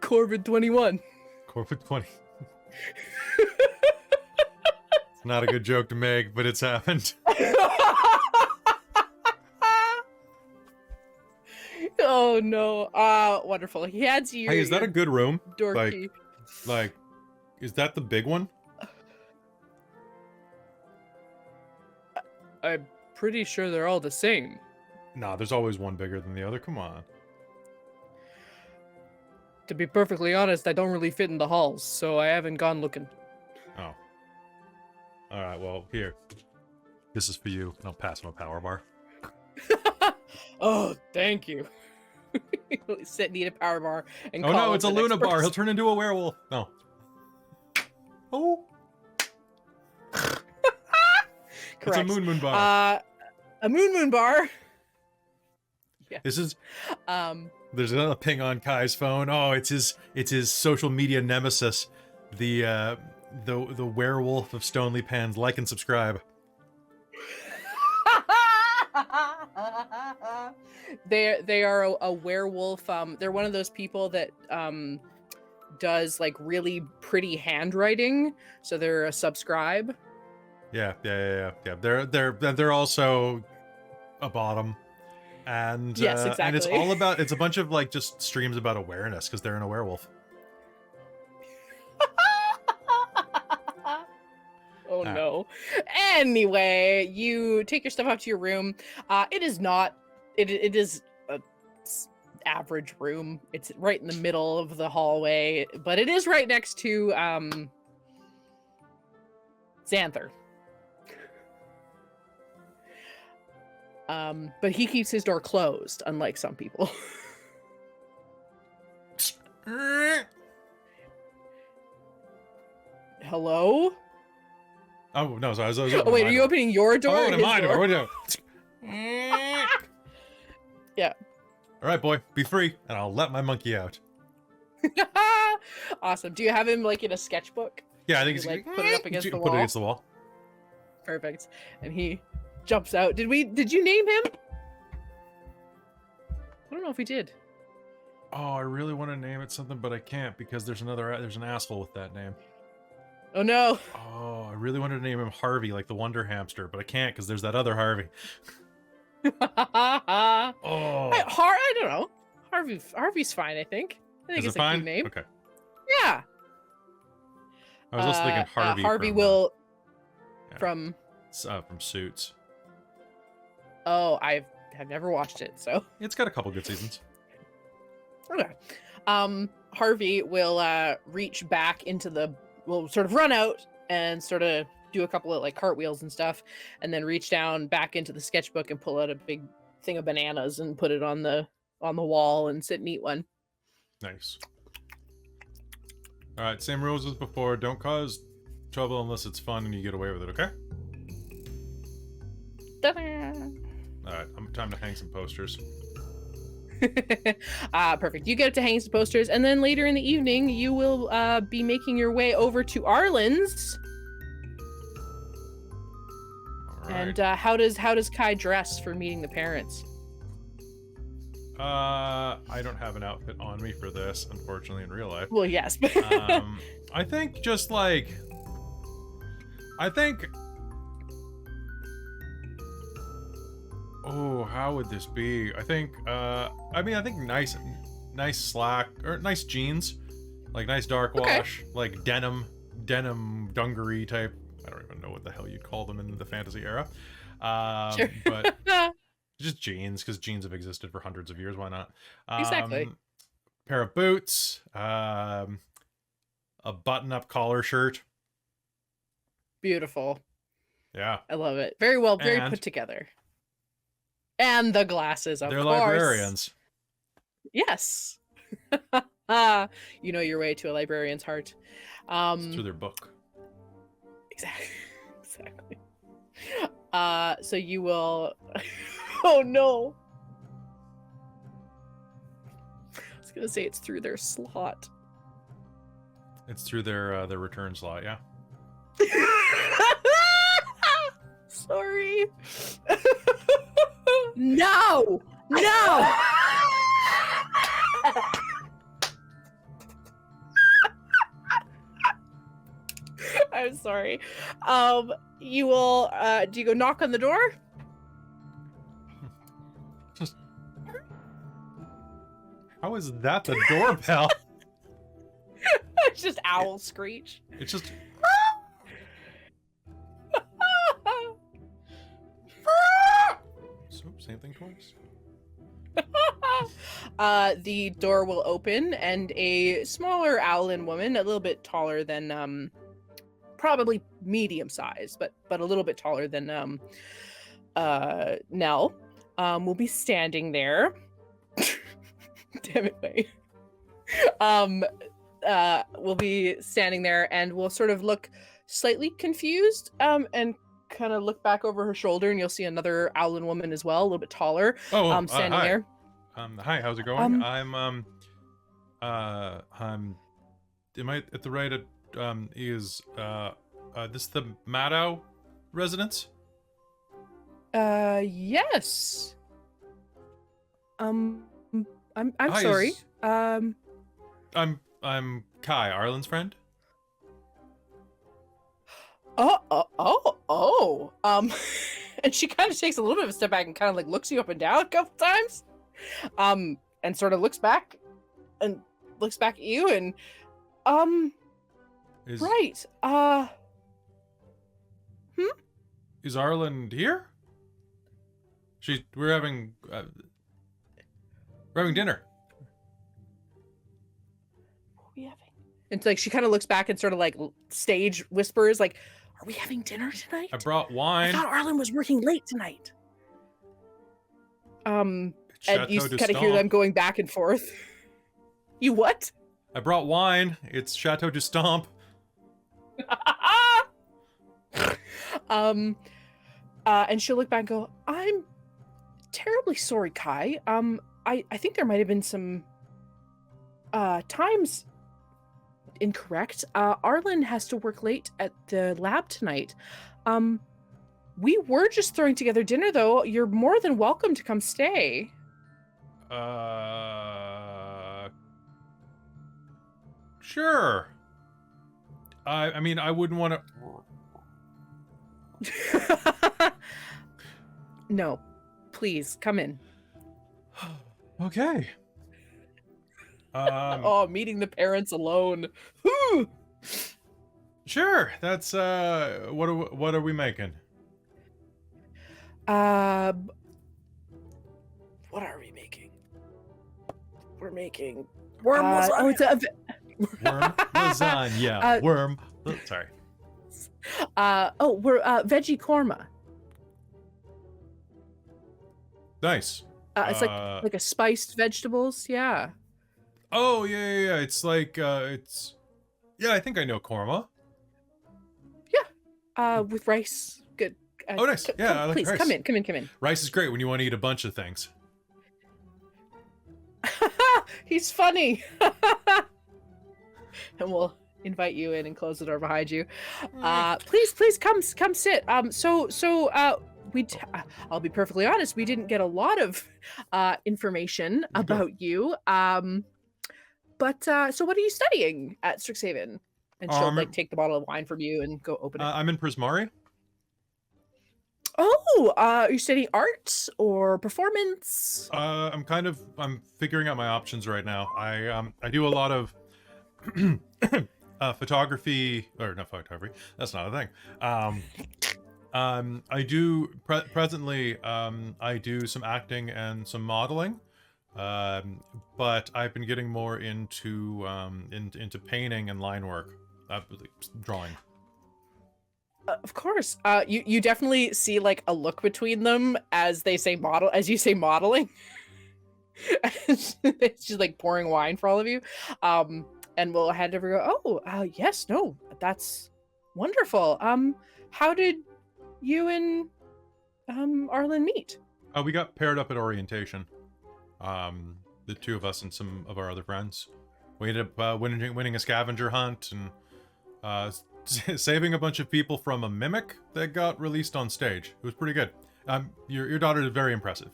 Corvid 21. Corvid 20. It's not a good joke to make, but it's happened. Oh no. Wonderful. He adds you. Hey, is that a good room? dorky? Like, is that the big one? I'm pretty sure they're all the same. Nah, there's always one bigger than the other. Come on. To be perfectly honest, I don't really fit in the halls, so I haven't gone looking. Oh. Alright, well, here. This is for you. And I'll pass him a power bar. Oh, thank you. Sit, need a power bar, and Oh call no, up it's a the next Luna bar. He'll person. turn into a werewolf. No. Oh. It's a Correct. moon bar. A moon bar. This is Um, there's another ping on Kai's phone. Oh, it's his social media nemesis, the werewolf of Stoneleigh Pans. Like and subscribe. they are a werewolf. They're one of those people that does like really pretty handwriting. So they're a subscribe. Yeah. They're also a bottom, and Yes, and it's exactly. all about. It's a bunch of like just streams about awareness because they're in a werewolf. Oh no. Anyway, you take your stuff up to your room. It is not. It is a average room. It's right in the middle of the hallway, but it is right next to Xanther. But he keeps his door closed, unlike some people. Hello? Oh no! Sorry, I was Oh opening wait, my are you door. opening your door? Oh, or opening his my door. What do Yeah. All right, boy, be free, and I'll let my monkey out. Awesome. Do you have him like in a sketchbook? Yeah, I think You, he's like, put it up against the Put wall? it against the wall. Perfect. And he jumps out. Did you name him? I don't know if we did. Oh, I really want to name it something, but I can't because there's an asshole with that name. Oh no. Oh, I really wanted to name him Harvey, like the Wonder Hamster, but I can't because there's that other Harvey. I Oh, don't know. Harvey's fine, I think. I think is it's it a fine? cute name. Okay. Yeah. I was also thinking Harvey. Harvey from, will yeah. from from Suits. Oh, I've never watched it, so It's got a couple good seasons. okay. Harvey will reach back into will sort of run out and sort of do a couple of like cartwheels and stuff, and then reach down back into the sketchbook and pull out a big thing of bananas and put it on the wall and sit and eat one. Nice. All right, same rules as before. Don't cause trouble unless it's fun and you get away with it, okay? All right, time to hang some posters. Perfect. You get to hang some posters, and then later in the evening, you will be making your way over to Arlynn's. All right. And how does Kai dress for meeting the parents? I don't have an outfit on me for this, unfortunately, in real life. Well, yes. I think just like... Oh, how would this be? I think nice slack, or nice jeans. Like nice dark wash, like denim dungaree type. I don't even know what the hell you'd call them in the fantasy era. Sure. But just jeans, because jeans have existed for hundreds of years. Why not? Exactly. Pair of boots, a button-up collar shirt. Beautiful. Yeah. I love it. Very well, very put together. And the glasses, of course. They're librarians. Yes. You know your way to a librarian's heart. It's through their book. Exactly. So you will... Oh, no. I was going to say it's through their slot. It's through their return slot, yeah. Sorry. No! No! I'm sorry. You will, do you go knock on the door? Just... How is that the doorbell? It's just owl screech. It's just... So, same thing twice. The door will open, and a smaller Arlynn woman, a little bit taller than, probably medium size, but a little bit taller than, Nell, will be standing there. Damn it, Wei. Will be standing there and will sort of look slightly confused, and kind of look back over her shoulder, and you'll see another Arlynn woman as well, a little bit taller, standing hi. there. Hi, how's it going? I'm am I at the right, is this the Maddow residence? Yes. I'm Hi, sorry. I'm Kai, Arlynn's friend. And she kind of takes a little bit of a step back and kind of like looks you up and down a couple times, and sort of looks back at you and, right, Is Arlynn here? We're having dinner. What are we having? And like she kind of looks back and sort of like stage whispers, like, "Are we having dinner tonight? I brought wine. I thought Arlynn was working late tonight." And you Chateau de kind of hear Stomp. them going back and forth. You what? I brought wine. It's Chateau de Stomp. And she'll look back and go, "I'm terribly sorry, Kai. I think there might have been some times incorrect. Arlynn has to work late at the lab tonight. We were just throwing together dinner, though. You're more than welcome to come stay." Sure. I mean, I wouldn't want to... No, please, come in. Okay. Oh, meeting the parents alone. Whew. Sure. That's, what are we making? What are we making? We're making Worm Oh, it's a Worm lasagna. Worm. Sorry. we're veggie korma. Nice. It's like a spiced vegetables. Yeah. Oh yeah. It's like it's. Yeah, I think I know korma. With rice. Good. Oh, nice. Yeah, I like please rice. come in. Rice is great when you want to eat a bunch of things. He's funny. And we'll invite you in and close the door behind you. Please come sit. I'll be perfectly honest, we didn't get a lot of information about you. But so what are you studying at Strixhaven? And she'll like take the bottle of wine from you and go open it. I'm in Prismari. Oh, are you studying art or performance? I'm figuring out my options right now. I do a lot of photography, or not photography. That's not a thing. I do presently. I do some acting and some modeling. But I've been getting more into painting and line work, drawing. Of course. You definitely see like a look between them as they say as you say modeling. It's just like pouring wine for all of you. And we'll hand over yes, no, that's wonderful. How did you and Arlynn meet? We got paired up at orientation. The two of us and some of our other friends. We ended up winning a scavenger hunt and saving a bunch of people from a mimic that got released on stage. It was pretty good. Your daughter is very impressive.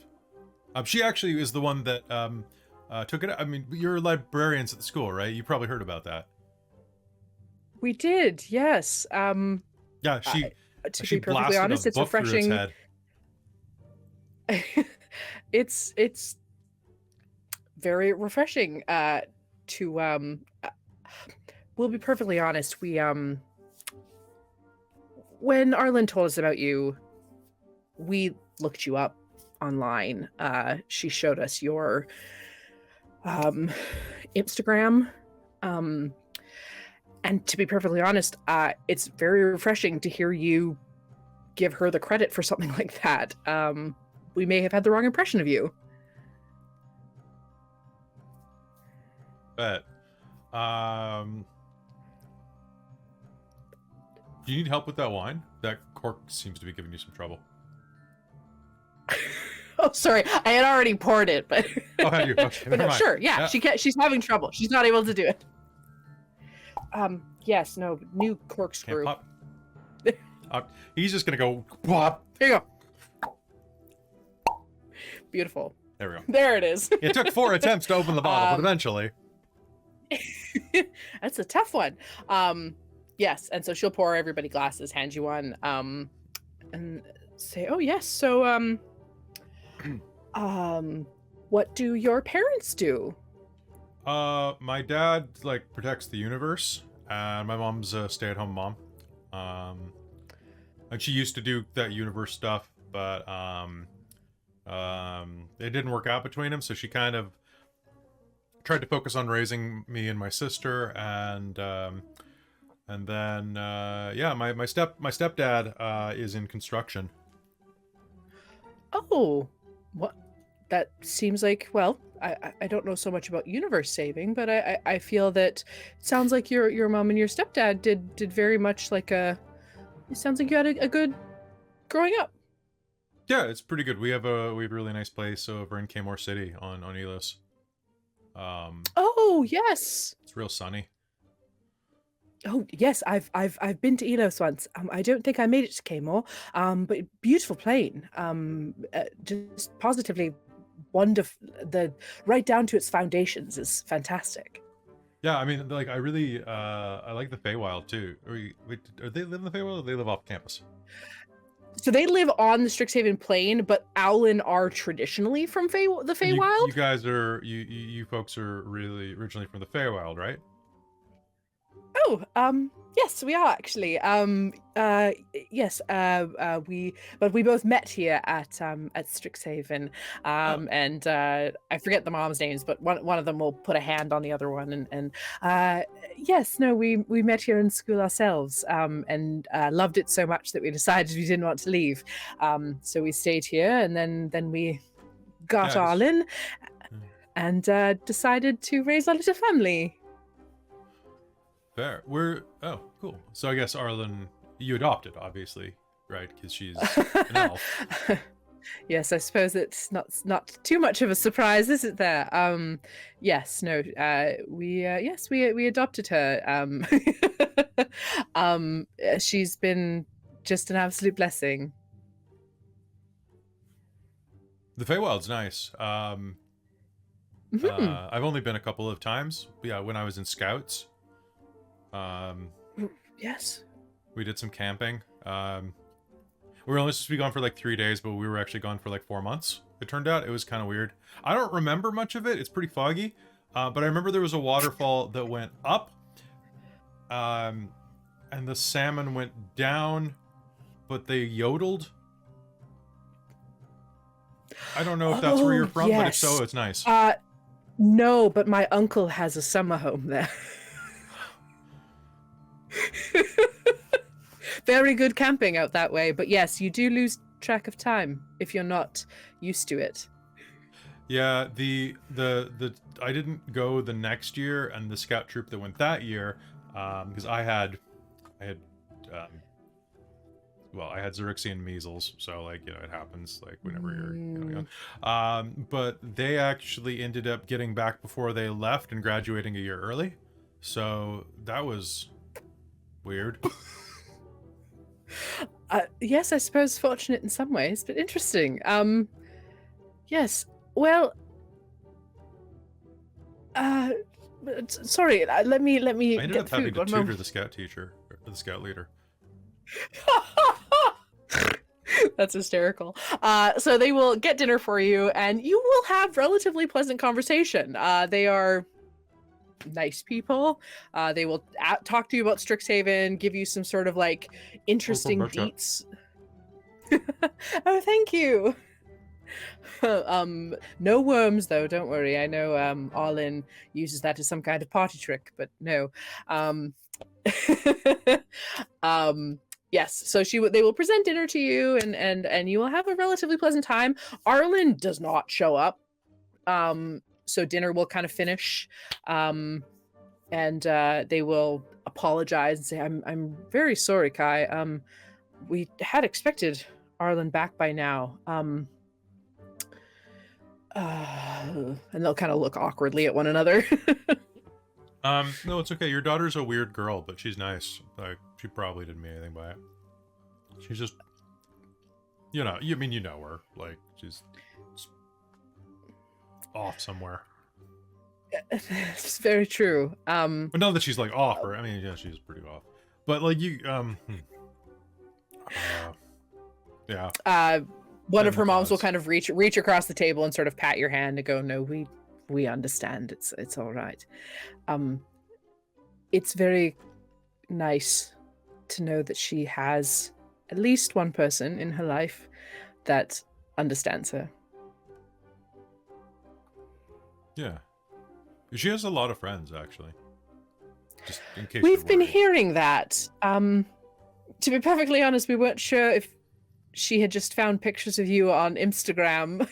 She actually is the one that took it. I mean, you're librarians at the school, right? You probably heard about that. We did, yes. Yeah, she to she be perfectly honest, it's refreshing. It's very refreshing to we'll be perfectly honest, we when Arlynn told us about you, we looked you up online. She showed us your Instagram, and to be perfectly honest, it's very refreshing to hear you give her the credit for something like that. We may have had the wrong impression of you. Bet. Do you need help with that wine? That cork seems to be giving you some trouble. Oh, sorry. I had already poured it, but Oh, had you? Okay, but no, never mind. sure. Yeah, she's having trouble. She's not able to do it. Yes, no, new corkscrew. Can't pop. He's just gonna go pop. Here you go. Beautiful. There we go. There it is. It took 4 attempts to open the bottle, but eventually. That's a tough one. Yes, and so she'll pour everybody glasses, hand you one, and say, "Oh yes, so what do your parents do?" My dad protects the universe, and my mom's a stay-at-home mom. And she used to do that universe stuff, but it didn't work out between them, so she kind of tried to focus on raising me and my sister, and then my stepdad is in construction. Oh, what? That seems like, well, I don't know so much about universe saving, but I feel that it sounds like your mom and your stepdad did very much like it sounds like you had a good growing up. Yeah, it's pretty good. We have a really nice place over in Kmore City on Elos. Oh yes, it's real sunny. Oh yes, I've been to Elos once. I don't think I made it to Kmore. But beautiful plane. Just positively wonderful. The right down to its foundations is fantastic. Yeah, I mean, I really I like the Feywild too. Are they live in the Feywild, or they live off campus? So they live on the Strixhaven plain, but Owlin are traditionally from the Feywild. You guys are you folks are really originally from the Feywild, right? Oh, yes, we are actually. Yes, we both met here at Strixhaven. And I forget the mom's names, but one of them will put a hand on the other one, and yes, no, we met here in school ourselves, and loved it so much that we decided we didn't want to leave. So we stayed here, and then we got Yeah, I just- Arlynn, and decided to raise our little family. Fair. Oh, cool. So I guess Arlynn, you adopted, obviously, right? Because she's an elf. Yes, I suppose it's not too much of a surprise, is it? There. Yes. No. We adopted her. She's been just an absolute blessing. The Feywild's nice. Mhm. I've only been a couple of times. Yeah, when I was in Scouts. Yes. We did some camping. We were only supposed to be gone for like 3 days, but we were actually gone for like 4 months. It turned out it was kind of weird. I don't remember much of it. It's pretty foggy. But I remember there was a waterfall that went up. And the salmon went down, but they yodeled. I don't know if that's where you're from, but if so, it's nice. No, but my uncle has a summer home there. Very good camping out that way, but yes, you do lose track of time if you're not used to it. Yeah, the I didn't go the next year, and the scout troop that went that year, because I had Xerixian measles, so like, you know, it happens like whenever you're young. But they actually ended up getting back before they left and graduating a year early, so that was weird. Yes, I suppose fortunate in some ways, but interesting. Yes. Well, sorry. Let me I ended get up having food. to One tutor moment. the scout teacher, or the scout leader. That's hysterical. So they will get dinner for you, and you will have relatively pleasant conversation. They are nice people. They will talk to you about Strixhaven, give you some sort of like interesting deets. Oh, thank you. No worms though, don't worry. I know Arlynn uses that as some kind of party trick, but no. Yes, so they will present dinner to you, and you will have a relatively pleasant time. Arlynn does not show up. So dinner will kind of finish, and they will apologize and say, I'm very sorry, Kai. We had expected Arlynn back by now. And they'll kind of look awkwardly at one another. No, it's okay. Your daughter's a weird girl, but she's nice. Like, she probably didn't mean anything by it. She's just, you know her. Like, she's off somewhere. It's very true. But not that she's like off, or I mean, yeah, she's pretty off. But like you, yeah. One of her moms will kind of reach across the table and sort of pat your hand and go, "No, we understand. It's all right." It's very nice to know that she has at least one person in her life that understands her. Yeah. She has a lot of friends, actually. Just in case We've you're been worried. hearing that. To be perfectly honest, we weren't sure if she had just found pictures of you on Instagram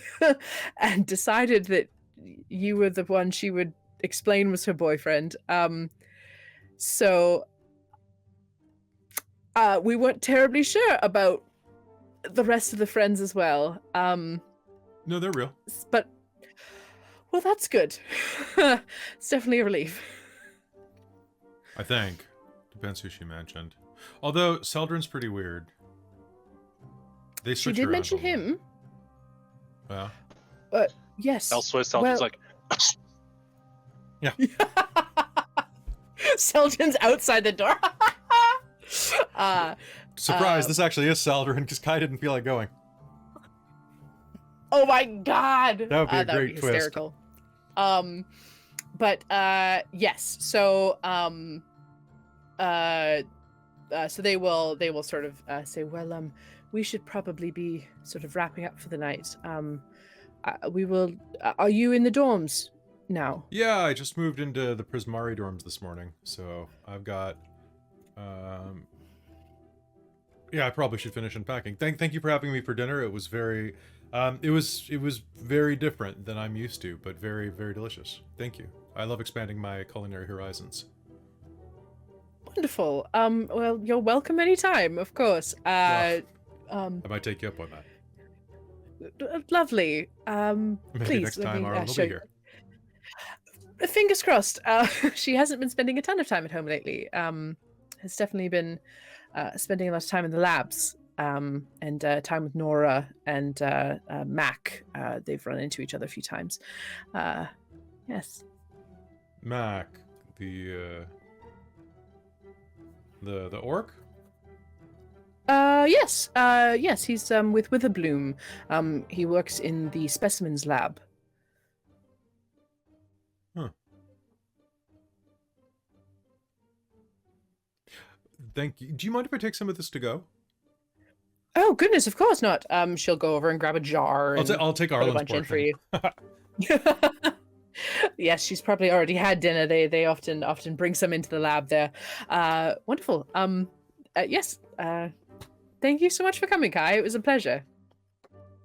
and decided that you were the one she would explain was her boyfriend. So we weren't terribly sure about the rest of the friends as well. No, they're real. But, well, that's good. It's definitely a relief. I think. Depends who she mentioned. Although, Celdrynn's pretty weird. They She switch did around mention a lot. him. Yeah. Yes. Elsewhere, Celdrynn's like, Celdrynn's outside the door. Surprise, this actually is Celdrynn, because Kai didn't feel like going. Oh my god! That would be a that would great be twist. hysterical. But yes, so so they will sort of say, well, we should probably be sort of wrapping up for the night. We will. Are you in the dorms now? Yeah, I just moved into the Prismari dorms this morning, so I've got. Yeah, I probably should finish unpacking. Thank you for having me for dinner. It was very, it was very different than I'm used to, but very, very delicious. Thank you. I love expanding my culinary horizons. Wonderful. Well, you're welcome anytime, of course. I might take you up on that. Lovely. Maybe Please, next let time me, Arlynn will show be you. here. Fingers crossed. She hasn't been spending a ton of time at home lately. Has definitely been spending a lot of time in the labs, and time with Nora and Mac. They've run into each other a few times. Yes. Mac, the orc? Yes. Yes, he's with Witherbloom. He works in the specimens lab. Huh. Thank you. Do you mind if I take some of this to go? Oh goodness, of course not. She'll go over and grab a jar. I'll take put a Arlynn's bunch in for portion. you. Yes, she's probably already had dinner. They often bring some into the lab there. Wonderful. Yes. Thank you so much for coming, Kai. It was a pleasure.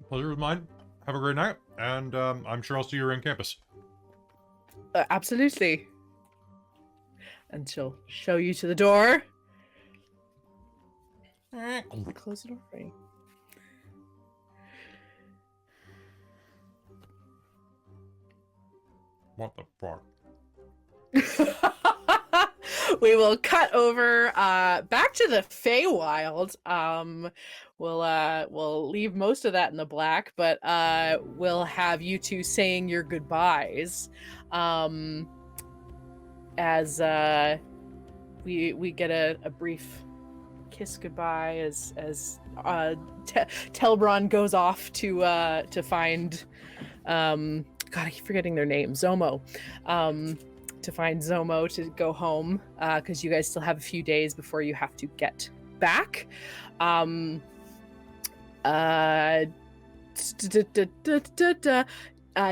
Pleasure was mine. Have a great night, and I'm sure I'll see you around campus. Absolutely. And she'll show you to the door. Close the door for you. What the fuck? We will cut over back to the Feywild. We'll leave most of that in the black, but we'll have you two saying your goodbyes. As we get a brief kiss goodbye as Telbron goes off to find God, I keep forgetting their name. Zomo. To find Zomo to go home, because you guys still have a few days before you have to get back.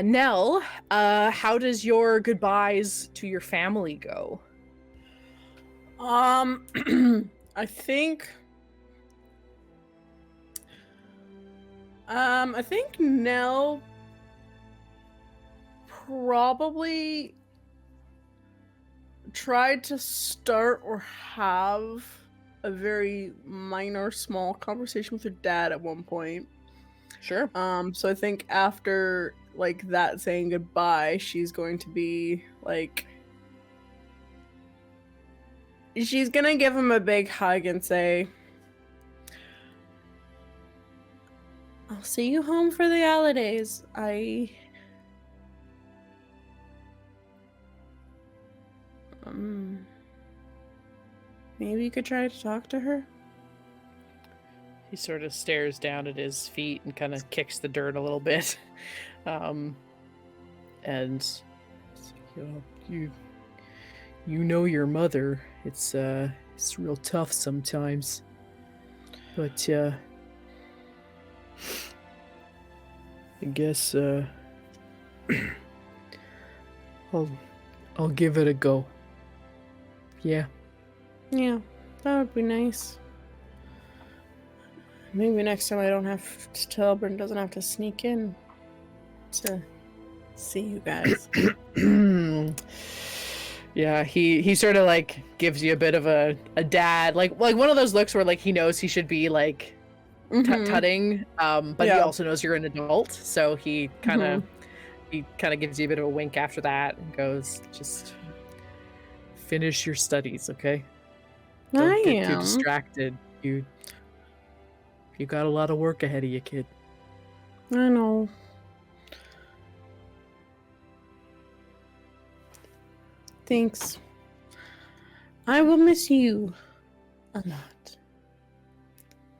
Nell, how does your goodbyes to your family go? I think Nell probably tried to start or have a very minor, small conversation with her dad at one point. Sure. So I think after like that saying goodbye, she's going to be like, she's gonna give him a big hug and say, I'll see you home for the holidays. Maybe you could try to talk to her? He sort of stares down at his feet and kind of kicks the dirt a little bit. And you know your mother. It's real tough sometimes. But I guess I'll give it a go. Yeah. Yeah, that would be nice. Maybe next time I don't have to tell Brynn doesn't have to sneak in to see you guys. Yeah, he sort of like gives you a bit of a dad, like one of those looks where like he knows he should be like tutting, but he also knows you're an adult, so he kind of gives you a bit of a wink after that and goes, just finish your studies, okay? Don't get too distracted. You got a lot of work ahead of you, kid. I know. Thanks. I will miss you a lot.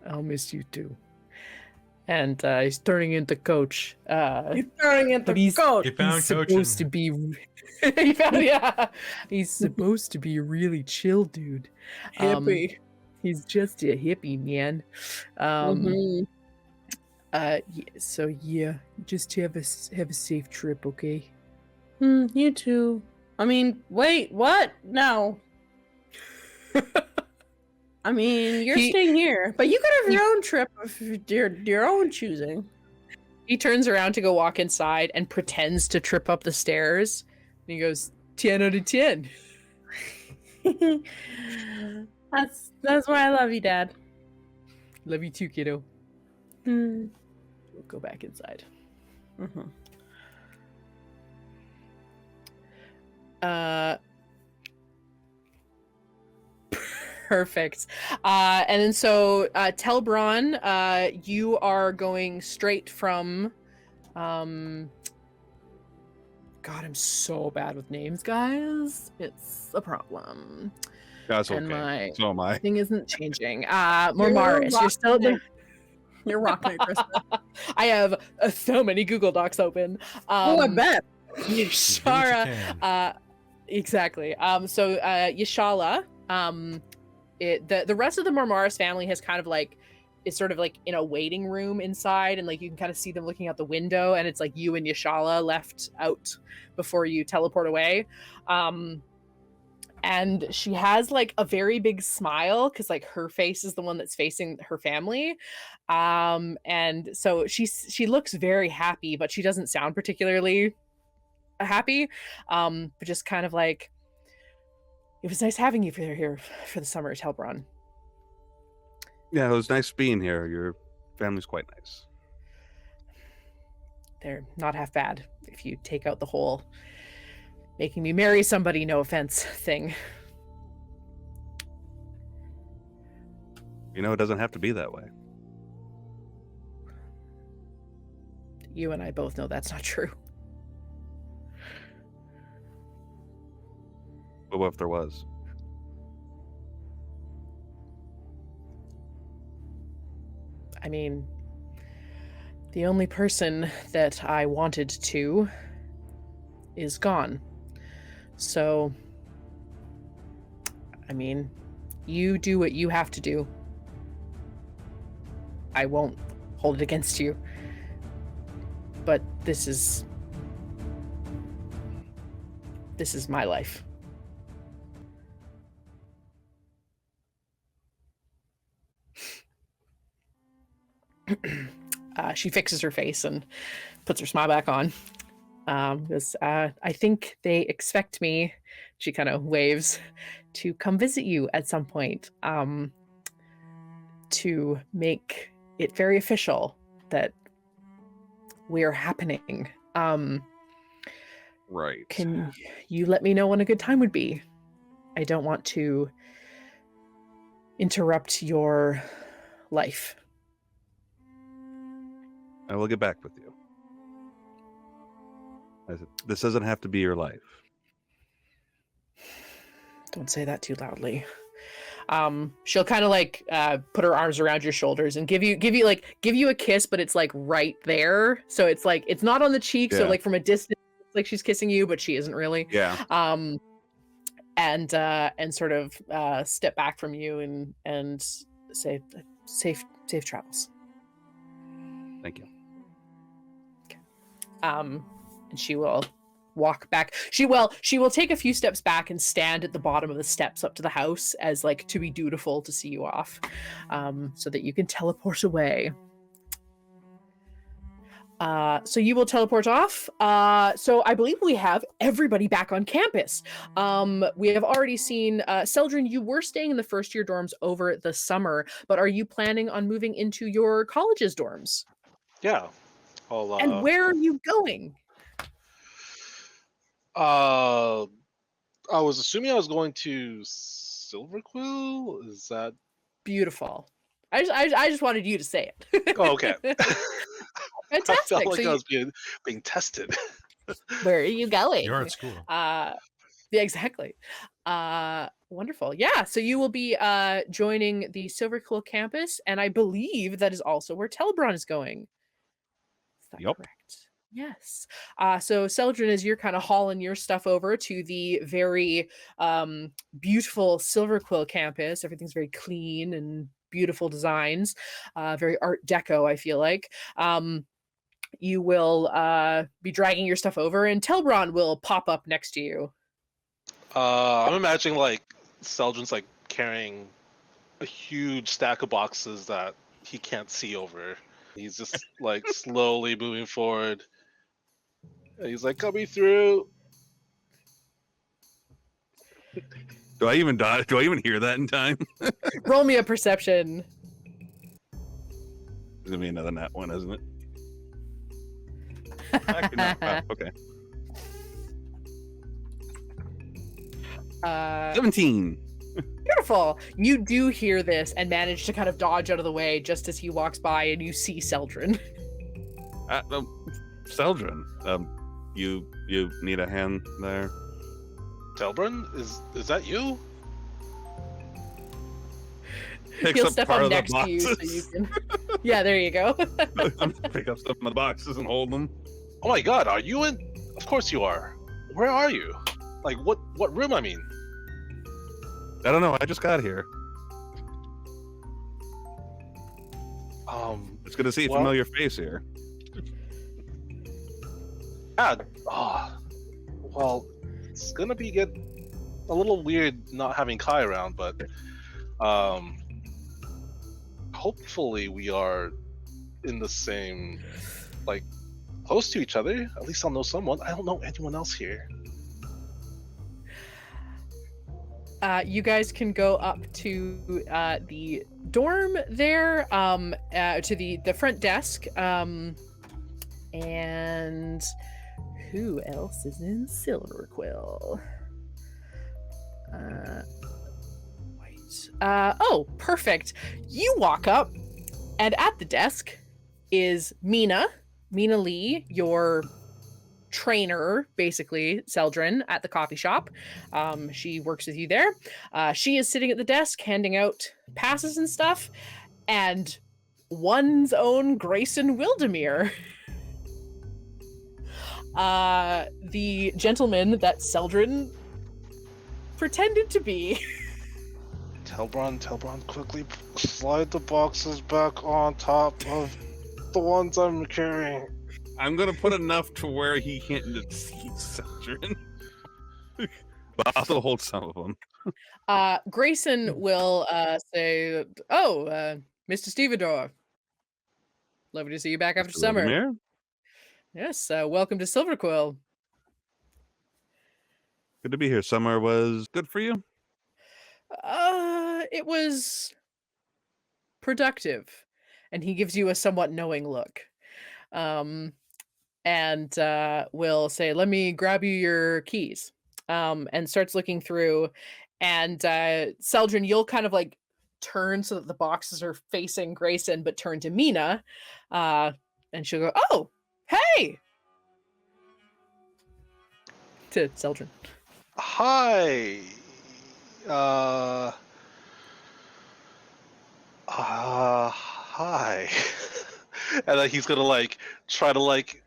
I'll miss you too. And he's turning into coach. He's turning into coach. He found He's supposed to be You found, yeah. He's supposed to be a really chill dude. Hippie. He's just a hippie, man. Mhm. So yeah, just have a safe trip, okay? You too. I mean, wait, what? No. I mean, you're staying here, but you could have your own trip of your own choosing. He turns around to go walk inside and pretends to trip up the stairs. And he goes, 10 out of 10. That's why I love you, Dad. Love you too, kiddo. Mm. We'll go back inside. Mhm. Perfect. And then so Telbron, you are going straight from God, I'm so bad with names, guys. It's a problem. That's And okay. my So am I. thing isn't changing. Mormaris, you're still there. You're rocking it, Christa. I have so many Google Docs open. Oh, I bet. Yashara, exactly. So Yashala, the rest of the Mormaris family has kind of like is sort of like in a waiting room inside, and like you can kind of see them looking out the window, and it's like you and Yashala left out before you teleport away. And she has like a very big smile because like her face is the one that's facing her family. And so she looks very happy, but she doesn't sound particularly happy. But just kind of like, it was nice having you here for the summer, Telbron. Yeah, it was nice being here. Your family's quite nice. They're not half bad if you take out the whole making me marry somebody, no offense thing. You know, it doesn't have to be that way. You and I both know that's not true. But what if there was? I mean, the only person that I wanted to is gone. So, I mean, you do what you have to do. I won't hold it against you. But this is my life. She fixes her face and puts her smile back on. Because I think they expect me, she kind of waves, to come visit you at some point, to make it very official that we're happening. Right. Can you let me know when a good time would be? I don't want to interrupt your life. I will get back with you. This doesn't have to be your life. Don't say that too loudly. She'll kind of like put her arms around your shoulders and give you a kiss, but it's like right there. So it's like it's not on the cheek, so like from a distance, it's like she's kissing you, but she isn't really. Yeah. And sort of step back from you and say safe travels. Thank you. Okay. And she will walk back. She will take a few steps back and stand at the bottom of the steps up to the house as like to be dutiful to see you off, so that you can teleport away. So you will teleport off. So I believe we have everybody back on campus. We have already seen Celdrynn, you were staying in the first year dorms over the summer, but are you planning on moving into your college's dorms? Yeah. And where are you going? I was assuming I was going to Silverquill. Is that beautiful? I just wanted you to say it. Oh, okay. Fantastic. I felt like So I was being tested. Where are you going? You're at school. Yeah, exactly. Wonderful. Yeah, so you will be joining the Silverquill campus, and I believe that is also where Telbron is going. Is that correct? Yes. So Celdrynn, as you're kind of hauling your stuff over to the very beautiful Silver Quill campus, everything's very clean and beautiful designs, very Art Deco, I feel like. You will be dragging your stuff over, and Telbron will pop up next to you. I'm imagining like Celdrynn's like carrying a huge stack of boxes that he can't see over. He's just like slowly moving forward. And he's like, coming through. Do I even dodge? Do I even hear that in time? Roll me a perception. It's gonna be another nat one, isn't it? Actually, no. Oh, okay. 17. Beautiful. You do hear this and manage to kind of dodge out of the way just as he walks by, and you see Celdrynn. Celdrynn, you need a hand there? Telbron, is that you? Picks He'll up step part up of the next to you so you boxes. can. Yeah, there you go. I'm gonna pick up some of the boxes and hold them. Oh my god, are you in? Of course you are. Where are you? Like what room, I mean? I don't know. I just got here. It's good to see a well- familiar face here. Yeah. Oh, well, it's gonna get a little weird not having Kai around, but hopefully we are in the same, like, close to each other. At least I'll know someone. I don't know anyone else here. You guys can go up to the dorm there, to the front desk, and who else is in Silver Quill? Wait. Oh, perfect. You walk up, and at the desk is Mina Lee, your trainer, basically, Celdrynn, at the coffee shop. She works with you there. She is sitting at the desk handing out passes and stuff, and one's own Grayson Wildemere, the gentleman that Celdrynn pretended to be. Telbron, quickly slide the boxes back on top of the ones I'm carrying. I'm gonna put enough to where he can't see Celdrynn. But I'll still hold some of them. Grayson will say, "Oh, Mr. Stevedore, lovely to see you back after Mr. summer. Wildemere? Yes, welcome to Silver Quill." Good to be here. Summer was good for you? It was productive, and he gives you a somewhat knowing look. And will say, "Let me grab you your keys," and starts looking through. And Celdrynn, you'll kind of like turn so that the boxes are facing Grayson, but turn to Mina, and she'll go, "Oh, hey!" to Celdrynn. Hi. Hi. And then he's gonna like try to like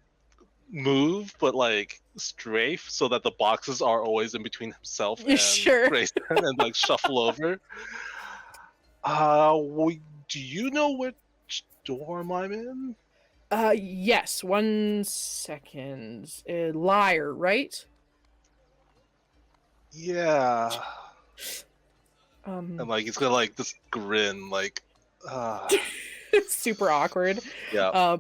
move, but like strafe so that the boxes are always in between himself and Sure. Grayson, and like shuffle over. Do you know which dorm I'm in? Yes. 1 second. Lyre, right? Yeah. Um, And like he's gonna like this grin, like, super awkward. yeah.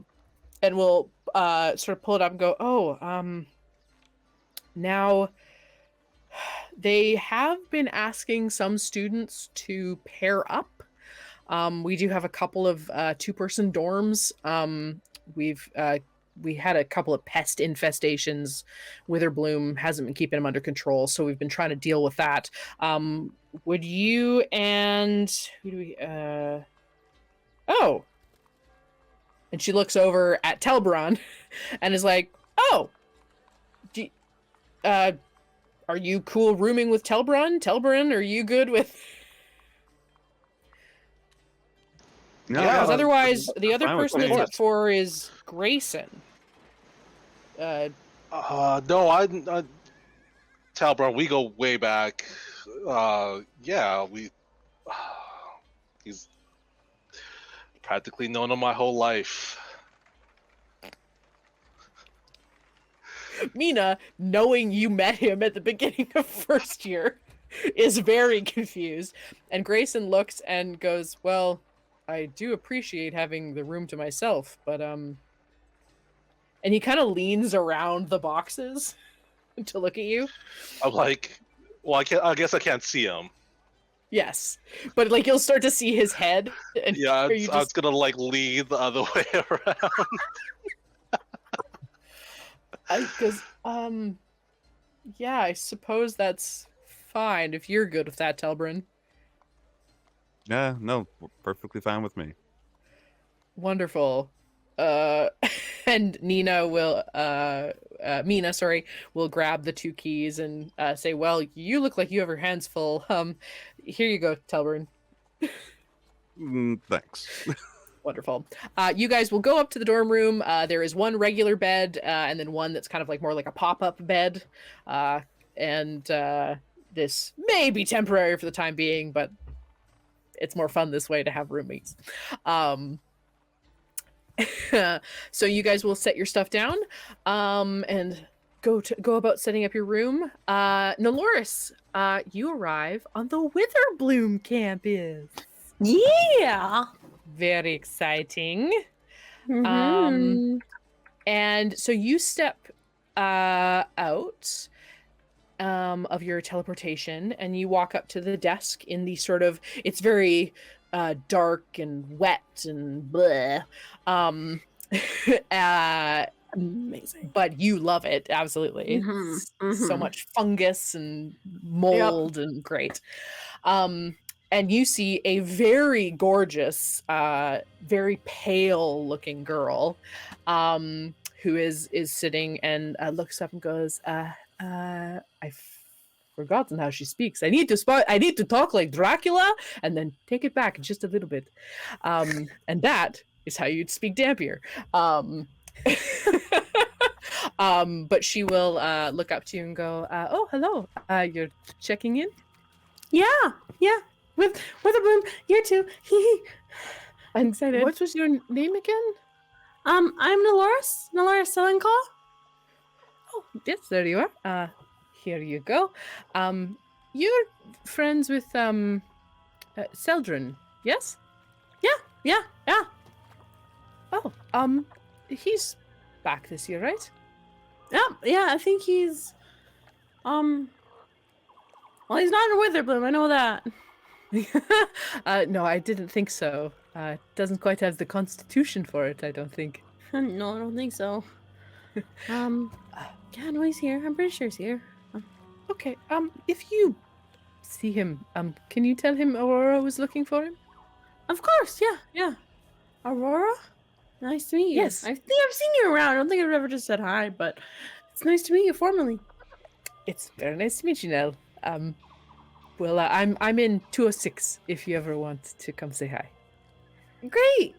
And we'll sort of pull it up and go, "Oh, now they have been asking some students to pair up. We do have a couple of two-person dorms. We had a couple of pest infestations. Witherbloom hasn't been keeping them under control, so we've been trying to deal with that. Would you and who do we? Oh." And she looks over at Telbron and is like, "Oh, are you cool rooming with Telbron? Telbron, are you good with?" No, Yeah, Because otherwise, the other fine with person me. that's up for is Grayson. No, I Telbron, we go way back. Yeah, he's practically known him my whole life. Mina, knowing you met him at the beginning of first year, is very confused. And Grayson looks and goes, well, I do appreciate having the room to myself, but and he kind of leans around the boxes to look at you. I'm like, well, I guess I can't see him. Yes, but like you'll start to see his head. And Yeah, are you I was just... gonna like lean the other way around. Because yeah, I suppose that's fine if you're good with that, Telbron. Yeah, no, perfectly fine with me. Wonderful. And Mina, sorry, will grab the 2 keys and say, well, you look like you have your hands full. Here you go, Telbron. Thanks. Wonderful. You guys will go up to the dorm room. There is one regular bed, and then one that's kind of like more like a pop-up bed. And this may be temporary for the time being, but it's more fun this way to have roommates. So you guys will set your stuff down, and go about setting up your room. Nelloris, you arrive on the Witherbloom campus. Yeah. Very exciting. Mhm. And so you step out of your teleportation, and you walk up to the desk in the sort of, it's very dark and wet and bleh. Amazing. But you love it, absolutely. Mhm, So mhm. much fungus and mold and great. And you see a very gorgeous, very pale looking girl, who is sitting and looks up and goes, I've forgotten how she speaks. I need to talk like Dracula, and then take it back just a little bit. And that is how you'd speak Dampier. But she will look up to you and go, oh, hello. You're checking in? Yeah. With a bloom, you too. I'm excited. What was your name again? I'm Nelloris Sullenclaw. Oh, yes, there you are. Here you go. You're friends with Celdrynn, yes? Yeah. Oh, he's back this year, right? Yeah, I think he's well, he's not in Witherbloom, I know that. No, I didn't think so. Doesn't quite have the constitution for it, I don't think. No, I don't think so. Yeah, no, he's here. I'm pretty sure he's here. Okay, if you see him, can you tell him Aurora was looking for him? Of course, yeah. Aurora? Nice to meet you. Yes. I think I've seen you around. I don't think I've ever just said hi, but it's nice to meet you formally. It's very nice to meet you, Nell. Well, I'm in 206 if you ever want to come say hi. Great.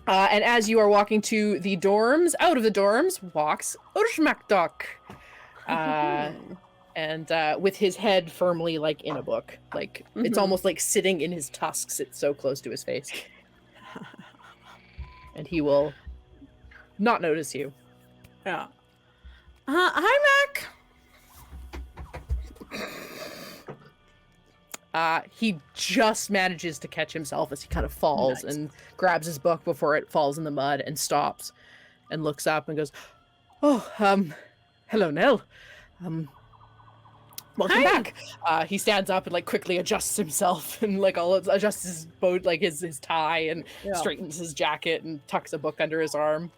And as you are walking to the dorms, out of the dorms walks Urshmakdok. And with his head firmly like in a book. Like it's almost like sitting in his tusks. It's so close to his face. And he will not notice you. Yeah. Hi, Mac. He just manages to catch himself as he kind of falls and grabs his book before it falls in the mud and stops and looks up and goes, oh, hello, Nell. Welcome back. He stands up and like quickly adjusts himself and like adjusts his boat, like his tie, and straightens his jacket and tucks a book under his arm.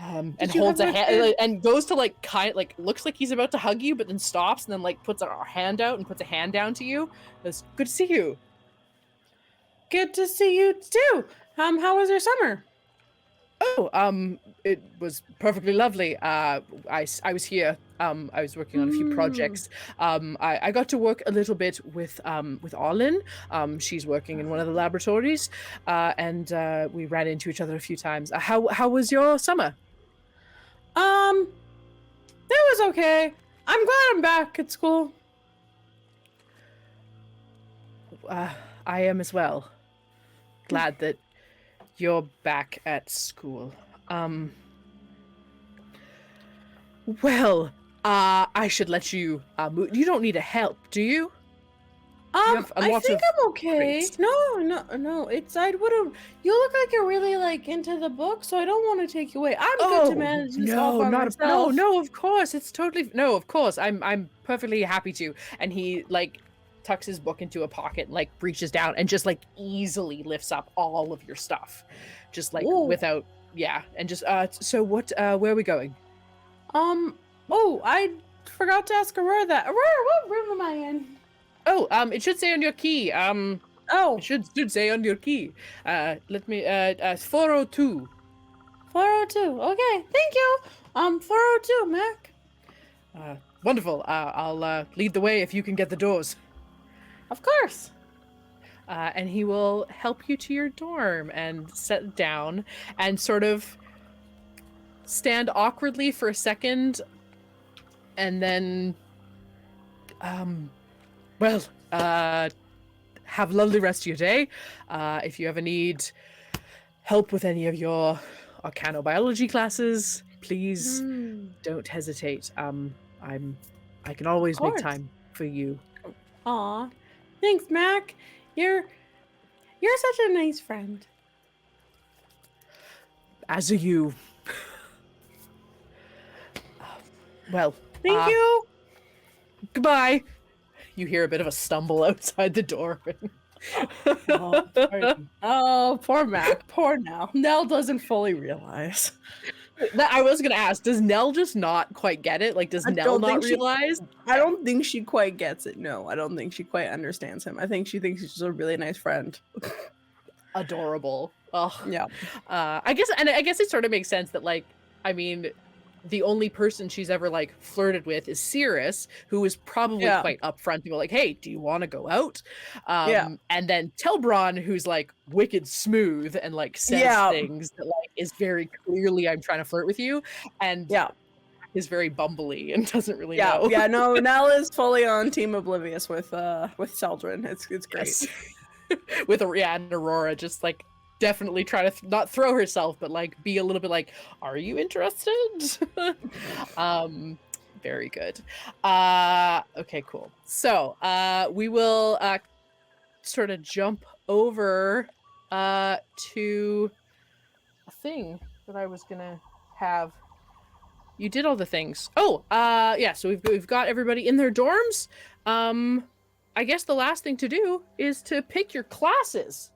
And holds a hand and goes to like kind like looks like he's about to hug you, but then stops and then like puts a hand out and puts a hand down to you. Goes, good to see you. Good to see you too. How was your summer? It was perfectly lovely. I was here. I was working on a few projects. I got to work a little bit with Arlynn. She's working in one of the laboratories, and we ran into each other a few times. How was your summer? It was okay. I'm glad I'm back at school. I am as well. Glad that you're back at school. Well, I should let you move. You don't need a help, do you? have a I lot think of I'm okay. traits. No. It's I wouldn't. You look like you're really like into the book, so I don't want to take you away. I'm good to manage this all by myself. No, of course. It's totally no, of course. I'm perfectly happy to. And he like tucks his book into a pocket and like reaches down and just like easily lifts up all of your stuff. Just like Ooh. without and just so what where are we going? Oh, I forgot to ask Aurora that. Aurora, what room am I in? Oh, it should say on your key. Oh, It should say on your key. Let me 402. 402. Okay, thank you. 402, Mac. Wonderful. I'll lead the way if you can get the doors. Of course. And he will help you to your dorm and sit down and sort of stand awkwardly for a second and then have a lovely rest of your day. If you ever need help with any of your arcanobiology classes, please don't hesitate. I can always make course. time for you. Aw, thanks, Mac. You're such a nice friend. As are you. Well, Thank you. goodbye. You hear a bit of a stumble outside the door. Oh, sorry. Oh, poor Mac. Poor Nell. Nell doesn't fully realize. I was gonna ask, does Nell just not quite get it? Like, does I Nell don't not think she- realize? I don't think she quite gets it. No, I don't think she quite understands him. I think she thinks he's just a really nice friend. Adorable. Oh, Yeah. I guess it sort of makes sense that, like, I mean, the only person she's ever like flirted with is Cirrus, who is probably Yeah. quite upfront to be like, "Hey, do you want to go out?" Yeah. And then Telbron, who's like wicked smooth and like says Yeah. things that like is very clearly I'm trying to flirt with you, and Yeah. is very bumbly and doesn't really Yeah. know. Yeah. No, Nell is fully on Team Oblivious with Celdrynn. It's great. Yes. With and Aurora just like definitely try to not throw herself, but like be a little bit like, are you interested? Very good. Okay, cool. So we will sort of jump over to a thing that I was gonna have. You did all the things. Oh, yeah, so we've got everybody in their dorms. I guess the last thing to do is to pick your classes.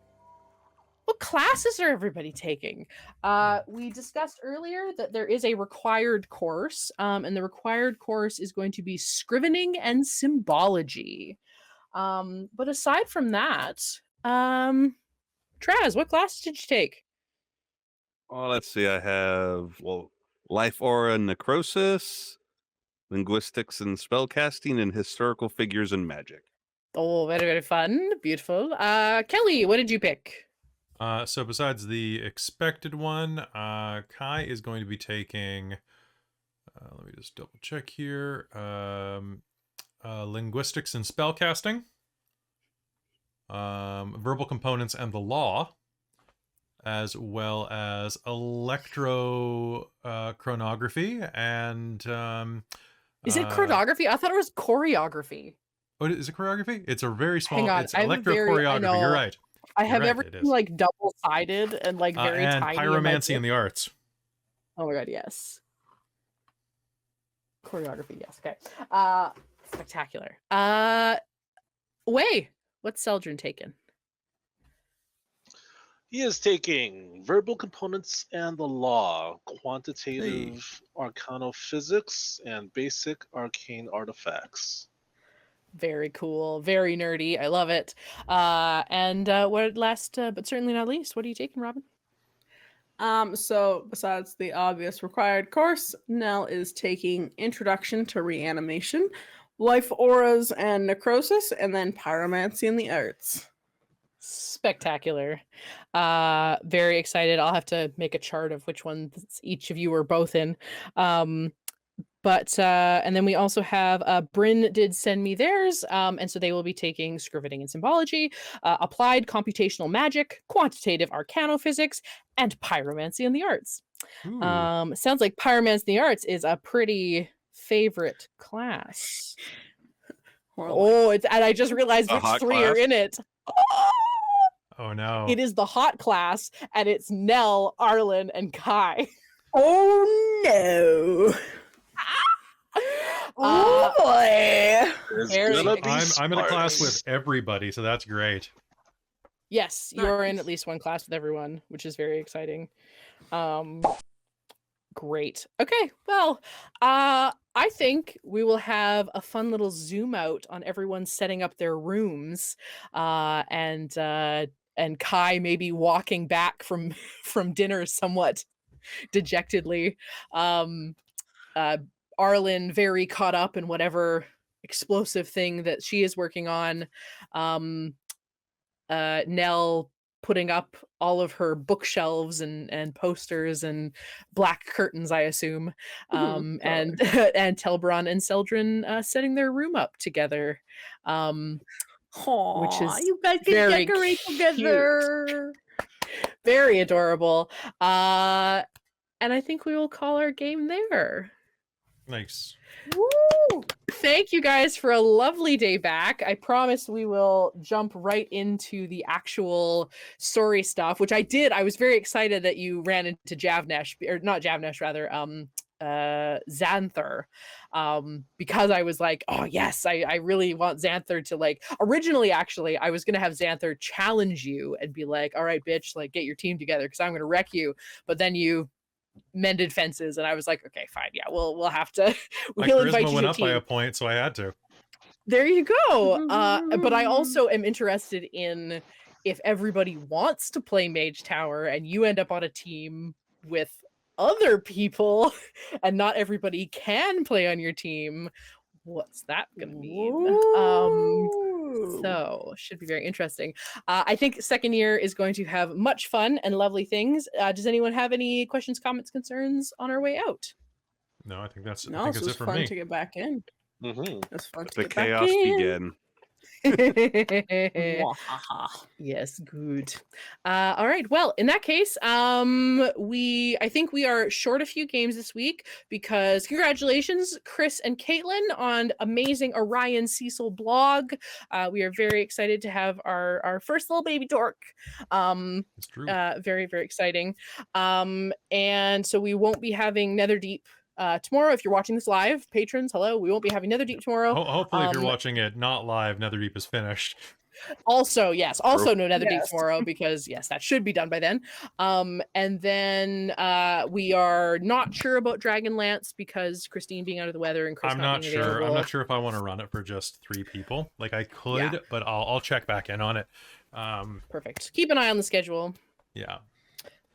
What classes are everybody taking? We discussed earlier that there is a required course, and the required course is going to be scrivening and symbology. But aside from that, Traz, what classes did you take? Well, let's see. I have life aura and necrosis, linguistics and spellcasting, and historical figures and magic. Oh, very, very fun. Beautiful. Kelly, what did you pick? So besides the expected one, Kai is going to be taking, let me just double check here, linguistics and spellcasting, verbal components and the law, as well as electrochronography and... Is it chronography? I thought it was choreography. Oh, is it choreography? It's a very small, Hang on, it's I have a very- I electrochoreography, know. you're right. I have right, it everything is. like double-sided and like very And tiny. pyromancy and the arts. Oh my god, yes. Choreography, yes. Okay. Spectacular. Wei, what's Celdrynn taken? He is taking verbal components and the law, quantitative arcanophysics, and basic arcane artifacts. Very cool, very nerdy. I love it. And what last but certainly not least, what are you taking, Robin? So besides the obvious required course, Nell is taking Introduction to Reanimation, Life Auras and Necrosis, and then Pyromancy and the Arts. Spectacular. Very excited. I'll have to make a chart of which ones each of you are both in. But and then we also have Brynn did send me theirs, and so they will be taking Scrivening and Symbology, Applied Computational Magic, Quantitative Arcanophysics, and Pyromancy in the Arts. Ooh. Sounds like Pyromancy in the Arts is a pretty favorite class. Oh, it's and I just realized A which hot three are class? in it. Oh no. It is the hot class, and it's Nell, Arlynn, and Kai. Oh no! Oh boy! There's Very gonna nice. be I'm in a class with sparks. everybody, so that's great. Yes, you're in Nice. at least one class with everyone, which is very exciting. Great. Okay, well, I think we will have a fun little zoom out on everyone setting up their rooms, and Kai maybe walking back from from dinner somewhat dejectedly. Arlynn very caught up in whatever explosive thing that she is working on. Nell putting up all of her bookshelves and posters and black curtains, I assume. And and Telbron and Celdrynn setting their room up together. Which is you guys can very decorate together. very adorable. And I think we will call our game there. Nice. Woo! Thank you guys for a lovely day back. I promise we will jump right into the actual story stuff, which I did. I was very excited that you ran into Javnesh, or not Javnesh, rather, Xanther, because I was like, oh yes, I really want Xanther to, like, originally actually I was gonna have Xanther challenge you and be like, all right, bitch, like, get your team together because I'm gonna wreck you. But then you mended fences and I was like, okay, fine, yeah, we'll have to My we'll invite charisma you went to up by team. a point, so I had to. There you go. But I also am interested in if everybody wants to play Mage Tower and you end up on a team with other people and not everybody can play on your team, what's that gonna mean? So should be very interesting. I think second year is going to have much fun and lovely things. Does anyone have any questions, comments, concerns on our way out? No, I think that's No, I think this it's was it for fun me. to get back in. Mhm. It's fun to The get back chaos in. began. Mwahaha. Yes, good. All right. Well, in that case, I think we are short a few games this week because congratulations, Chris and Caitlin, on amazing Orion Cecil blog. We are very excited to have our first little baby Dork. It's true. Very, very exciting. And so we won't be having Netherdeep tomorrow. If you're watching this live, patrons, hello, we won't be having Netherdeep tomorrow. Hopefully, if you're watching it not live, Netherdeep is finished. Also, yes, also no Netherdeep Yes. tomorrow because yes, that should be done by then. And then we are not sure about Dragonlance because Christine being out of the weather and Chris I'm not not being sure. available. I'm not sure if I want to run it for just 3 people. Like I could, Yeah. but I'll check back in on it. Perfect. Keep an eye on the schedule. Yeah.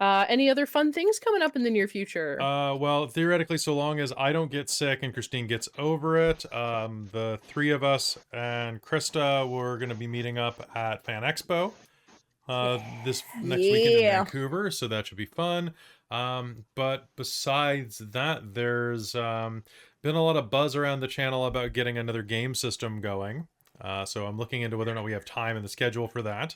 Any other fun things coming up in the near future? Well, theoretically, so long as I don't get sick and Christine gets over it, the 3 of us and Christa, we're going to be meeting up at Fan Expo this next weekend in Yeah. Vancouver, so that should be fun. But besides that, there's been a lot of buzz around the channel about getting another game system going. So I'm looking into whether or not we have time in the schedule for that.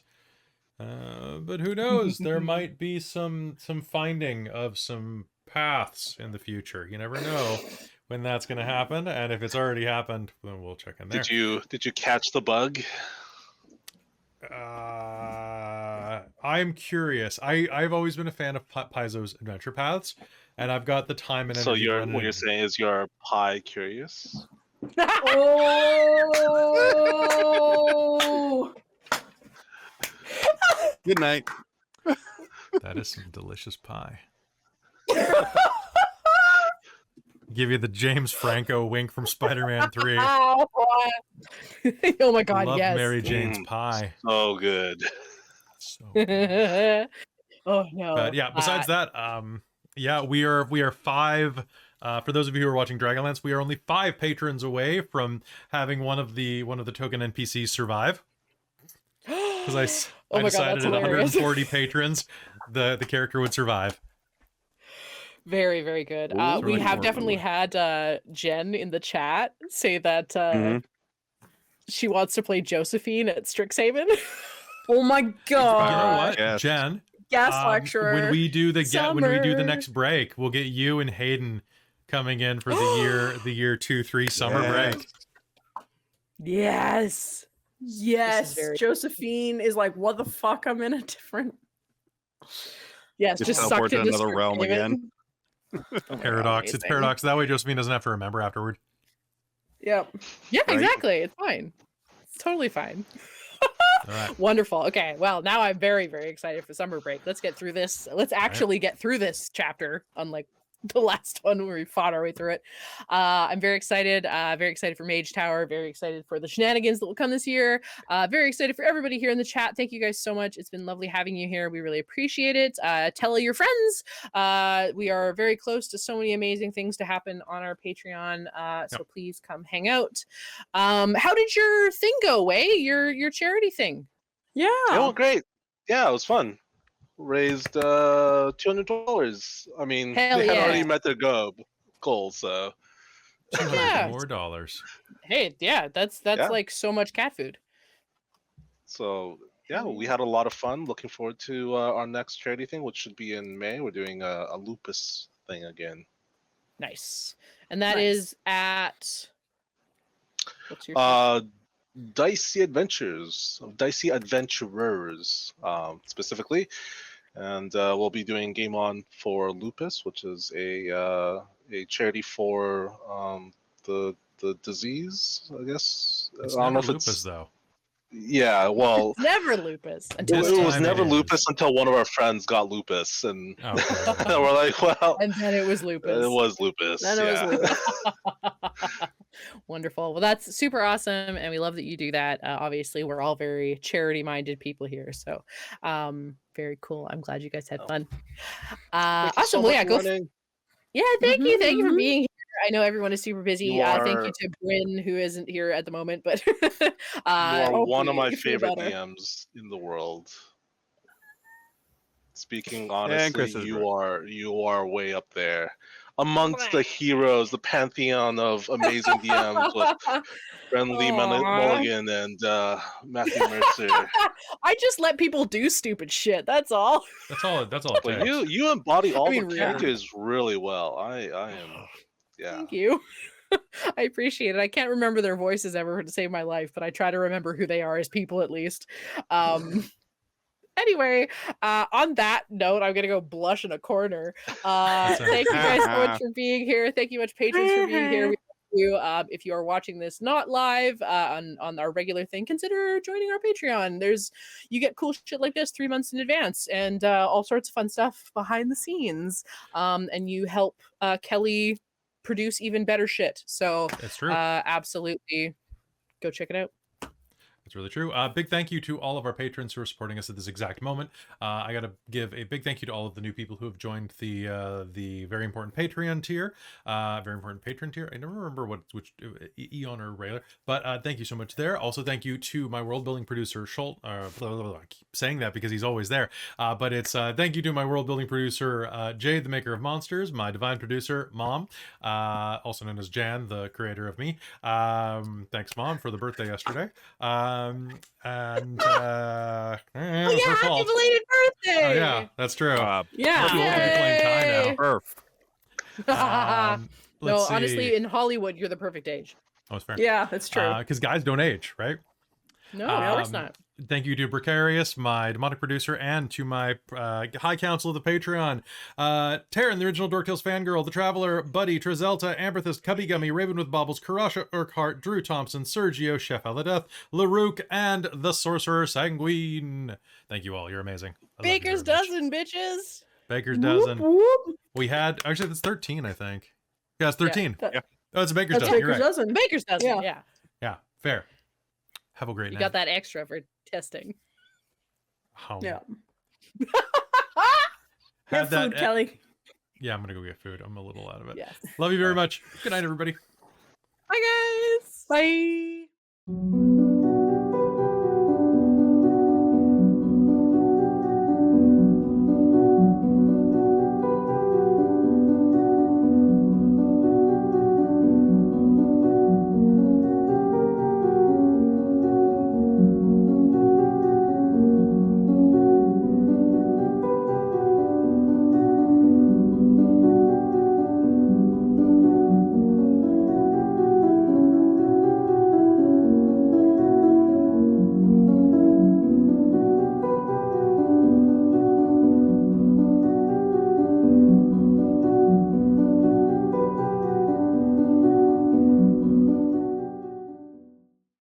But who knows? There might be some finding of some paths in the future. You never know when that's going to happen, and if it's already happened, then we'll check in there. Did you catch the bug? I'm curious. I've always been a fan of Paizo's adventure paths, and I've got the time and So energy. what you're saying is you're pie curious? Oh! Good night. That is some delicious pie. Give you the James Franco wink from Spider-Man 3. Oh my god, Love yes. Mary Jane's pie. Oh, good. So good. Oh no. But yeah, besides that, yeah, we are 5. For those of you who are watching Dragonlance, we are only 5 patrons away from having one of the token NPCs survive. Because I Oh my God, decided that's at hilarious. 140 patrons, the character would survive. Very, very good. Ooh. We have Ooh. definitely had Jen in the chat say that Mhm. she wants to play Josephine at Strixhaven. Oh my You god. know what, Yes. Jen? Guest lecturer. When we do the Summer. next break, we'll get you and Hayden coming in for the year 2-3 summer Yes. break. Yes. Yes, very- Josephine is like, what the fuck? I'm in a different. Yes, Just just teleport sucked to into another realm Strixhaven. again. Oh my God, Paradox. It's amazing. paradox. That way Josephine doesn't have to remember afterward. Yep. Yeah, Right? exactly. It's fine. It's totally fine. All right. Wonderful. Okay, well, now I'm very, very excited for summer break. Let's get through this. Let's actually get through this chapter, unlike the last one where we fought our way through it. I'm very excited. Very excited for Mage Tower. Very excited for the shenanigans that will come this year. Very excited for everybody here in the chat. Thank you guys so much. It's been lovely having you here. We really appreciate it. Tell your friends. We are very close to so many amazing things to happen on our Patreon. So please come hang out. How did your thing go, Wei? Your charity thing? Yeah. Oh, great. Yeah, it was fun. Raised $200. I mean, Hell they had yeah. already met their goal, so Yeah. $200 more dollars. Hey, yeah, that's Yeah. like so much cat food. yeah, we had a lot of fun. Looking forward to our next charity thing, which should be in May. We're doing a lupus thing again. Nice. And that Nice. is at what's your Dicey Adventurers, specifically, and we'll be doing Game On for Lupus, which is a charity for the disease, I guess. It's I don't never know if lupus, it's though. yeah. Well, It's never lupus it until This it's was time never it is. lupus until one of our friends got lupus, and Oh, okay. we're like, well, and then it was lupus. it was lupus. Then it was yeah. lupus. Wonderful. Well, that's super awesome, and we love that you do that. Obviously, we're all very charity-minded people here, so very cool. I'm glad you guys had fun. Thank you so Awesome. Well, much yeah, for go. running. Yeah, thank you for Mhm. being here. I know everyone is super busy. You Thank are- you to Brynn, who isn't here at the moment, but You are one of hopefully my you feel favorite better. DMs in the world. Speaking And honestly, Chris is you are way up there amongst the heroes, the pantheon of amazing DMs with Brynn Lee Aw. Mulligan and Matthew Mercer. I just let people do stupid shit. That's all. That's all it But takes. you embody all mean, the really. characters really well. I am, yeah. Thank you. I appreciate it. I can't remember their voices ever to save my life, but I try to remember who they are as people at least. Anyway, on that note, I'm gonna go blush in a corner. That's all right. Thank you guys so much for being here. Thank you much, patrons, for being here. We love you. If you are watching this not live on our regular thing, consider joining our Patreon. You get cool shit like this 3 months in advance, and all sorts of fun stuff behind the scenes. And you help Kelly produce even better shit. So It's true. absolutely go check it out. That's really true. Big thank you to all of our patrons who are supporting us at this exact moment. I got to give a big thank you to all of the new people who have joined the very important Patreon tier. Very important patron tier. I never remember which Eon or Rayler, but thank you so much there. Also, thank you to my world building producer Schultz. I keep saying that because he's always there. But it's thank you to my world building producer Jade, the maker of monsters, my divine producer Mom, also known as Jan, the creator of me. Thanks, Mom, for the birthday yesterday. Oh Happy happy belated birthday! Oh yeah, that's true. Yeah. Too old to be playing Kai Perf. now. No, Let's honestly, see. in Hollywood, you're the perfect age. Oh, it's fair. Yeah, that's true. Because guys don't age, right? No, of course Um, not. Thank you to Precarious, my demonic producer, and to my High Council of the Patreon. Taryn, the original Dork Tales fangirl, The Traveler, Buddy, Trazelta, Amberthist, Cubby Gummy, Raven with Baubles, Karasha Urquhart, Drew Thompson, Sergio, Chef Aladeth, LaRook, and the Sorcerer Sanguine. Thank you all. You're amazing. I love you Baker's very much. dozen, bitches. Baker's Whoop, dozen. whoop. We had, actually, that's 13, I think. Yeah, it's 13. That- Yeah. Oh, it's a Baker's That's dozen. You're Baker's right. dozen. Baker's dozen, Yeah. yeah. Yeah, fair. Have a great You night. got that extra for testing. Oh. Yeah. get that food, Kelly. Yeah, I'm gonna go get food. I'm a little out of it. Yes. Love you very much. Good night, everybody. Bye, guys. Bye.